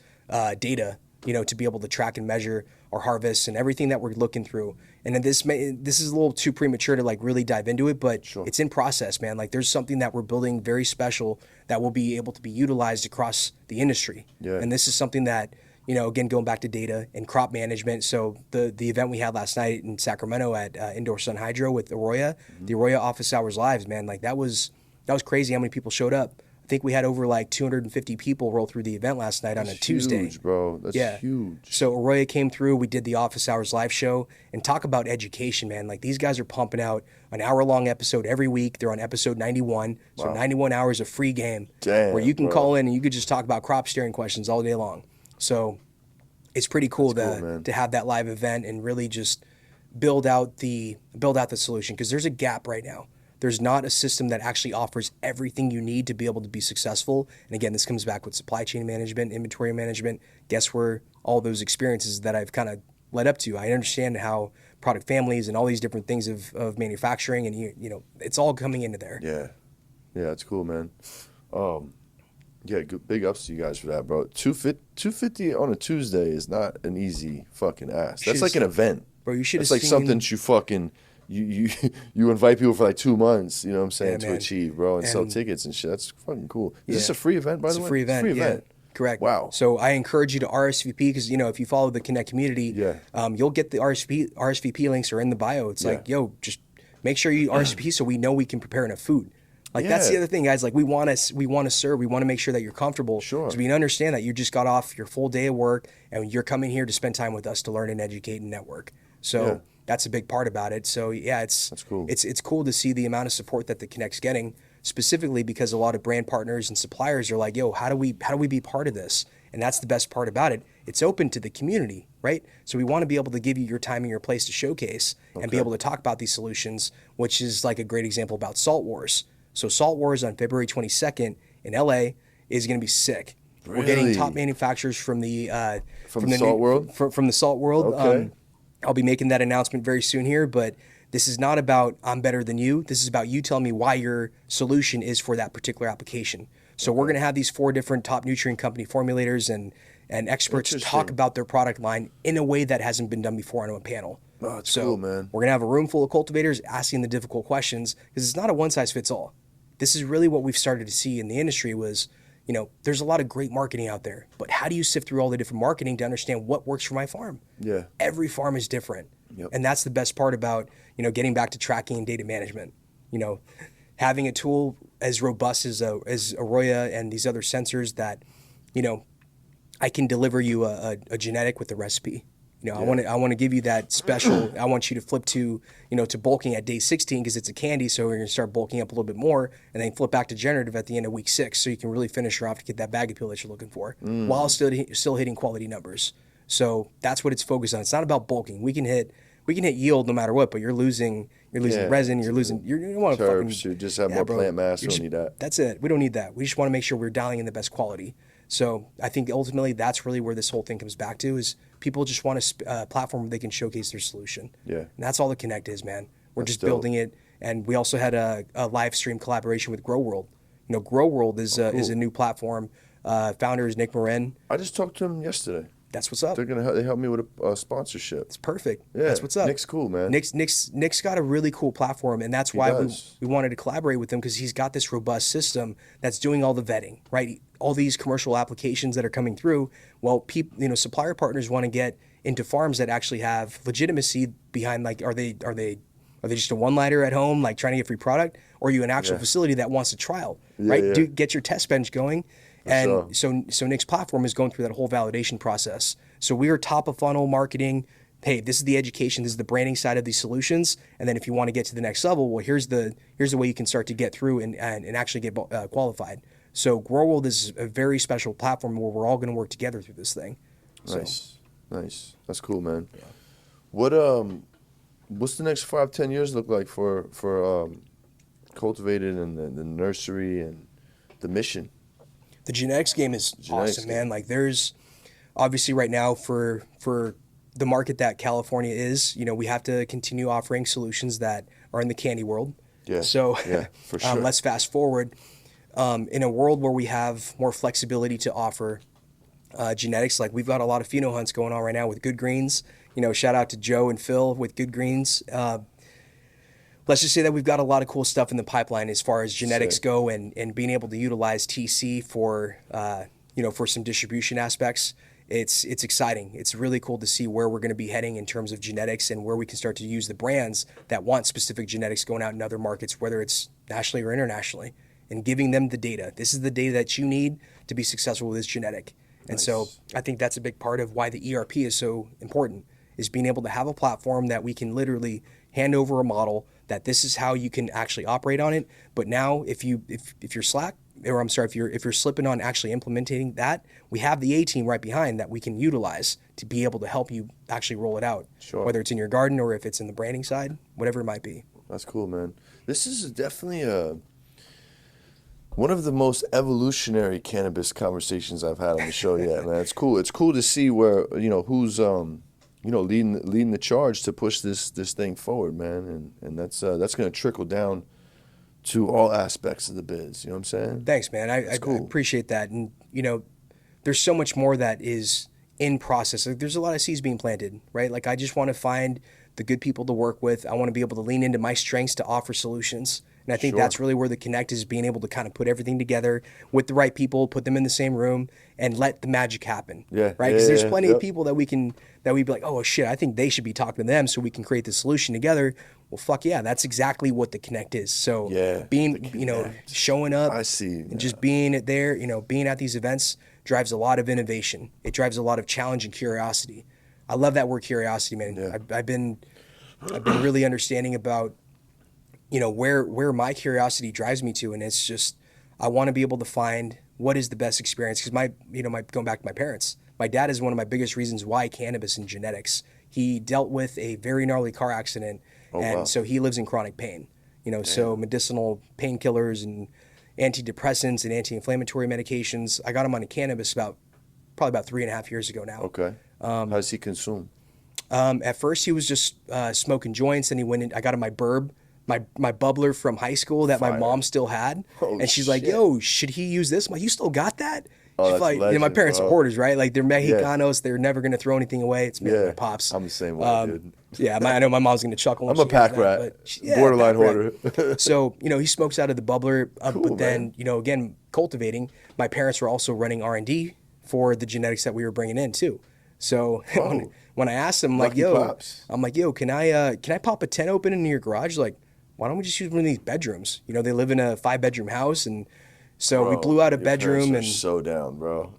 data, to be able to track and measure our harvests and everything that we're looking through. And then this is a little too premature to like really dive into it, but It's in process, man. Like there's something that we're building very special that will be able to be utilized across the industry. Yeah. And this is something that, again, going back to data and crop management. So the event we had last night in Sacramento at Indoor Sun Hydro with Arroyo, the Arroyo Office Hours Lives, man, like that was crazy how many people showed up. I think we had over like 250 people roll through the event last night on a Tuesday. Huge, bro. That's huge. So Arroyo came through. We did the Office Hours live show and talk about education, man. Like these guys are pumping out an hour-long episode every week. They're on episode 91. So 91 hours of free game where you can call in and you could just talk about crop steering questions all day long. So it's pretty cool to have that live event and really just build out the solution because there's a gap right now. There's not a system that actually offers everything you need to be able to be successful. And again, this comes back with supply chain management, inventory management. Guess where all those experiences that I've kind of led up to. I understand how product families and all these different things of manufacturing and it's all coming into there. Yeah, it's cool, man. Yeah, big ups to you guys for that, bro. 250 on a Tuesday is not an easy fucking ask. That's like an event. Bro, you should have seen... That's like something you fucking... You invite people for like 2 months, you know what I'm saying, to achieve, bro, and sell tickets and shit. That's fucking cool. Is this a free event, by the way? It's a free event. It's a free event. Correct. Wow. So I encourage you to RSVP because, if you follow the Connect community, you'll get the RSVP links are in the bio. It's like, just make sure you RSVP so we know we can prepare enough food. Like that's the other thing, guys. Like we want to serve. We want to make sure that you're comfortable. Sure. So we understand that you just got off your full day of work and you're coming here to spend time with us to learn and educate and network. So that's a big part about it. So that's cool. It's cool to see the amount of support that the Connect's getting, specifically because a lot of brand partners and suppliers are like, how do we be part of this? And that's the best part about it. It's open to the community, right? So we want to be able to give you your time and your place to showcase and be able to talk about these solutions, which is like a great example about Salt Wars. So Salt Wars on February 22nd in LA is going to be sick. Really? We're getting top manufacturers from the Salt World. From the Salt World. Okay. I'll be making that announcement very soon here, but this is not about I'm better than you. This is about you telling me why your solution is for that particular application. So we're going to have these 4 different top nutrient company formulators and experts talk about their product line in a way that hasn't been done before on a panel. Oh, that's cool, man. We're going to have a room full of cultivators asking the difficult questions because it's not a one-size-fits-all. This is really what we've started to see in the industry was, there's a lot of great marketing out there, but how do you sift through all the different marketing to understand what works for my farm? Yeah. Every farm is different. Yep. And that's the best part about, getting back to tracking and data management. Having a tool as robust as Arroyo and these other sensors that, I can deliver you a genetic with the recipe. I want to give you that special. I want you to flip to bulking at day 16 because it's a candy. So we're going to start bulking up a little bit more, and then flip back to generative at the end of week 6, so you can really finish her off to get that bag appeal that you're looking for, while still hitting quality numbers. So that's what it's focused on. It's not about bulking. We can hit we can hit yield no matter what, but you're losing resin, you don't want to fucking, you just have more plant mass. You don't need that. That's it. We don't need that. We just want to make sure we're dialing in the best quality. So I think ultimately that's really where this whole thing comes back to, is people just want a platform where they can showcase their solution. Yeah. And that's all the Connect is, man. We're That's just dope. building it. And we also had a live stream collaboration with Grow World. You know, Grow World is a new platform. Founder is Nick Morin. I just talked to him yesterday. That's what's up. They helped me with a sponsorship. It's perfect. Yeah, That's what's up. Nick's cool, man. Nick's got a really cool platform, and that's why does. we wanted to collaborate with him, because he's got this robust system that's doing all the vetting, right? All these commercial applications that are coming through. Well, supplier partners want to get into farms that actually have legitimacy behind. Like, are they just a one-liter at home, like trying to get free product, or are you an actual facility that wants a trial, right? Yeah. Get your test bench going. And so Nick's platform is going through that whole validation process. So we are top of funnel marketing. Hey, this is the education, this is the branding side of these solutions. And then if you want to get to the next level, well, here's the way you can start to get through and actually get qualified. So Grow World is a very special platform where we're all going to work together through this thing. Nice. That's cool, man. Yeah. What's the next 5-10 years look like for Cultivated and the nursery and the mission? The genetics game is awesome, man. Like, there's obviously right now for the market that California is, we have to continue offering solutions that are in the candy world. Yeah. So for sure. Let's fast forward. In a world where we have more flexibility to offer genetics, like we've got a lot of pheno hunts going on right now with Good Greens. Shout out to Joe and Phil with Good Greens. Let's just say that we've got a lot of cool stuff in the pipeline as far as genetics go, and being able to utilize TC for for some distribution aspects. It's exciting. It's really cool to see where we're going to be heading in terms of genetics, and where we can start to use the brands that want specific genetics going out in other markets, whether it's nationally or internationally, and giving them the data. This is the data that you need to be successful with this genetic. And so I think that's a big part of why the ERP is so important, is being able to have a platform that we can literally hand over a model that this is how you can actually operate on it. But now if you're slack, or I'm sorry, if you're slipping on actually implementing that, we have the A team right behind that we can utilize to be able to help you actually roll it out. Sure. Whether it's in your garden or if it's in the branding side, whatever it might be. That's cool, man. This is definitely one of the most evolutionary cannabis conversations I've had on the show yet, man. It's cool. It's cool to see where, who's leading the charge to push this thing forward, man. And that's going to trickle down to all aspects of the biz. You know what I'm saying? Thanks, man. I appreciate that. And, there's so much more that is in process. Like, there's a lot of seeds being planted, right? Like, I just want to find the good people to work with. I want to be able to lean into my strengths to offer solutions. And I think that's really where the Connect is, being able to kind of put everything together with the right people, put them in the same room, and let the magic happen. Yeah. Right? Because there's plenty of people that we'd be like, oh shit, I think they should be talking to them so we can create the solution together. Well, fuck yeah, that's exactly what the Connect is. So being, showing up, I see, and just being there, being at these events drives a lot of innovation. It drives a lot of challenge and curiosity. I love that word curiosity, man. Yeah. I've been really understanding about where my curiosity drives me to, and it's just I want to be able to find what is the best experience. Because my going back to my parents, my dad is one of my biggest reasons why cannabis and genetics. He dealt with a very gnarly car accident, so he lives in chronic pain. So medicinal painkillers and antidepressants and anti-inflammatory medications. I got him on cannabis probably about 3.5 years ago now. Okay. How does he consume? At first, he was just smoking joints, and he went in. I got him my burb. My bubbler from high school that my mom still had. Holy and she's like, yo, should he use this? I'm like, you still got that? Oh, she's like, legend, my parents supporters, right? Like, they're Mexicanos. They're never going to throw anything away. It's me and my pops. I'm the same way, dude. Yeah, I know my mom's going to chuckle. I'm a pack rat, borderline hoarder. So, he smokes out of the bubbler. Cool, but then, again, cultivating, my parents were also running R&D for the genetics that we were bringing in too. So when I asked them, like, I'm like, yo, can I pop a tent open into your garage? Like, why don't we just use one of these bedrooms? They live in a 5-bedroom house, and so we blew out a bedroom. And so down, bro.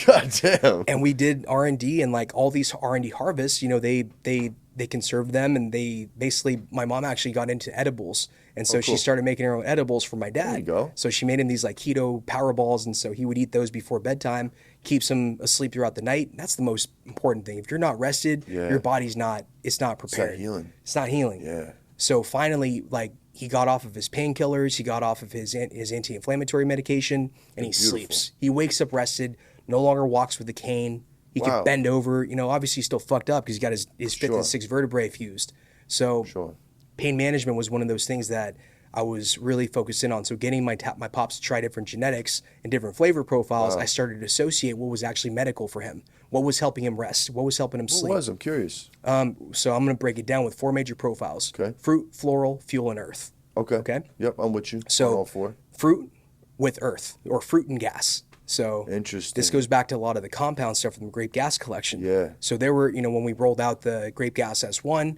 God damn. And we did R&D, and like all these R&D harvests, they conserved them, and they basically, my mom actually got into edibles, and so she started making her own edibles for my dad. There you go. So she made him these like keto power balls, and so he would eat those before bedtime, keeps him asleep throughout the night. That's the most important thing. If you're not rested, your body's not prepared. It's not healing. Yeah. So finally, like, he got off of his painkillers, he got off of his anti-inflammatory medication, and he sleeps. He wakes up rested, no longer walks with a cane. He can bend over. You know, obviously he's still fucked up because he got his fifth and sixth vertebrae fused. So pain management was one of those things that I was really focused in on. So getting my pops to try different genetics and different flavor profiles, I started to associate what was actually medical for him. What was helping him rest? What was helping him sleep? What was? I'm curious. So I'm going to break it down with 4 major profiles. Okay. Fruit, floral, fuel, and earth. Okay. Yep, I'm with you. So all 4. Fruit with earth, or fruit and gas. So interesting. This goes back to a lot of the compound stuff from the grape gas collection. Yeah. So there were, you know, when we rolled out the grape gas S1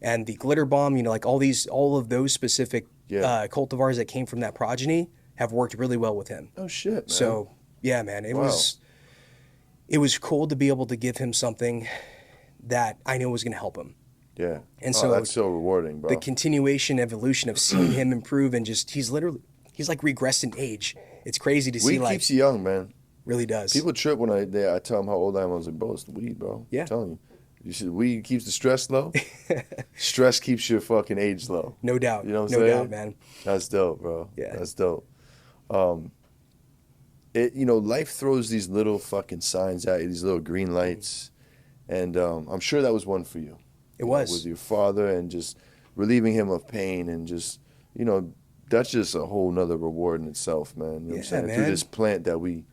and the glitter bomb, you know, like all of those specific cultivars that came from that progeny have worked really well with him. Oh shit, man. So yeah, man, it was cool to be able to give him something that I knew was going to help him. Yeah. And so that's so rewarding, bro. The continuation, evolution of seeing him improve, and just he's like regressed in age. It's crazy to see. Weed keeps you young, man. Really does. People trip when I tell them how old I am. I was like, bro, it's the weed, bro. Yeah. I'm telling you. You see, weed keeps the stress low. Stress keeps your fucking age low. No doubt. You know what I'm saying? No doubt, man. That's dope, bro. Yeah. That's dope. You know, life throws these little fucking signs at you, these little green lights. And I'm sure that was one for you. It was. With your father and just relieving him of pain and just, you know, that's just a whole nother reward in itself, man. You know what I'm saying? Man. Through this plant that we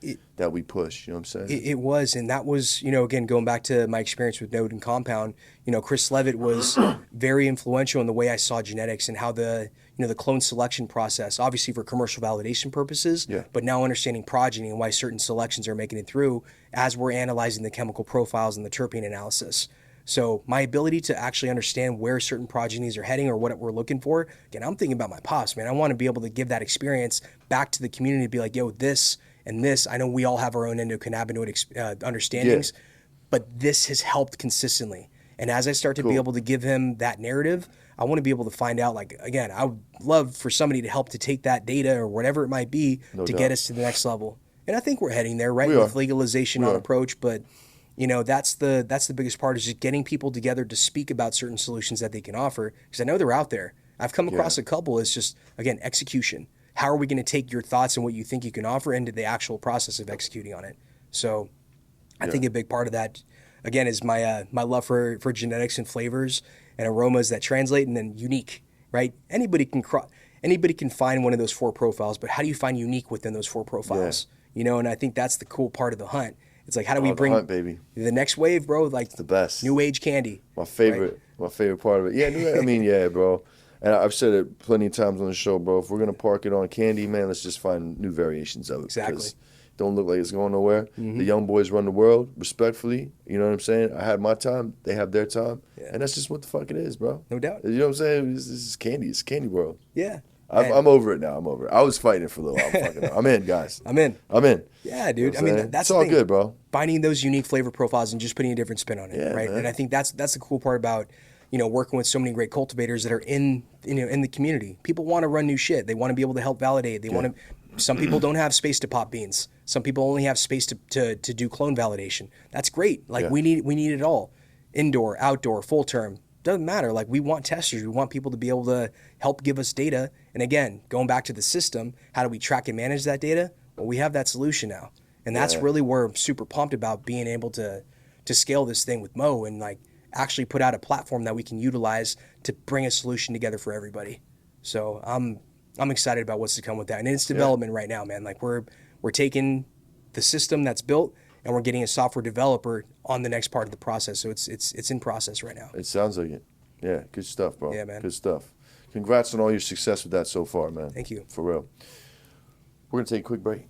push, you know what I'm saying? It was, and that was, you know, again, going back to my experience with Node and Compound, you know, Chris Levitt was very influential in the way I saw genetics and how the clone selection process, obviously for commercial validation purposes, but now understanding progeny and why certain selections are making it through as we're analyzing the chemical profiles and the terpene analysis. So my ability to actually understand where certain progenies are heading or what we're looking for, again, I'm thinking about my pops, man. I want to be able to give that experience back to the community to be like, yo, this and this, I know we all have our own endocannabinoid understandings, but this has helped consistently. And as I start to be able to give him that narrative, I want to be able to find out, like, again, I would love for somebody to help to take that data or whatever it might be get us to the next level. And I think we're heading there, right? With legalization on approach, but you know, that's the biggest part, is just getting people together to speak about certain solutions that they can offer, because I know they're out there. I've come across a couple. It's just, again, execution. How are we going to take your thoughts and what you think you can offer into the actual process of executing on it? So I think a big part of that, again, is my love for genetics and flavors and aromas that translate, and then unique, right? Anybody can find one of those 4 profiles, but how do you find unique within those 4 profiles? You know, and I think that's the cool part of the hunt. It's like, how do we bring the next wave, bro? Like, it's the best. New age candy. My favorite part of it. Yeah, bro. And I've said it plenty of times on the show, bro. If we're going to park it on candy, man, let's just find new variations of it. Exactly. Don't look like it's going nowhere. The young boys run the world, respectfully. You know what I'm saying? I had my time. They have their time. Yeah. And that's just what the fuck it is, bro. No doubt. You know what I'm saying? This is candy. It's a candy world. Yeah. I'm over it now. I'm over it. I was fighting it for a little while. I'm in, guys. I'm in. You Yeah, dude. know what I mean, that's it's the all thing. Good, bro. Finding those unique flavor profiles and just putting a different spin on it, right? Man. And I think that's the cool part about, you know, working with so many great cultivators that are in the community. People want to run new shit. They want to be able to help validate. They want to. Some people don't have space to pop beans. Some people only have space to do clone validation. That's great. Like we need it all. Indoor, outdoor, full term. Doesn't matter. Like, we want testers. We want people to be able to help give us data. And again, going back to the system, how do we track and manage that data? Well, we have that solution now. And that's really where I'm super pumped about being able to scale this thing with Mo and, like, actually put out a platform that we can utilize to bring a solution together for everybody. So I'm excited about what's to come with that. And it's development right now, man. Like, we're taking the system that's built and we're getting a software developer on the next part of the process. So it's in process right now. It sounds like it. Yeah, good stuff, bro. Yeah, man. Good stuff. Congrats on all your success with that so far, man. Thank you. For real. We're going to take a quick break.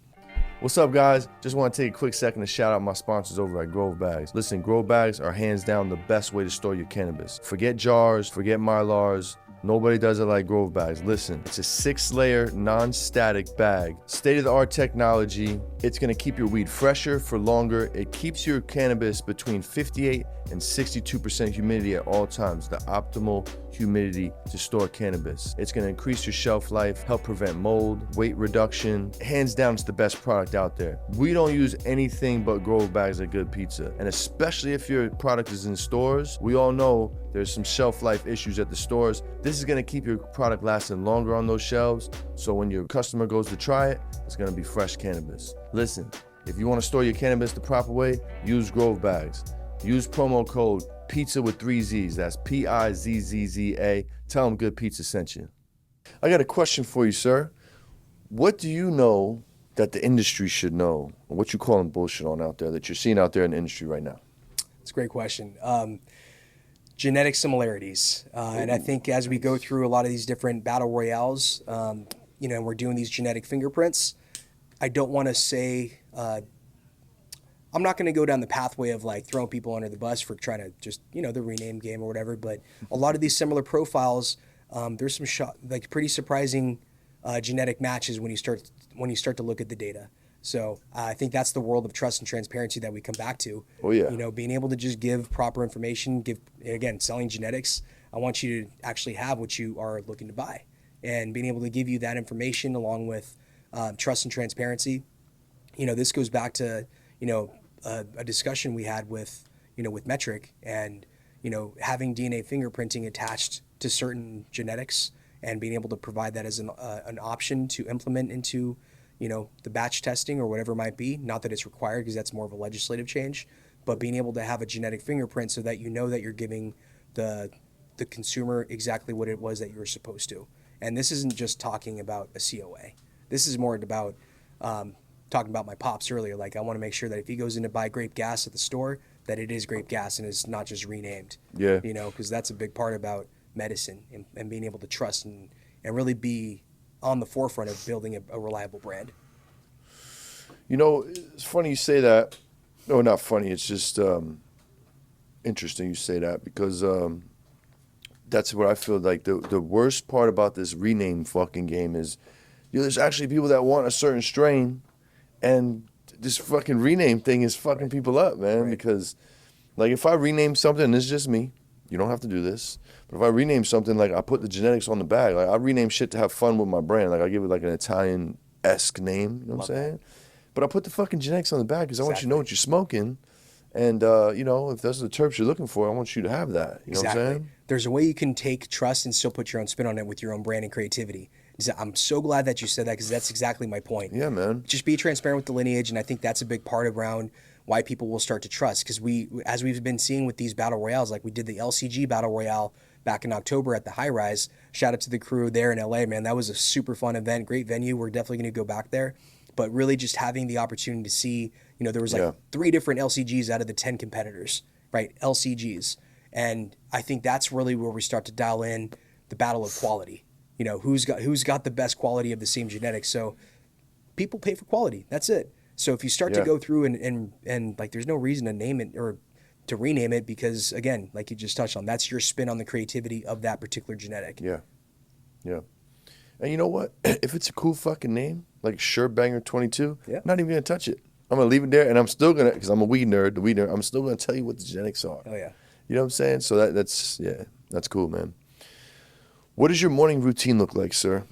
What's up, guys? Just want to take a quick second to shout out my sponsors over at Grove Bags. Listen, Grove Bags are hands down the best way to store your cannabis. Forget jars, forget Mylars. Nobody does it like Grove Bags. Listen, it's a 6-layer, non-static bag. State-of-the-art technology. It's going to keep your weed fresher for longer. It keeps your cannabis between 58 and 62% humidity at all times, the optimal humidity to store cannabis. It's going to increase your shelf life, help prevent mold, weight reduction. Hands down, it's the best product out there. We don't use anything but Grove bags at Good Pizza. And especially if your product is in stores, we all know there's some shelf life issues at the stores. This is going to keep your product lasting longer on those shelves. So when your customer goes to try it, it's going to be fresh cannabis. Listen, if you want to store your cannabis the proper way, use Grove bags. Use promo code PIZZA with 3 Z's. That's PIZZZA. Tell them Good Pizza sent you. I got a question for you, sir. What do you know that the industry should know? Or what you calling bullshit on out there that you're seeing out there in the industry right now? It's a great question. Genetic similarities. And I think as we go through a lot of these different battle royales, and we're doing these genetic fingerprints, I don't want to say, I'm not going to go down the pathway of like throwing people under the bus for trying to just, the rename game or whatever. But a lot of these similar profiles, there's some pretty surprising genetic matches when you start to look at the data. So I think that's the world of trust and transparency that we come back to. Oh yeah. Being able to just give proper information, selling genetics. I want you to actually have what you are looking to buy, and being able to give you that information along with trust and transparency. This goes back to, a discussion we had with Metric and, having DNA fingerprinting attached to certain genetics and being able to provide that as an option to implement into, the batch testing or whatever it might be. Not that it's required because that's more of a legislative change, but being able to have a genetic fingerprint so that that you're giving the consumer exactly what it was that you were supposed to. And this isn't just talking about a COA. This is more about talking about my pops earlier. Like, I want to make sure that if he goes in to buy grape gas at the store, that it is grape gas and it's not just renamed. Yeah. Because that's a big part about medicine and being able to trust and really be on the forefront of building a reliable brand. It's funny you say that. No, not funny. It's just interesting you say that because that's what I feel like the worst part about this rename fucking game is, there's actually people that want a certain strain, and this fucking rename thing is fucking people up, man. Right. Because, like, if I rename something, this is just me. You don't have to do this. But if I rename something, like, I put the genetics on the bag. Like, I rename shit to have fun with my brand. Like, I give it, like, an Italian-esque name. You know what I'm saying? But I put the fucking genetics on the bag because I want you to know what you're smoking. And, if those are the terps you're looking for, I want you to have that. You know what I'm saying? There's a way you can take trust and still put your own spin on it with your own brand and creativity. I'm so glad that you said that because that's exactly my point. Yeah, man. Just be transparent with the lineage, and I think that's a big part around why people will start to trust. Because as we've been seeing with these battle royales, like we did the LCG battle royale back in October at the High Rise. Shout out to the crew there in LA, man. That was a super fun event, great venue. We're definitely going to go back there. But really just having the opportunity to see, there was 3 different LCGs out of the 10 competitors, right? LCGs. And I think that's really where we start to dial in the battle of quality. Who's got the best quality of the same genetics. So people pay for quality. That's it. So if you start to go through and like, there's no reason to name it or to rename it because, again, like you just touched on, that's your spin on the creativity of that particular genetic. Yeah. Yeah. And you know what? If it's a cool fucking name, like Surebanger 22, I'm not even going to touch it. I'm going to leave it there, and I'm still going to, because I'm a weed nerd, I'm still going to tell you what the genetics are. Oh, yeah. You know what I'm saying? So that's cool, man. What does your morning routine look like, sir?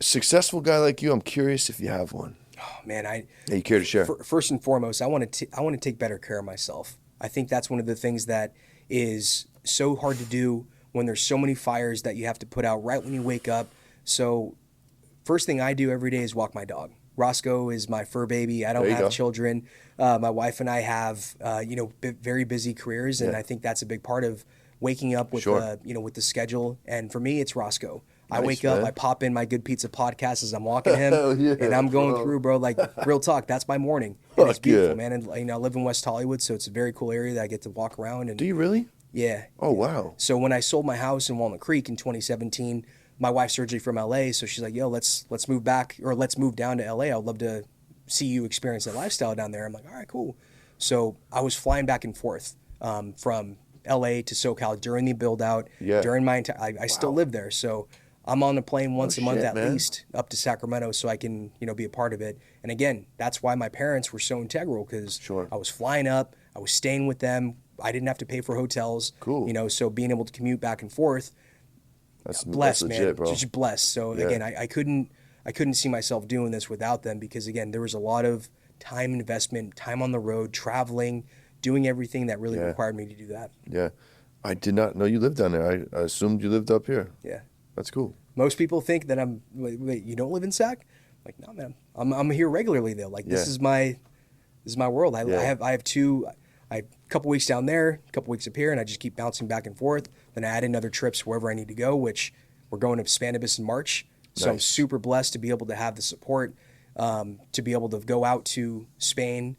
A successful guy like you, I'm curious if you have one. Oh, man. Hey, you care to share? First and foremost, I want to take better care of myself. I think that's one of the things that is so hard to do when there's so many fires that you have to put out right when you wake up. So first thing I do every day is walk my dog. Roscoe is my fur baby. I don't have children. My wife and I have, very busy careers, and I think that's a big part of waking up with, with the schedule. And for me, it's Roscoe. Nice, I wake up, I pop in my Good Pizza podcast as I'm walking him, and I'm going through, bro, like real talk. That's my morning. And it's beautiful, man. And I live in West Hollywood, so it's a very cool area that I get to walk around. And do you really? Yeah. Oh, wow. So when I sold my house in Walnut Creek in 2017, my wife's originally from LA, so she's like, yo, let's move back, or let's move down to LA. I'd love to see you experience that lifestyle down there. I'm like, all right, cool. So I was flying back and forth from LA to SoCal during the build out, during my entire, I still live there. So I'm on the plane once a month at least up to Sacramento so I can, be a part of it. And again, that's why my parents were so integral, because I was flying up, I was staying with them, I didn't have to pay for hotels. Cool. You know, so being able to commute back and forth, blessed, that's legit, man. bro. Just blessed. So again, I couldn't see myself doing this without them, because again, there was a lot of time investment, time on the road, traveling, doing everything that really required me to do that. Yeah. I did not know you lived down there. I assumed you lived up here. Yeah. That's cool. Most people think that wait, you don't live in Sac? Like, no, man. I'm here regularly though. Like, this is my world. I have a couple weeks down there, a couple weeks up here, and I just keep bouncing back and forth. Then I add in other trips wherever I need to go, which we're going to Cannabis in March. So I'm super blessed to be able to have the support, to be able to go out to Spain,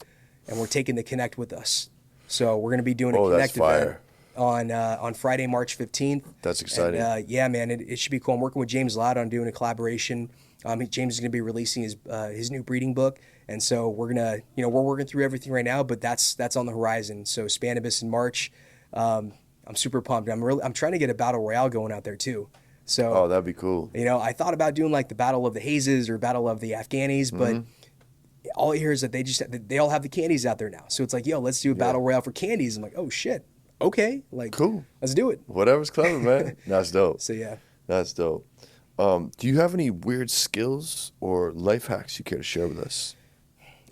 and we're taking the Connect with us. So we're going to be doing a Connect event on Friday, March 15th. That's exciting. And, yeah, man, it should be cool. I'm working with James Ladd on doing a collaboration. James is going to be releasing his new breeding book, and so we're gonna, we're working through everything right now, but that's on the horizon. So Cannabis in March, I'm super pumped. I'm trying to get a battle royale going out there too. So that'd be cool. I thought about doing like the Battle of the Hazes or Battle of the Afghanis, but all I hear is that they all have the candies out there now. So it's like, yo, let's do a battle royale for candies. I'm like, oh shit, okay, like cool, let's do it. Whatever's clever, man. That's dope. So yeah, that's dope. Do you have any weird skills or life hacks you care to share with us?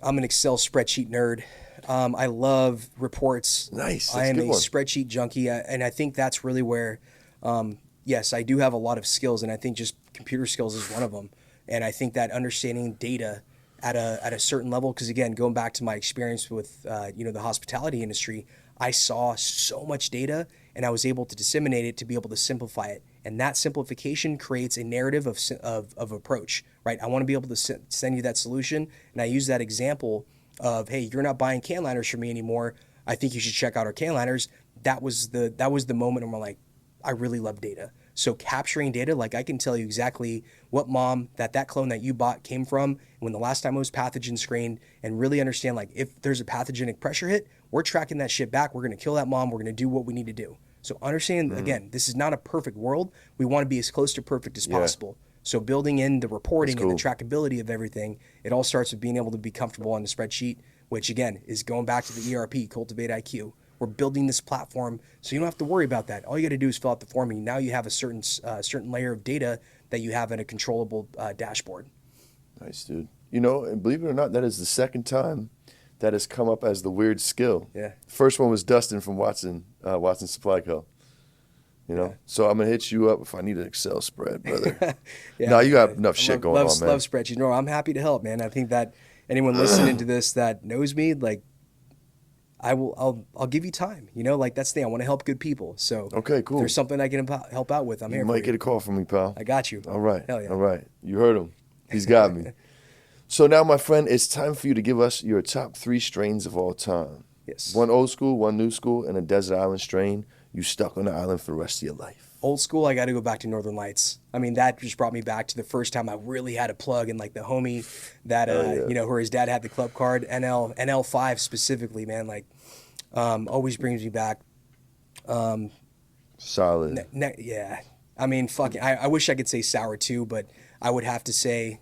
I'm an Excel spreadsheet nerd. I love reports. Nice. I am a spreadsheet junkie, and I think that's really where, yes, I do have a lot of skills, and I think just computer skills is one of them. And I think that understanding data at a certain level, because again, going back to my experience with the hospitality industry, I saw so much data, and I was able to disseminate it to be able to simplify it. And that simplification creates a narrative of approach, right? I want to be able to send you that solution. And I use that example of, hey, you're not buying can liners from me anymore. I think you should check out our can liners. That was the moment where I'm like, I really love data. So capturing data, like I can tell you exactly what mom that clone that you bought came from, when the last time it was pathogen screened, and really understand like if there's a pathogenic pressure hit, we're tracking that shit back. We're going to kill that mom. We're going to do what we need to do. So understand, again, this is not a perfect world. We want to be as close to perfect as possible. So building in the reporting and the trackability of everything, it all starts with being able to be comfortable on the spreadsheet, which again is going back to the ERP, Cultivate IQ. We're building this platform so you don't have to worry about that. All you got to do is fill out the form, and now you have a certain layer of data that you have in a controllable dashboard. Nice, dude. And believe it or not, that is the second time that has come up as the weird skill. Yeah. First one was Dustin from Watson Supply Co. So I'm gonna hit you up if I need an Excel spread, brother. No, you got enough shit going on, man. Love spreadsheets. No, I'm happy to help, man. I think that anyone listening to this that knows me, like, I'll give you time. Like that's the thing. I want to help good people. So okay, cool. If there's something I can help out with, I'm here. You might get a call from me, pal. I got you. All right. Hell yeah. All right. You heard him. He's got me. So now, my friend, it's time for you to give us your top 3 strains of all time. Yes. One old school, one new school, and a desert island strain you stuck on the island for the rest of your life. Old school, I got to go back to Northern Lights. I mean, that just brought me back to the first time I really had a plug, and like the homie that, where his dad had the club card, NL5 specifically, man, like always brings me back. Solid. Yeah. I mean, fucking, I wish I could say sour too, but I would have to say,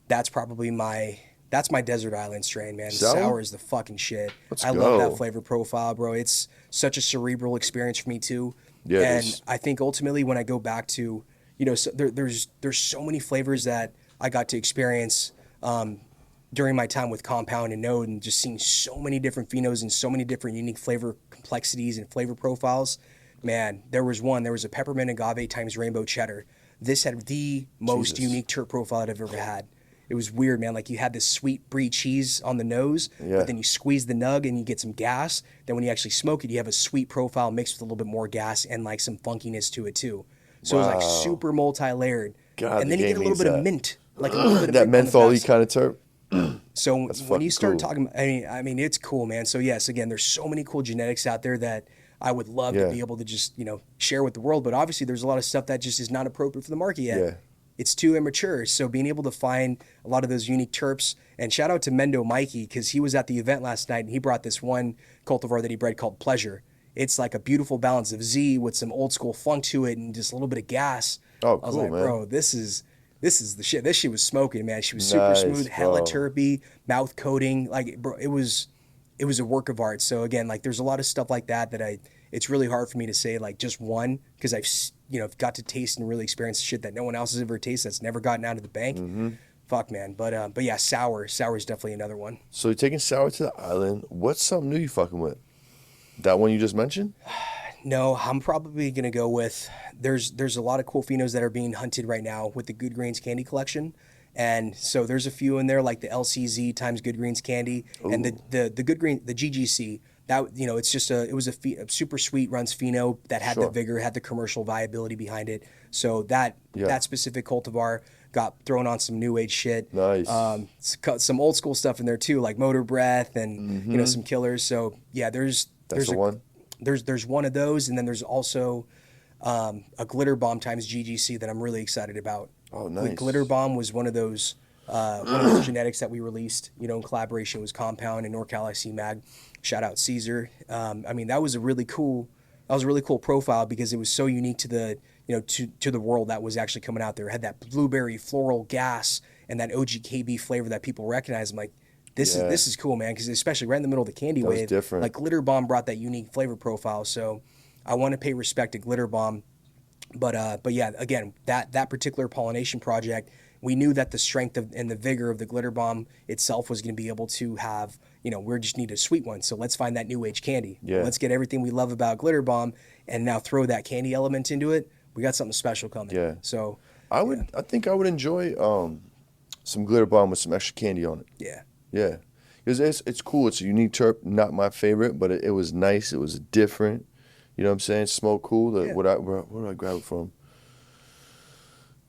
that's probably my desert island strain, man. Sour is the fucking shit. I love that flavor profile, bro. It's such a cerebral experience for me too. Yeah, and I think ultimately when I go back to, so there's so many flavors that I got to experience during my time with Compound and Node, and just seeing so many different phenos and so many different unique flavor complexities and flavor profiles. Man, there was a peppermint agave times rainbow cheddar. This had the most unique terp profile I've ever had. It was weird, man. Like you had this sweet brie cheese on the nose, but then you squeeze the nug and you get some gas. Then when you actually smoke it, you have a sweet profile mixed with a little bit more gas and like some funkiness to it too. So it was like super multi-layered. God, and then you get a little bit of mint, like a little bit of that mint menthol-y kind of terp. So when you start talking, I mean, it's cool, man. So yes, again, there's so many cool genetics out there that I would love to be able to just, share with the world. But obviously there's a lot of stuff that just is not appropriate for the market yet. Yeah. It's too immature. So being able to find a lot of those unique terps, and shout out to Mendo Mikey, because he was at the event last night and he brought this one cultivar that he bred called Pleasure. It's like a beautiful balance of Z with some old school funk to it and just a little bit of gas. Oh, cool, I was like, man. bro, this is the shit. This shit was smoking, man. She was super smooth, hella terpy, mouth coating. Like, bro, it was it was a work of art. So again, like there's a lot of stuff like that it's really hard for me to say like just one, because I've got to taste and really experience shit that no one else has ever tasted, that's never gotten out of the bank. Fuck, man. But yeah, sour is definitely another one. So you're taking sour to the island. What's something new you fucking with? That one you just mentioned? No, I'm probably gonna go with there's a lot of cool phenos that are being hunted right now with the Good Greens candy collection. And so there's a few in there like the LCZ times Good Greens candy. Ooh. And the Good Green, the GGC, that, it's just it was a super sweet runs pheno that had the vigor, had the commercial viability behind it. So that specific cultivar got thrown on some new age shit. Nice. Some old school stuff in there too, like Motor Breath and some killers. So yeah, there's one of those, and then there's also a Glitter Bomb times GGC that I'm really excited about. Oh, nice. The Glitter Bomb was one of those genetics that we released, in collaboration with Compound and NorCal IC Mag. Shout out Caesar. I mean, that was a really cool profile because it was so unique to the, to the world that was actually coming out there. It had that blueberry floral gas and that OGKB flavor that people recognize. I'm like, this is cool, man, because especially right in the middle of the candy wave, different. Like Glitter Bomb brought that unique flavor profile. So I want to pay respect to Glitter Bomb. But yeah, again, that particular pollination project, we knew that the strength and the vigor of the Glitter Bomb itself was going to be able to have, we just need a sweet one. So let's find that new age candy. Yeah. Let's get everything we love about Glitter Bomb and now throw that candy element into it. We got something special coming. Yeah. So I think I would enjoy some Glitter Bomb with some extra candy on it. Yeah. Yeah. Because it's cool. It's a unique terp. Not my favorite, but it was nice. It was different. You know what I'm saying? Smoked cool. Where did I grab it from?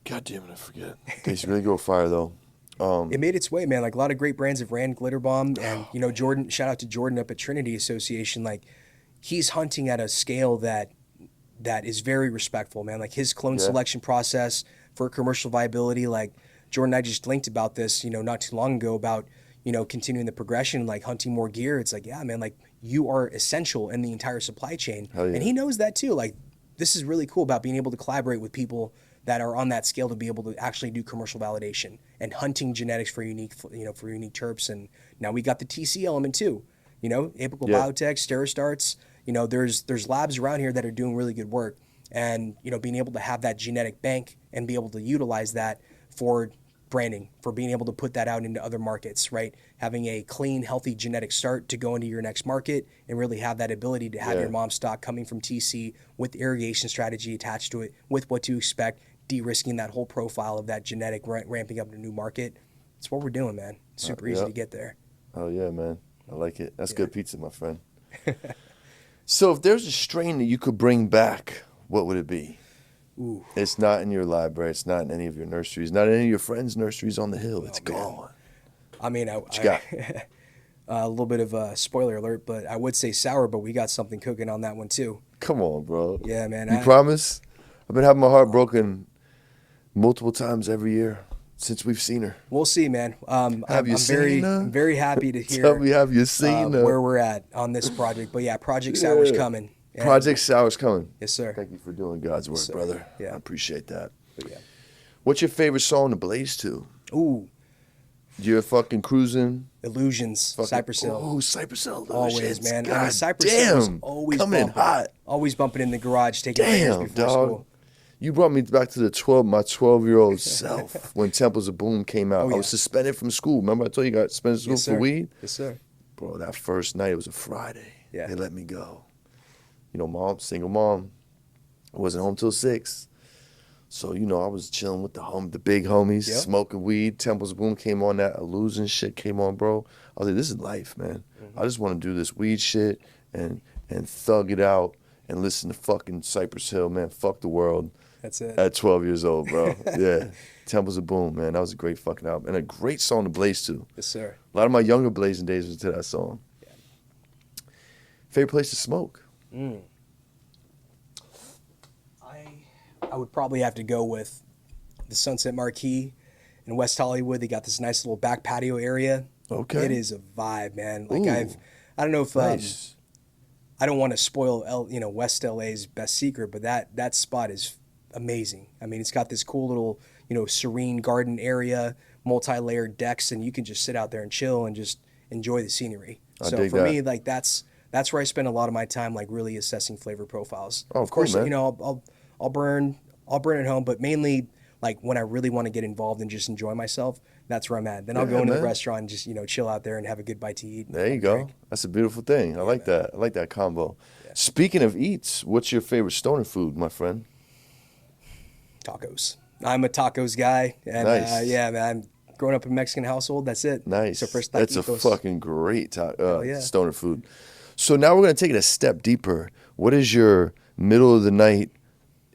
God damn it, I forget. Tastes really good fire though. It made its way, man. Like a lot of great brands have ran Glitter Bomb, and Jordan. Shout out to Jordan up at Trinity Association. Like he's hunting at a scale that is very respectful, man. Like his clone selection process for commercial viability. Like Jordan and I just linked about this, not too long ago about continuing the progression, like hunting more gear. It's like, yeah, man, like you are essential in the entire supply chain, and he knows that too. Like this is really cool about being able to collaborate with people that are on that scale to be able to actually do commercial validation and hunting genetics for unique terps. And now we got the TC element too, Apical Biotech, Steristarts, there's labs around here that are doing really good work, and, being able to have that genetic bank and be able to utilize that for branding, for being able to put that out into other markets, right? Having a clean, healthy genetic start to go into your next market and really have that ability to have your mom stock coming from TC with irrigation strategy attached to it, with what to expect, de-risking that whole profile of that genetic ramping up to a new market. It's what we're doing, man. It's super easy to get there. Oh yeah, man. I like it. That's good pizza, my friend. So if there's a strain that you could bring back, what would it be? Ooh. It's not in your library. It's not in any of your nurseries. Not in any of your friends' nurseries on the hill. It's gone. I mean, a little bit of a spoiler alert, but I would say sour, but we got something cooking on that one too. Come on, bro. Yeah, man. You promise? I've been having my heart broken multiple times every year since we've seen her. We'll see, man. I'm very happy to hear. Tell me, have you seen her? Where we're at on this project? But yeah, Project Sour's coming. Project Sour's coming. Yes, sir. Thank you for doing God's work, brother. Yeah, I appreciate that. But yeah. What's your favorite song to blaze to? Ooh. You're fucking cruising. Illusions, Cypress Hill. Oh, Cypress Hill. Always, man. God Cypress Hill was always coming bumping. hot. Always bumping in the garage, taking pictures before school. You brought me back to my 12-year-old self when Temples of Boom came out. I was suspended from school. Remember I told you I got suspended from school for weed? Yes, sir. Bro, that first night, it was a Friday. Yeah. They let me go. Single mom. I wasn't home till 6. So, I was chilling with the big homies, smoking weed. Temples of Boom came on, that Illusion shit came on, bro. I was like, this is life, man. Mm-hmm. I just want to do this weed shit and thug it out and listen to fucking Cypress Hill, man. Fuck the world. That's it. At 12 years old, bro. Yeah. Temples of Boom, man. That was a great fucking album. And a great song to blaze to. Yes, sir. A lot of my younger blazing days was to that song. Yeah. Favorite place to smoke? I would probably have to go with the Sunset Marquee in West Hollywood. They got this nice little back patio area. Okay. It is a vibe, man. Like I don't know if nice. I don't want to spoil West LA's best secret, but that spot is amazing. I mean, it's got this cool little, serene garden area, multi-layered decks, and you can just sit out there and chill and just enjoy the scenery. So for me, like that's where I spend a lot of my time, like really assessing flavor profiles. Oh, of course, cool, man. you know, I'll burn at home, but mainly like when I really want to get involved and just enjoy myself, that's where I'm at. Then I'll go into the restaurant and just, you know, chill out there and have a good bite to eat. There you go. Drink. That's a beautiful thing. I like that. I like that combo. Yeah. Speaking of eats, what's your favorite stoner food, my friend? Tacos. I'm a tacos guy. And nice. Yeah, man. Growing up in a Mexican household, that's it. Nice. So first that's a fucking great stoner food. So now we're going to take it a step deeper. What is your middle of the night?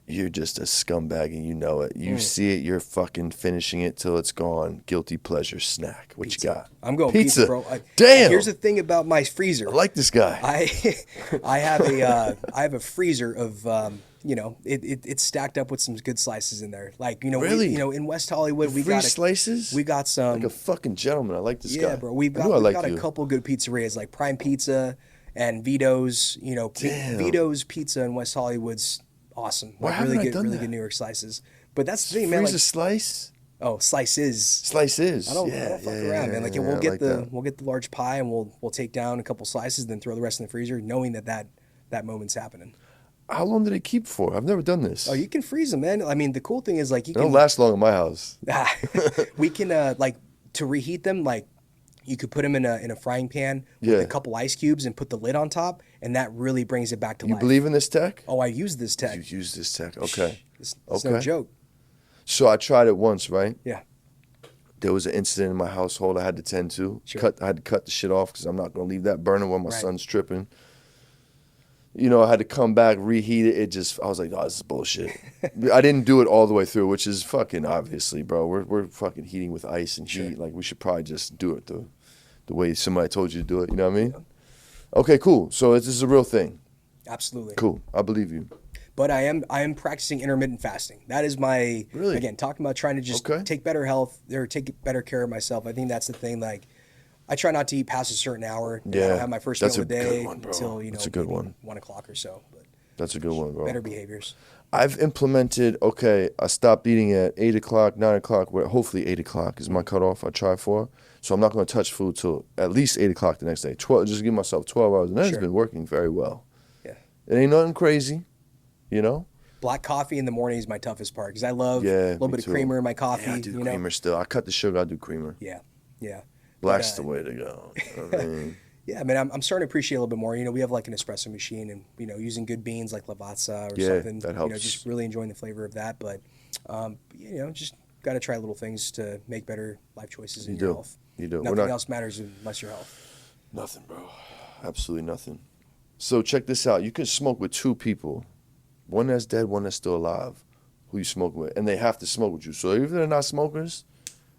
You're just a scumbag and you know it. You see it, you're fucking finishing it till it's gone. Guilty pleasure snack. What pizza. You got? I'm going pizza, bro. Damn. Here's the thing about my freezer. I like this guy. I have a freezer of you know, it's stacked up with some good slices in there. Like, you know, really? In West Hollywood, we free got slices. We got some like a fucking gentleman. I like this guy. Yeah, bro. We've got a couple good pizzerias like Prime Pizza and Vito's. You know, Vito's Pizza in West Hollywood's awesome. Like really good New York slices. But that's the thing, man. Freeze a slice. Oh, slices. Slices. I don't fuck around, man. Like we'll get the large pie and we'll take down a couple slices, then throw the rest in the freezer, knowing that moment's happening. How long do they keep for? I've never done this. Oh, you can freeze them, man. I mean, the cool thing is like they don't last long in my house. We can like to reheat them. Like you could put them in a frying pan with a couple ice cubes and put the lid on top, and that really brings it back to life. You believe in this tech? Oh, I use this tech. You use this tech. Okay. It's no joke. So I tried it once, right? Yeah. There was an incident in my household I had to tend to. Sure. I had to cut the shit off because I'm not going to leave that burning while my son's tripping. You know, I had to come back, reheat it. I was like, oh, this is bullshit. I didn't do it all the way through, which is fucking obviously, bro. We're fucking heating with ice and heat. Like, we should probably just do it the way somebody told you to do it. You know what I mean? Yeah. Okay, cool. So this is a real thing. Absolutely. Cool. I believe you. But I am practicing intermittent fasting. That is my, again, talking about trying to just take better health or take better care of myself. I think that's the thing. Like, I try not to eat past a certain hour. Yeah, I don't have my first meal of the day one, until, that's a good one. 1 o'clock or so. But that's a good one, bro. Better behaviors. I've implemented, I stopped eating at 8 o'clock, 9 o'clock, hopefully 8 o'clock is my cutoff I try for. So I'm not going to touch food till at least 8 o'clock the next day. Just give myself 12 hours. And that has been working very well. Yeah. It ain't nothing crazy, you know? Black coffee in the morning is my toughest part because I love a little bit of creamer in my coffee. Yeah, I do creamer still. I cut the sugar, I do creamer. Yeah, yeah. Black's the way to go. You know what I mean? Yeah, man, I'm starting to appreciate a little bit more. You know, we have like an espresso machine and, you know, using good beans like Lavazza or something. That helps. You know, just really enjoying the flavor of that. But, you know, just got to try little things to make better life choices in your health. You do. Nothing else matters unless your health. Nothing, bro. Absolutely nothing. So check this out. You can smoke with two people. One that's dead, one that's still alive. Who you smoke with. And they have to smoke with you. So even if they're not smokers,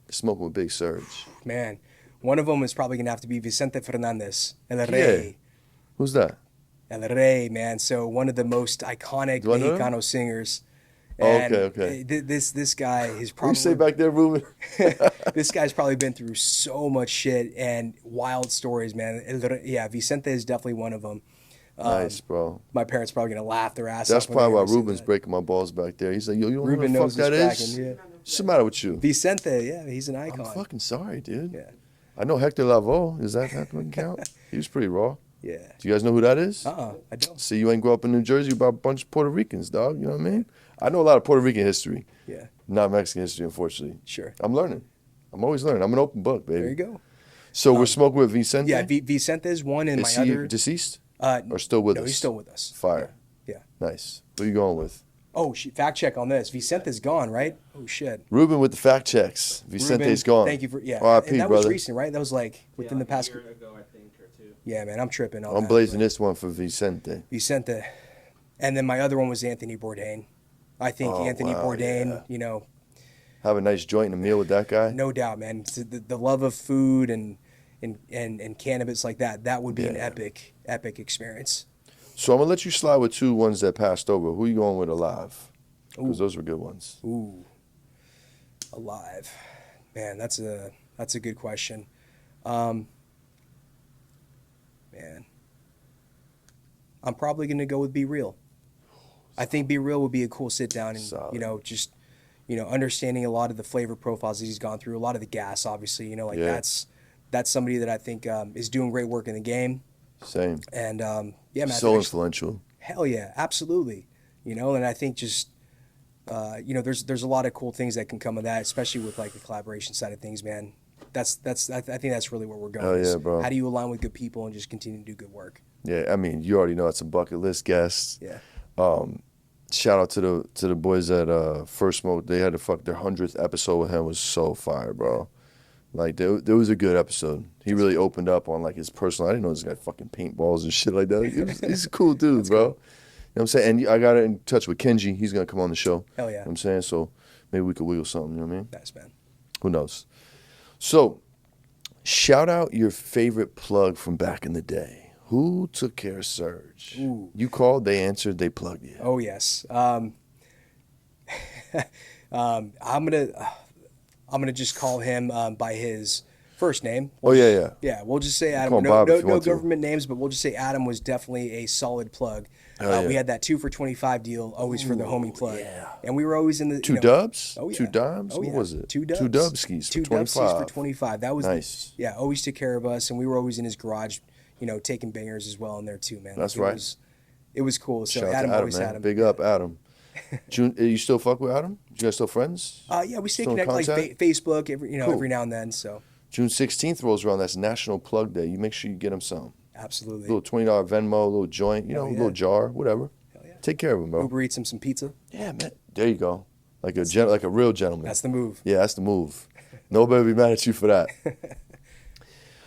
they're smoking with Big Serge. Man. One of them is probably going to have to be Vicente Fernandez, El Rey. Yeah. Who's that? El Rey, man. So one of the most iconic Mexicano singers. And okay. This guy is probably... What you say back there, Ruben? This guy's probably been through so much shit and wild stories, man. Vicente is definitely one of them. Nice, bro. My parents are probably going to laugh their ass off. That's probably why Ruben's breaking my balls back there. He's like, yo, you don't Ruben know what the fuck that is? Yeah. What's the matter with you? Vicente, yeah, he's an icon. I'm fucking sorry, dude. Yeah. I know Hector Lavoe. Does that count? He was pretty raw. Yeah. Do you guys know who that is? I don't. See, you ain't grow up in New Jersey about a bunch of Puerto Ricans, dog. You know what I mean? I know a lot of Puerto Rican history. Yeah. Not Mexican history, unfortunately. Sure. I'm learning. I'm always learning. I'm an open book, baby. There you go. So we're smoking with Vicente? Yeah, Vicente's one and is my he other... deceased? Or still with us? No, he's still with us. Fire. Yeah. Nice. Who you going with? Oh, fact check on this. Vicente's gone, right? Oh, shit. Ruben with the fact checks. Vicente's gone. Thank you for, R.I.P., and that brother. was recent, right? That was like within the past... a year ago, I think, or two. Yeah, man, I'm tripping on I'm blazing this one for Vicente. Vicente. And then my other one was Anthony Bourdain. I think Anthony Bourdain, you know... Have a nice joint and a meal with that guy? No doubt, man. The love of food and cannabis like that would be an epic experience. So I'm going to let you slide with two ones that passed over. Who you going with alive? Because those were good ones. Ooh. Alive. Man, that's a good question. Man. I'm probably going to go with Be Real. I think Be Real would be a cool sit down and, Solid. you know, just, you know, understanding a lot of the flavor profiles that he's gone through, a lot of the gas, obviously, you know, like that's somebody that I think is doing great work in the game. Same. And yeah, man. So influential. Hell yeah, absolutely. You know, and I think just you know, there's a lot of cool things that can come of that, especially with like the collaboration side of things, man. I think that's really where we're going. Oh yeah, bro. How do you align with good people and just continue to do good work? Yeah, I mean, you already know it's a bucket list guest. Yeah. Shout out to the boys at First Smoke. They had their 100th episode with him. Was so fire, bro. Like there was a good episode. He really opened up on like his personal. I didn't know this guy fucking paintballs and shit like that. He's a cool dude, bro. Cool. You know what I'm saying? And I got in touch with Kenji. He's gonna come on the show. Hell yeah. You know what I'm saying? So maybe we could wiggle something, you know what I mean? Nice, man. Who knows? So, shout out your favorite plug from back in the day. Who took care of Serge? Ooh. You called, they answered, they plugged you. Oh yes. I'm gonna just call him by his first name. Oh yeah. Yeah, we'll just say Adam. Call him No, Bob no, if you no want to. government names, but we'll just say Adam was definitely a solid plug. Yeah. We had that 2 for $25 deal, always for the homie plug. Yeah. And we were always in the Two dubs? Oh yeah. 2 dimes? Oh, yeah. What was it? 2 dubs. 2 dubskis for 2 25. dubskis for 25. That was Nice. Yeah, always took care of us, and we were always in his garage, you know, taking bangers as well in there too, man. That's Like, right. It was cool. So Shout out Adam to always man. had him. Big up, Adam. June, you still fuck with Adam? You guys still friends? Yeah, we stay Still in connected like contact? Facebook Cool. every now and then. So June 16th rolls around. That's National Plug Day. You make sure you get him some. absolutely. A little $20 Venmo, a little joint, you know, Hell a little yeah. jar, whatever. Hell yeah. Take care of him, bro. Uber Eats him some pizza. Yeah, man. There you go. Like a real gentleman. That's the move. Yeah, that's the move. Nobody will be mad at you for that.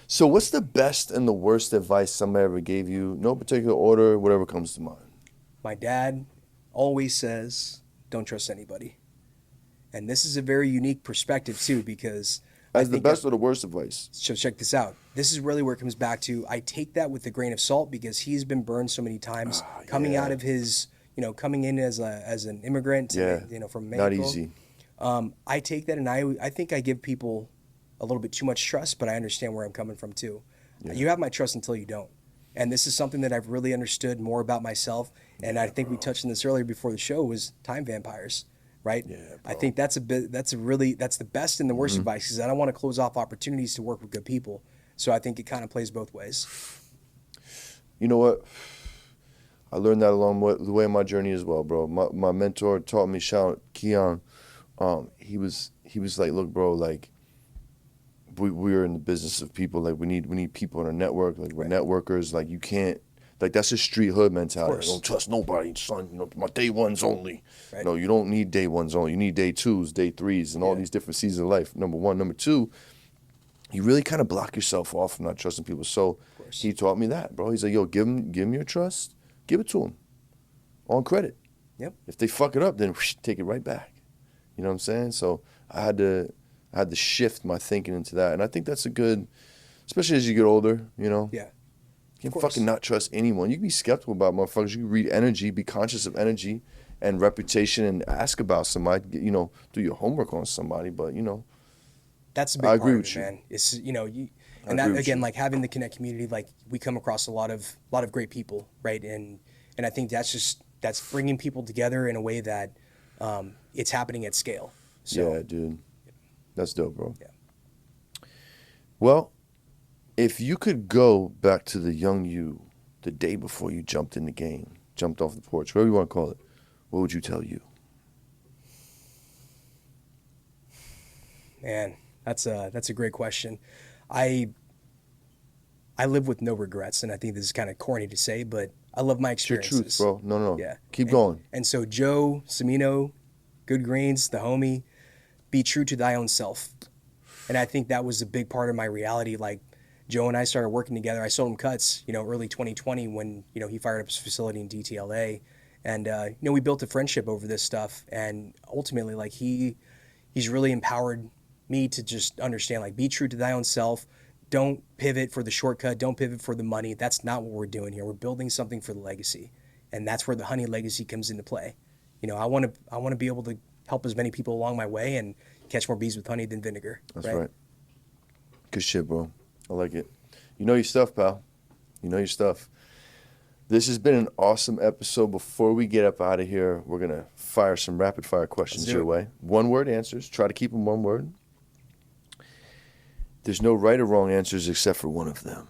So what's the best and the worst advice somebody ever gave you? No particular order, whatever comes to mind. My dad always says, "Don't trust anybody," and this is a very unique perspective too, because As the best or the worst advice? So check this out. This is really where it comes back to. I take that with a grain of salt because he's been burned so many times coming out of his, coming in as an immigrant, from Mexico. Not easy. I take that and I think I give people a little bit too much trust, but I understand where I'm coming from too. Yeah. You have my trust until you don't. And this is something that I've really understood more about myself. And I think we touched on this earlier before the show was time vampires, right? Yeah, I think that's the best and the worst advice because I don't want to close off opportunities to work with good people. So I think it kind of plays both ways. You know what? I learned that along the way of my journey as well, bro. My mentor taught me, shout out Keon. He was like, look, bro, like we're in the business of people. Like we need people in our network. Like we're networkers. Like you can't. Like that's a street hood mentality. Don't trust nobody, son. My day ones only. Right. No, you don't need day ones only. You need day twos, day threes, and all these different seasons of life. Number one, number two. You really kind of block yourself off from not trusting people. So he taught me that, bro. He's like, yo, give him your trust. Give it to them on credit. Yep. If they fuck it up, then take it right back. You know what I'm saying? So I had to shift my thinking into that. And I think that's a good, especially as you get older, Yeah. You can fucking not trust anyone. You can be skeptical about motherfuckers. You can read energy, be conscious of energy and reputation and ask about somebody, do your homework on somebody. But, That's a big I part agree of with it, you. man. It's and agree that with again, you. like having the Connect community, like we come across a lot of great people, right? And I think that's bringing people together in a way that it's happening at scale. So, yeah, dude. That's dope, bro. Yeah. Well, if you could go back to the young you, the day before you jumped in the game, jumped off the porch, whatever you want to call it, what would you tell you? Man, that's a great question. I live with no regrets, and I think this is kind of corny to say, but I love my It's your experiences. truth, bro. No. Yeah. Keep going. And so Joe, Semino, Good Greens, the homie, be true to thy own self. And I think that was a big part of my reality. Like Joe and I started working together. I sold him cuts, early 2020 when, he fired up his facility in DTLA. And, we built a friendship over this stuff. And ultimately, like he's really empowered me to just understand, like, be true to thy own self. Don't pivot for the shortcut. Don't pivot for the money. That's not what we're doing here. We're building something for the legacy. And that's where the honey legacy comes into play. I want to be able to help as many people along my way and catch more bees with honey than vinegar. That's right. Good shit, bro. I like it. You know your stuff, pal. You know your stuff. This has been an awesome episode. Before we get up out of here, we're going to fire some rapid fire questions your way. One word answers. Try to keep them one word. There's no right or wrong answers except for one of them.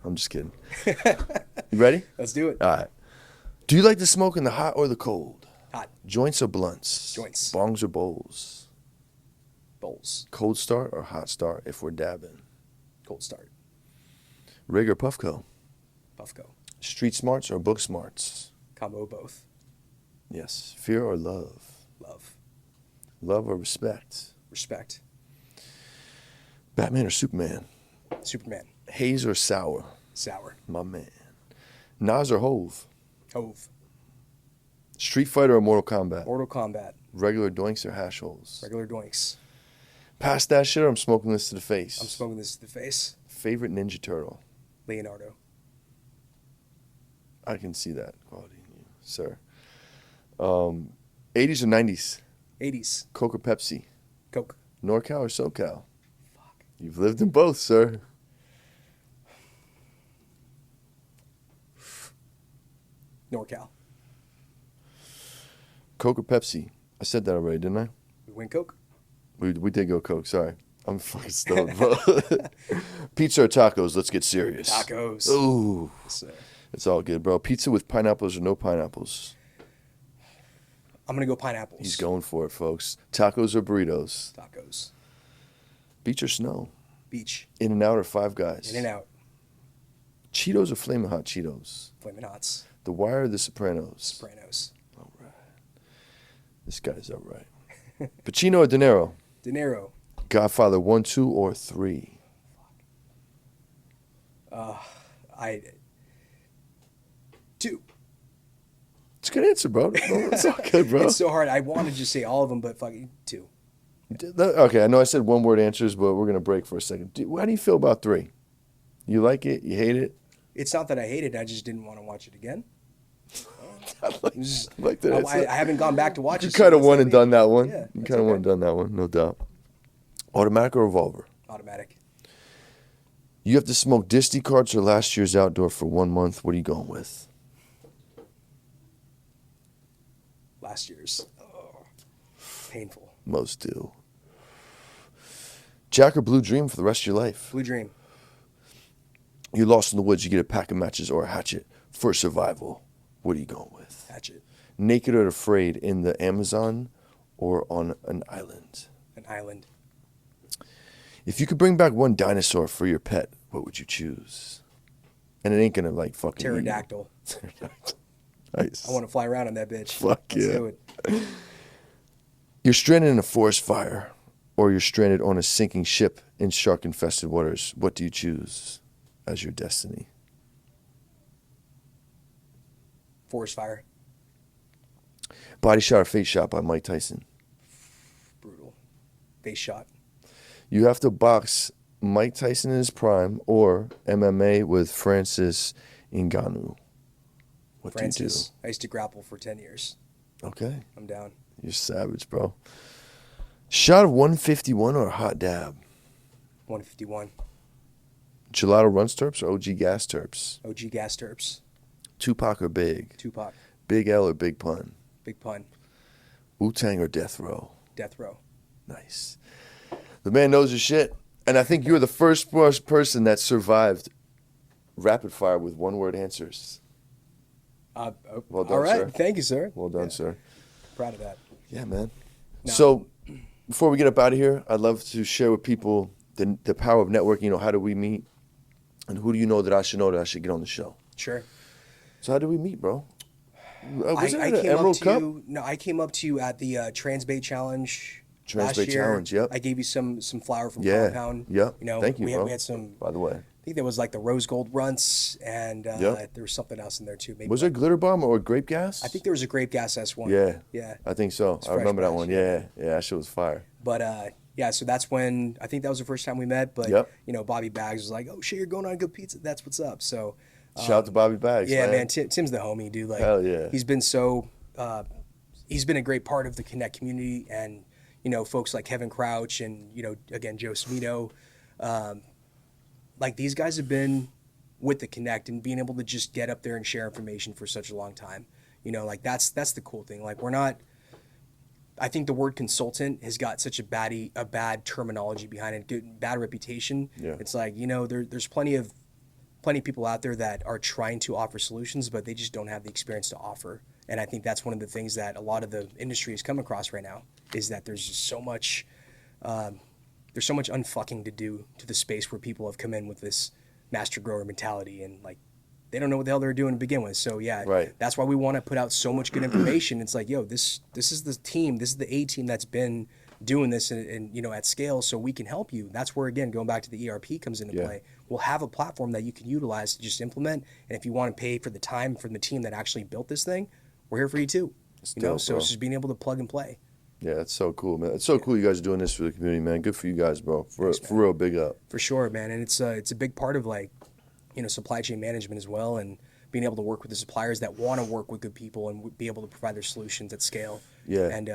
I'm just kidding. You ready? Let's do it. All right. Do you like to smoke in the hot or the cold? Hot. Joints or blunts? Joints. Bongs or bowls? Bowls. Cold start or hot start if we're dabbing? Cold start. Rig or Puffco? Puffco. Street smarts or book smarts? Combo both. Yes. Fear or love? Love. Love or respect? Respect. Batman or Superman? Superman. Haze or sour? Sour. My man. Nas or Hove? Hove. Street Fighter or Mortal Kombat? Mortal Kombat. Regular doinks or hash holes? Regular doinks. Pass that shit or I'm smoking this to the face? I'm smoking this to the face. Favorite Ninja Turtle? Leonardo. I can see that quality in you, sir. 80s or 90s? 80s. Coke or Pepsi? Coke. NorCal or SoCal? Fuck. You've lived in both, sir. NorCal. Coke or Pepsi? I said that already, didn't I? We win Coke. We did go Coke, sorry. I'm fucking stoned, bro. Pizza or tacos? Let's get serious. Tacos. Ooh. So, It's all good, bro. Pizza with pineapples or no pineapples? I'm going to go pineapples. He's going for it, folks. Tacos or burritos? Tacos. Beach or snow? Beach. In-N-Out or Five Guys? In-N-Out. Cheetos or Flamin' Hot Cheetos? Flamin' Hots. The Wire or The Sopranos? Sopranos. All right. This guy's all right. Pacino or De Niro? De Niro. Godfather 1, 2, or 3? Two. It's a good answer, bro. It's all good, bro. It's so hard. I wanted to just say all of them, but fucking two. Okay, I know I said one-word answers, but we're going to break for a second. How do you feel about 3? You like it? You hate it? It's not that I hate it. I just didn't want to watch it again. I like that answer. I haven't gone back to watch You it. kind of so won and done that one. Yeah, You that's kind of won okay. and done that one, no doubt. Automatic or revolver? Automatic. You have to smoke Disney cards or last year's outdoor for 1 month. What are you going with? Last year's. Oh, painful. Most do. Jack or Blue Dream for the rest of your life? Blue Dream. You're lost in the woods. You get a pack of matches or a hatchet for survival. What are you going with? Hatchet. Naked or afraid in the Amazon or on an island? An island. If you could bring back one dinosaur for your pet, what would you choose? And it ain't gonna like fucking Pterodactyl. Nice. I want to fly around on that bitch. Fuck Let's yeah. do it. You're stranded in a forest fire, or you're stranded on a sinking ship in shark-infested waters. What do you choose as your destiny? Forest fire. Body shot or face shot by Mike Tyson? Brutal. Face shot. You have to box Mike Tyson in his prime or MMA with Francis Ngannou. What Francis. I used to grapple for 10 years. do you do? Okay. I'm down. You're savage, bro. Shot of 151 or a hot dab? 151. Gelato Runs Terps or OG Gas Terps? OG gas terps. Tupac or Big? Tupac. Big L or Big Pun? Big pun. Wu-Tang or Death Row? Death row. Nice. The man knows his shit. And I think you're the first person that survived rapid fire with one-word answers. Well done, all right. sir. Thank you, sir. Well done, sir. Proud of that. Yeah, man. No. So before we get up out of here, I'd love to share with people the power of networking. You know, how do we meet? And who do you know that I should get on the show? Sure. So how did we meet, bro? Was it I at an came Emerald up to Cup? you. No, I came up to you at the Transbay Challenge. Transbay last year. Challenge, yep. I gave you some flour from Yeah, Compound. yep. You know, Thank you, we bro. had some. By the way. I think there was like the rose gold runts, and Yep. there was something else in there too. Maybe Was there glitter bomb or grape gas? I think there was a grape gas S1. Yeah. Yeah. I think so. I fresh remember that batch, one. yeah. Yeah. Yeah, that shit was fire. But yeah, so that's when I think that was the first time we met. But Yep. you know, Bobby Baggs was like, "Oh shit, you're going on Good Pizza. That's what's up." So Shout out to Bobby Baggs. yeah, man, Tim's the homie, dude. Like, Hell yeah. He's been so, he's been a great part of the Connect community, and you know, folks like Kevin Crouch and you know, again, Joe Smino, like these guys have been with the Connect and being able to just get up there and share information for such a long time. You know, like that's the cool thing. Like we're not I think the word consultant has got such a bad terminology behind it, bad reputation. Yeah. It's like, you know, there's plenty of people out there that are trying to offer solutions, but they just don't have the experience to offer. And I think that's one of the things that a lot of the industry has come across right now, is that there's just so much, there's so much unfucking to do to the space where people have come in with this master grower mentality, and like, they don't know what the hell they're doing to begin with. So yeah, right. That's why we want to put out so much good information. It's like, yo, this is the team, this is the A team that's been doing this and you know, at scale, so we can help you. That's where, again, going back to the ERP comes into play. We'll have a platform that you can utilize to just implement, and if you want to pay for the time from the team that actually built this thing, we're here for you too. You know, so it's just being able to plug and play. Yeah, that's so cool, man. It's so cool you guys are doing this for the community, man. Good for you guys, bro. For real, big up. For sure, man. And it's a big part of, like, you know, supply chain management as well, and being able to work with the suppliers that want to work with good people and be able to provide their solutions at scale. Yeah. And,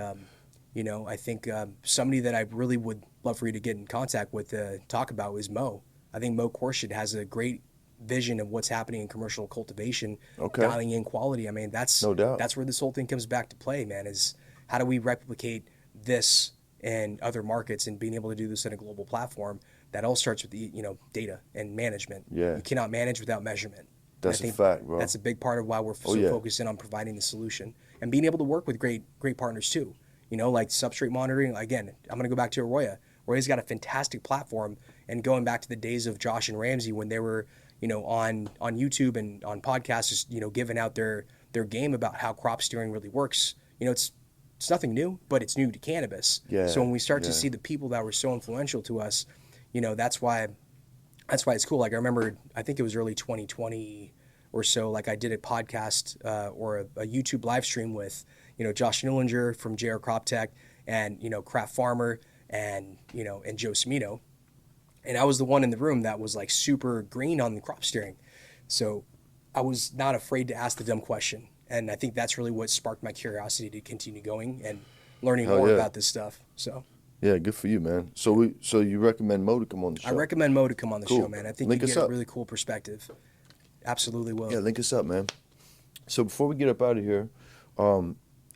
you know, I think somebody that I really would love for you to get in contact with to talk about is Mo. I think Mo Korshid has a great vision of what's happening in commercial cultivation, dialing in quality. I mean, that's no doubt. That's where this whole thing comes back to play, man, is how do we replicate this in other markets and being able to do this in a global platform. That all starts with the, you know, data and management. Yeah. You cannot manage without measurement. That's a fact, bro. That's a big part of why we're focused in on providing the solution and being able to work with great partners too. You know, like substrate monitoring. Again, I'm going to go back to Arroya. Arroya's got a fantastic platform, and going back to the days of Josh and Ramsey when they were, you know, on YouTube and on podcasts, just, you know, giving out their game about how crop steering really works. You know, it's nothing new, but it's new to cannabis. Yeah. So when we start to see the people that were so influential to us, you know, that's why it's cool. Like, I remember, I think it was early 2020 or so, like I did a podcast or a YouTube live stream with, you know, Josh Newlinger from JR Crop Tech and, you know, Craft Farmer and, you know, and Joe Cimino. And I was the one in the room that was like super green on the crop steering. So I was not afraid to ask the dumb question. And I think that's really what sparked my curiosity to continue going and learning more about this stuff. So. Yeah, good for you, man. So you recommend Mo to come on the show? I recommend Mo to come on the show, man. I think Link you get us a up. really cool perspective. Absolutely will. Yeah, link us up, man. So before we get up out of here,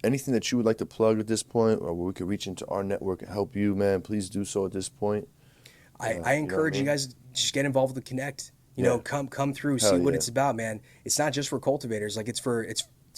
anything that you would like to plug at this point, or where we could reach into our network and help you, man, please do so at this point. I encourage you guys to just get involved with Connect. You know, come through, see what it's about, man. It's not just for cultivators. Like, it's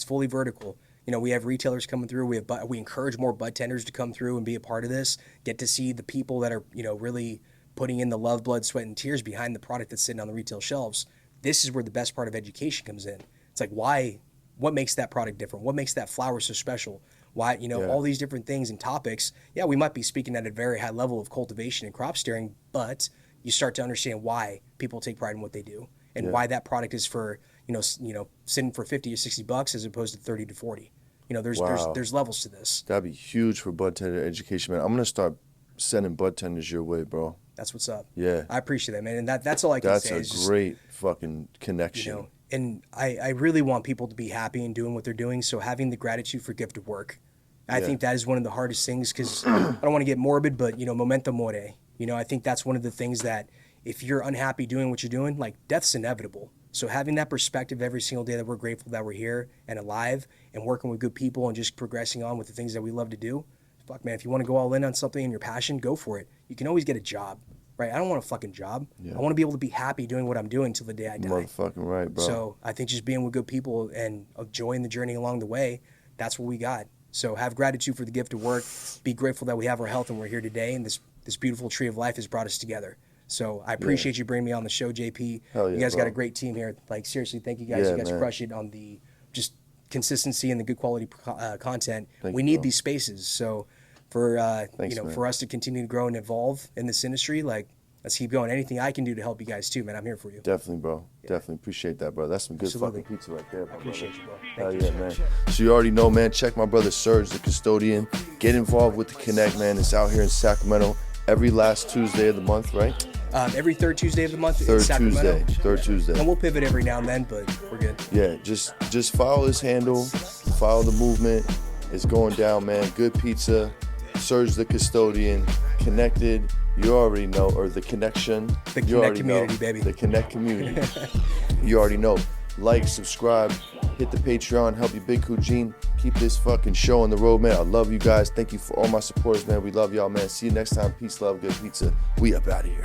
fully vertical. You know, we have retailers coming through. We encourage more bud tenders to come through and be a part of this. Get to see the people that are, you know, really putting in the love, blood, sweat, and tears behind the product that's sitting on the retail shelves. This is where the best part of education comes in. It's like, what makes that product different? What makes that flower so special? Why, you know, all these different things and topics. Yeah, we might be speaking at a very high level of cultivation and crop steering, but you start to understand why people take pride in what they do and why that product is for, you know, sitting for $50 or $60 as opposed to 30 to 40. You know, there's levels to this. That'd be huge for bud tender education, man. I'm gonna start sending bud tenders your way, bro. That's what's up. Yeah, I appreciate that, man. And that's all I can say. That's a great fucking connection. You know, and I really want people to be happy in doing what they're doing. So having the gratitude for gift of work, I think that is one of the hardest things, because I don't want to get morbid, but, you know, memento mori. You know, I think that's one of the things that if you're unhappy doing what you're doing, like, death's inevitable. So having that perspective every single day that we're grateful that we're here and alive and working with good people and just progressing on with the things that we love to do. Fuck, man, if you want to go all in on something and your passion, go for it. You can always get a job, right? I don't want a fucking job. I want to be able to be happy doing what I'm doing till the day I die. Motherfucking right, bro. So I think just being with good people and enjoying the journey along the way, that's what we got. So have gratitude for the gift of work. Be grateful that we have our health and we're here today, and this beautiful tree of life has brought us together. So I appreciate you bringing me on the show, JP. Hell yeah, you guys bro. got a great team here. Like, seriously, thank you guys. Yeah, you guys man. crush it on the just consistency and the good quality content. Thank We you, need bro. these spaces. So for Thanks, you know, man. for us to continue to grow and evolve in this industry, like, let's keep going. Anything I can do to help you guys too, man, I'm here for you. Definitely, bro. Definitely appreciate that, bro. That's some good Absolutely. fucking pizza right there, bro. I appreciate you, bro. Hell Thank you. yeah, man. So you already know, man. Check my brother Serge, the Custodian. Get involved with the Connect, man. It's out here in Sacramento every last Tuesday of the month, right? Every third Tuesday of the month. Third in Sacramento. Tuesday. Third Tuesday. And we'll pivot every now and then, but we're good. Yeah, just follow his handle, follow the movement. It's going down, man. Good pizza. Serge the Custodian. Connected. You already know, or the connection. The You Connect already community, know. baby. The Connect community. You already know. Like, subscribe, hit the Patreon, help your big Kujin. Keep this fucking show on the road, man. I love you guys. Thank you for all my supporters, man. We love y'all, man. See you next time. Peace, love, good pizza. We up out of here.